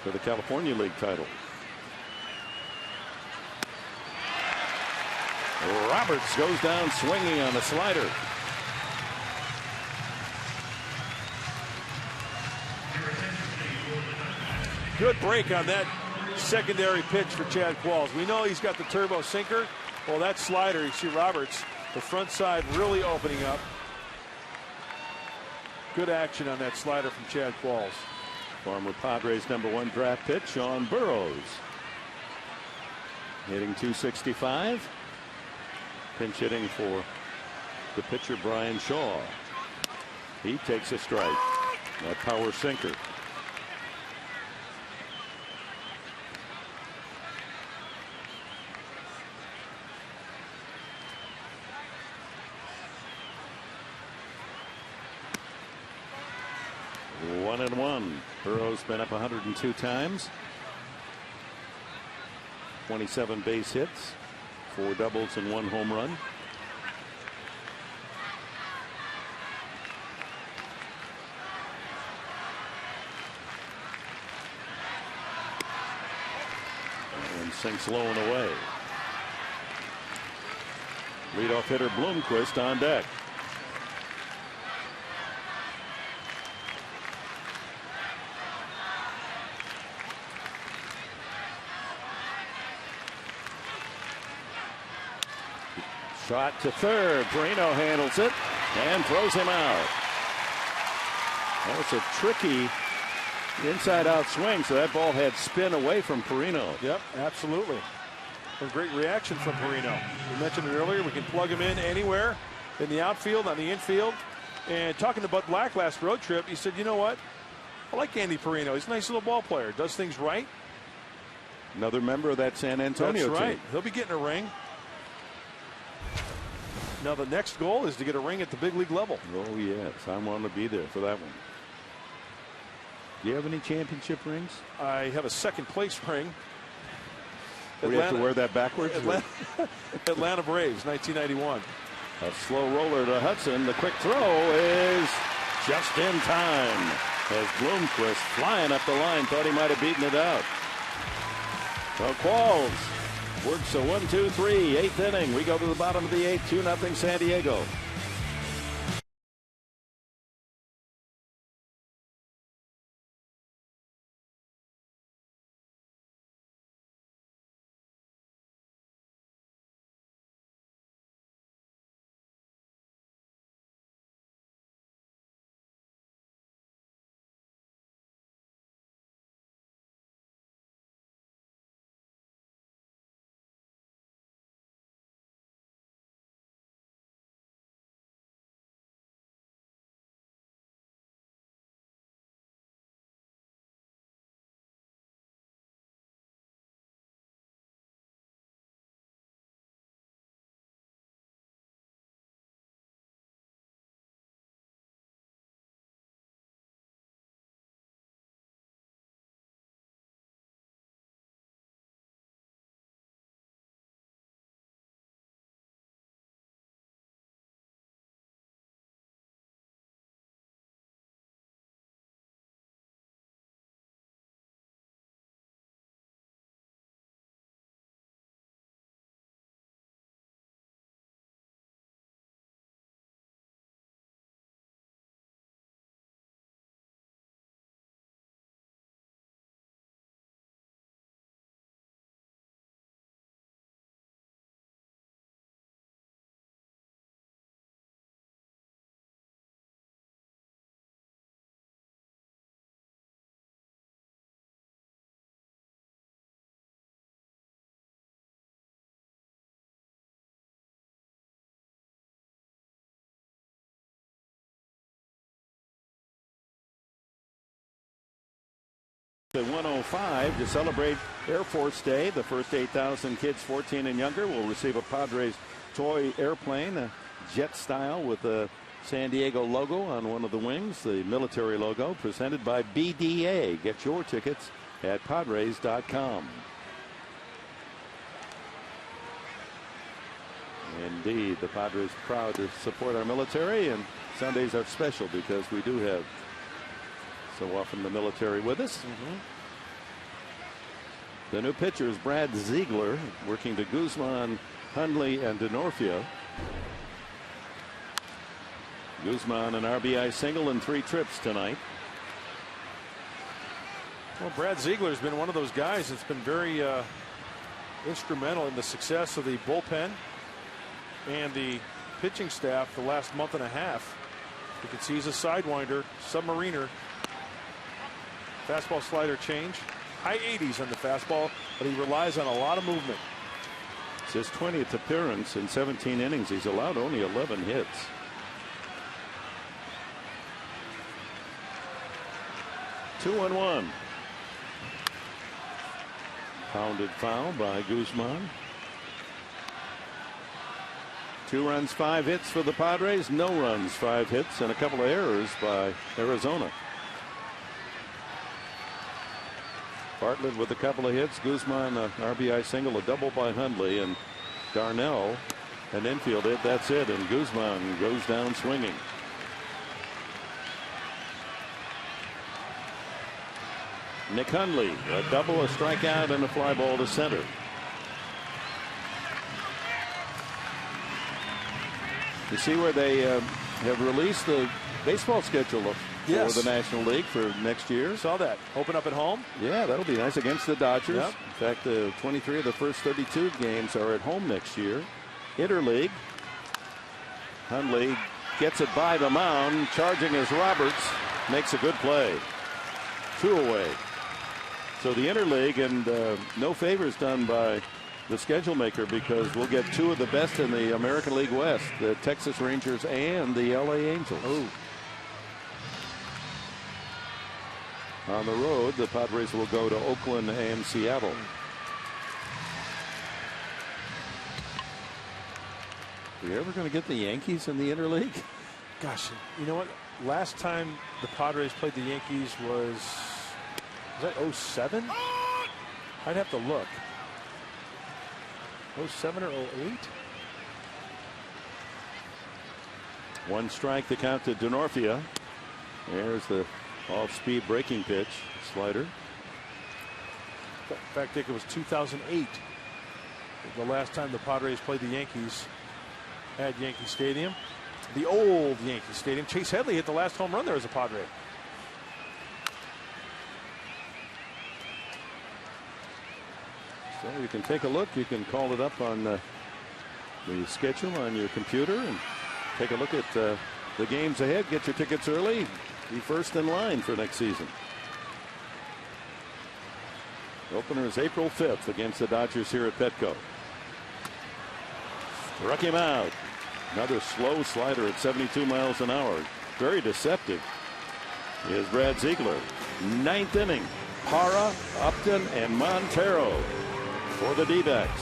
for the California League title. Roberts goes down swinging on a slider. Good break on that secondary pitch for Chad Qualls. We know he's got the turbo sinker. Well, that slider, you see Roberts, the front side really opening up. Good action on that slider from Chad Qualls. Former Padres #1 draft pick Sean Burroughs hitting .265. Pinch hitting for the pitcher Brian Shaw. He takes a strike. That power sinker. One and one. Burroughs been up 102 times. 27 base hits, 4 doubles and 1 home run. And sinks low and away. Leadoff hitter Bloomquist on deck. Shot to third. Perino handles it and throws him out. That was a tricky inside-out swing, so that ball had spin away from Perino. Yep, absolutely. A great reaction from Perino. We mentioned it earlier. We can plug him in anywhere in the outfield, on the infield. And talking to Bud Black last road trip, he said, you know what? I like Andy Perino. He's a nice little ball player. Does things right. Another member of that San Antonio That's right. team. He'll be getting a ring. Now the next goal is to get a ring at the big league level. Oh yes, I want to be there for that one. Do you have any championship rings? I have a second place ring. We have to wear that backwards. Atlanta Braves, 1991. A slow roller to Hudson. The quick throw is just in time as Bloomquist flying up the line thought he might have beaten it out. So Qualls works a 1-2-3 8th inning. We go to the bottom of the 8th, 2-0 San Diego. At 105 to celebrate Air Force Day. The first 8,000 kids 14 and younger will receive a Padres toy airplane, a jet style with a San Diego logo on one of the wings, the military logo, presented by BDA. Get your tickets at Padres.com. Indeed, the Padres proud to support our military, and Sundays are special because we do have so often the military with us. The new pitcher is Brad Ziegler, working to Guzman, Hundley, and Denorfia. Guzman an RBI single and 3 trips tonight. Well, Brad Ziegler has been one of those guys that's been very instrumental in the success of the bullpen and the pitching staff the last month and a half. You can see he's a sidewinder, submariner. Fastball slider change. High 80s on the fastball, but he relies on a lot of movement. It's his 20th appearance in 17 innings. He's allowed only 11 hits. Two and one. Pounded foul by Guzman. 2 runs, 5 hits for the Padres. No runs, 5 hits, and a couple of errors by Arizona. Bartlett with a couple of hits. Guzman, an RBI single, a double by Hundley, and Darnell, an infield hit. That's it, and Guzman goes down swinging. Nick Hundley, a double, a strikeout, and a fly ball to center. You see where they have released the baseball schedule for the National League for next year. Saw that. Open up at home. Yeah, that'll be nice against the Dodgers. Yep. In fact, 23 of the first 32 games are at home next year. Interleague. Hundley gets it by the mound. Charging as Roberts makes a good play. 2 away. So the Interleague, and no favors done by the schedule maker, because we'll get 2 of the best in the American League West, the Texas Rangers and the LA Angels. Ooh. On the road, the Padres will go to Oakland and Seattle. Are you ever going to get the Yankees in the Interleague? Gosh, you know what? Last time the Padres played the Yankees was that 07? I'd have to look. 07 or 08? 1 strike, the count to Denorfia. There's the off-speed breaking pitch, slider. In fact, I think it was 2008. The last time the Padres played the Yankees at Yankee Stadium. The old Yankee Stadium. Chase Headley hit the last home run there as a Padre. So you can take a look. You can call it up on the schedule on your computer and take a look at the games ahead. Get your tickets early. Be first in line for next season. The opener is April 5th against the Dodgers here at Petco. Struck him out. Another slow slider at 72 miles an hour. Very deceptive. Here's Brad Ziegler. 9th inning. Parra, Upton, and Montero for the D-backs.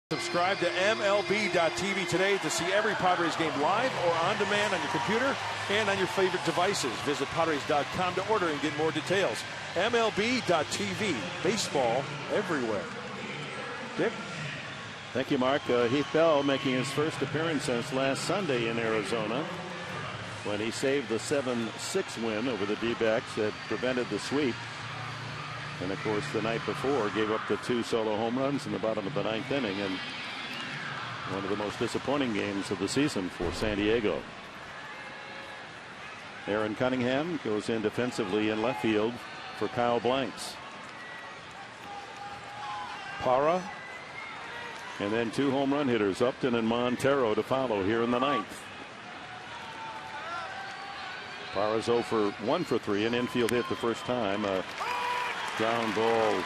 Subscribe to MLB.tv today to see every Padres game live or on demand on your computer and on your favorite devices. Visit Padres.com to order and get more details. MLB.tv. Baseball everywhere. Dick? Thank you, Mark. Heath Bell making his first appearance since last Sunday in Arizona when he saved the 7-6 win over the D-backs that prevented the sweep. And, of course, the night before gave up the 2 solo home runs in the bottom of the 9th inning, and one of the most disappointing games of the season for San Diego. Aaron Cunningham goes in defensively in left field for Kyle Blanks. Parra, and then 2 home run hitters, Upton and Montero, to follow here in the 9th. Parra's 0 for 1 for 3, an infield hit the first time. Ground ball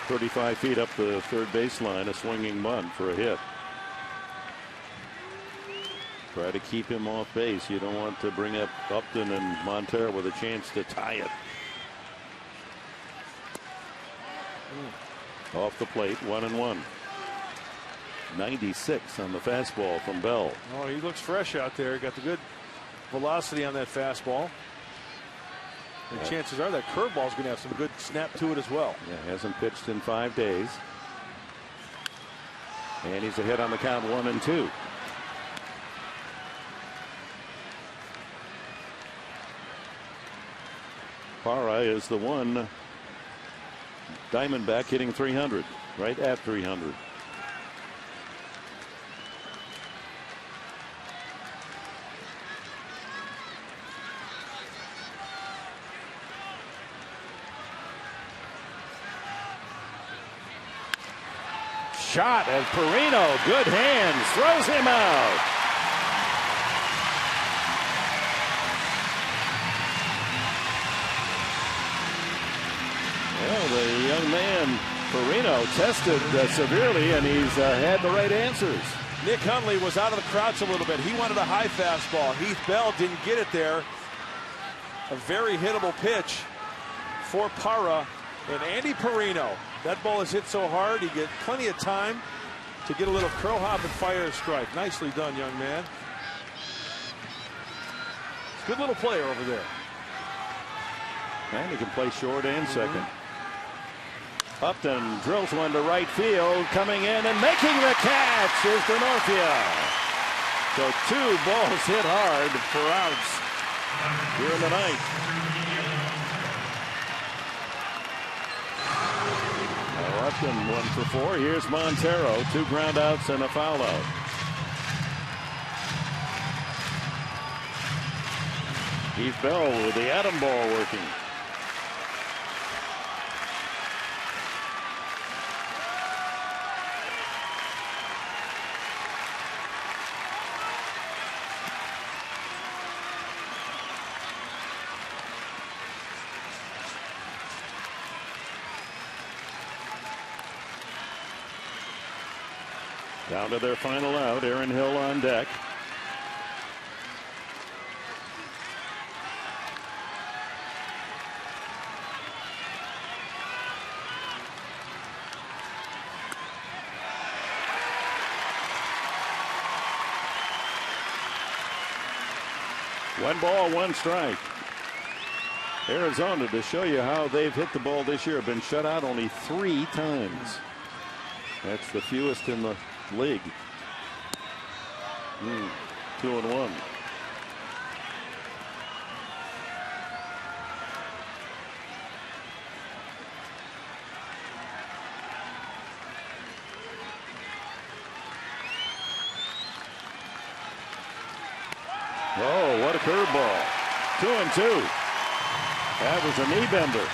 35 feet up the third baseline, a swinging bunt for a hit. Try to keep him off base. You don't want to bring up Upton and Montero with a chance to tie it. Off the plate, 1-1. 96 on the fastball from Bell. Oh, he looks fresh out there. Got the good velocity on that fastball. And chances are that curveball is going to have some good snap to it as well. Yeah, hasn't pitched in 5 days. And he's ahead on the count, 1-2. Parra is the one Diamondback hitting 300, right at 300. Shot at Perino, good hands, throws him out. Well, the young man Perino tested severely, and he's had the right answers. Nick Hundley was out of the crouch a little bit. He wanted a high fastball. Heath Bell didn't get it there. A very hittable pitch for Parra and Andy Perino. That ball is hit so hard, he gets plenty of time to get a little curl hop and fire a strike. Nicely done, young man. Good little player over there. And he can play short and second. Upton drills one to right field. Coming in and making the catch is Denorfia. So 2 balls hit hard for outs here in the 9th. Upton 1 for 4. Here's Montero. 2 ground outs and a foul out. Heath Bell with the atom ball working. Down to their final out. Aaron Hill on deck. One ball, 1 strike. Arizona, to show you how they've hit the ball this year, have been shut out only 3 times. That's the fewest in the league. 2-1. Oh, what a curveball. 2-2. That was a knee bender.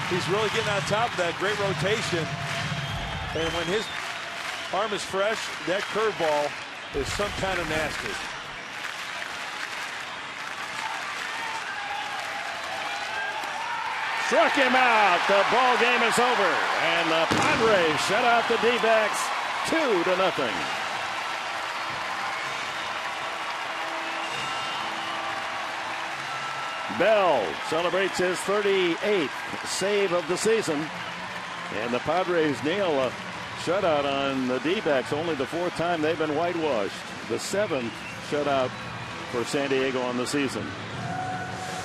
He's really getting on top of that. Great rotation. And when his arm is fresh, that curveball is some kind of nasty. Struck him out. The ball game is over. And the Padres shut out the D-backs 2-0. Bell celebrates his 38th save of the season. And the Padres nail a shutout on the D-backs, only the 4th time they've been whitewashed. The 7th shutout for San Diego on the season.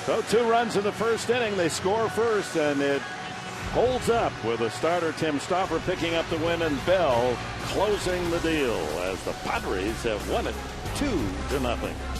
So 2 runs in the 1st inning. They score first, and it holds up with the starter Tim Stauffer picking up the win and Bell closing the deal as the Padres have won it 2-0.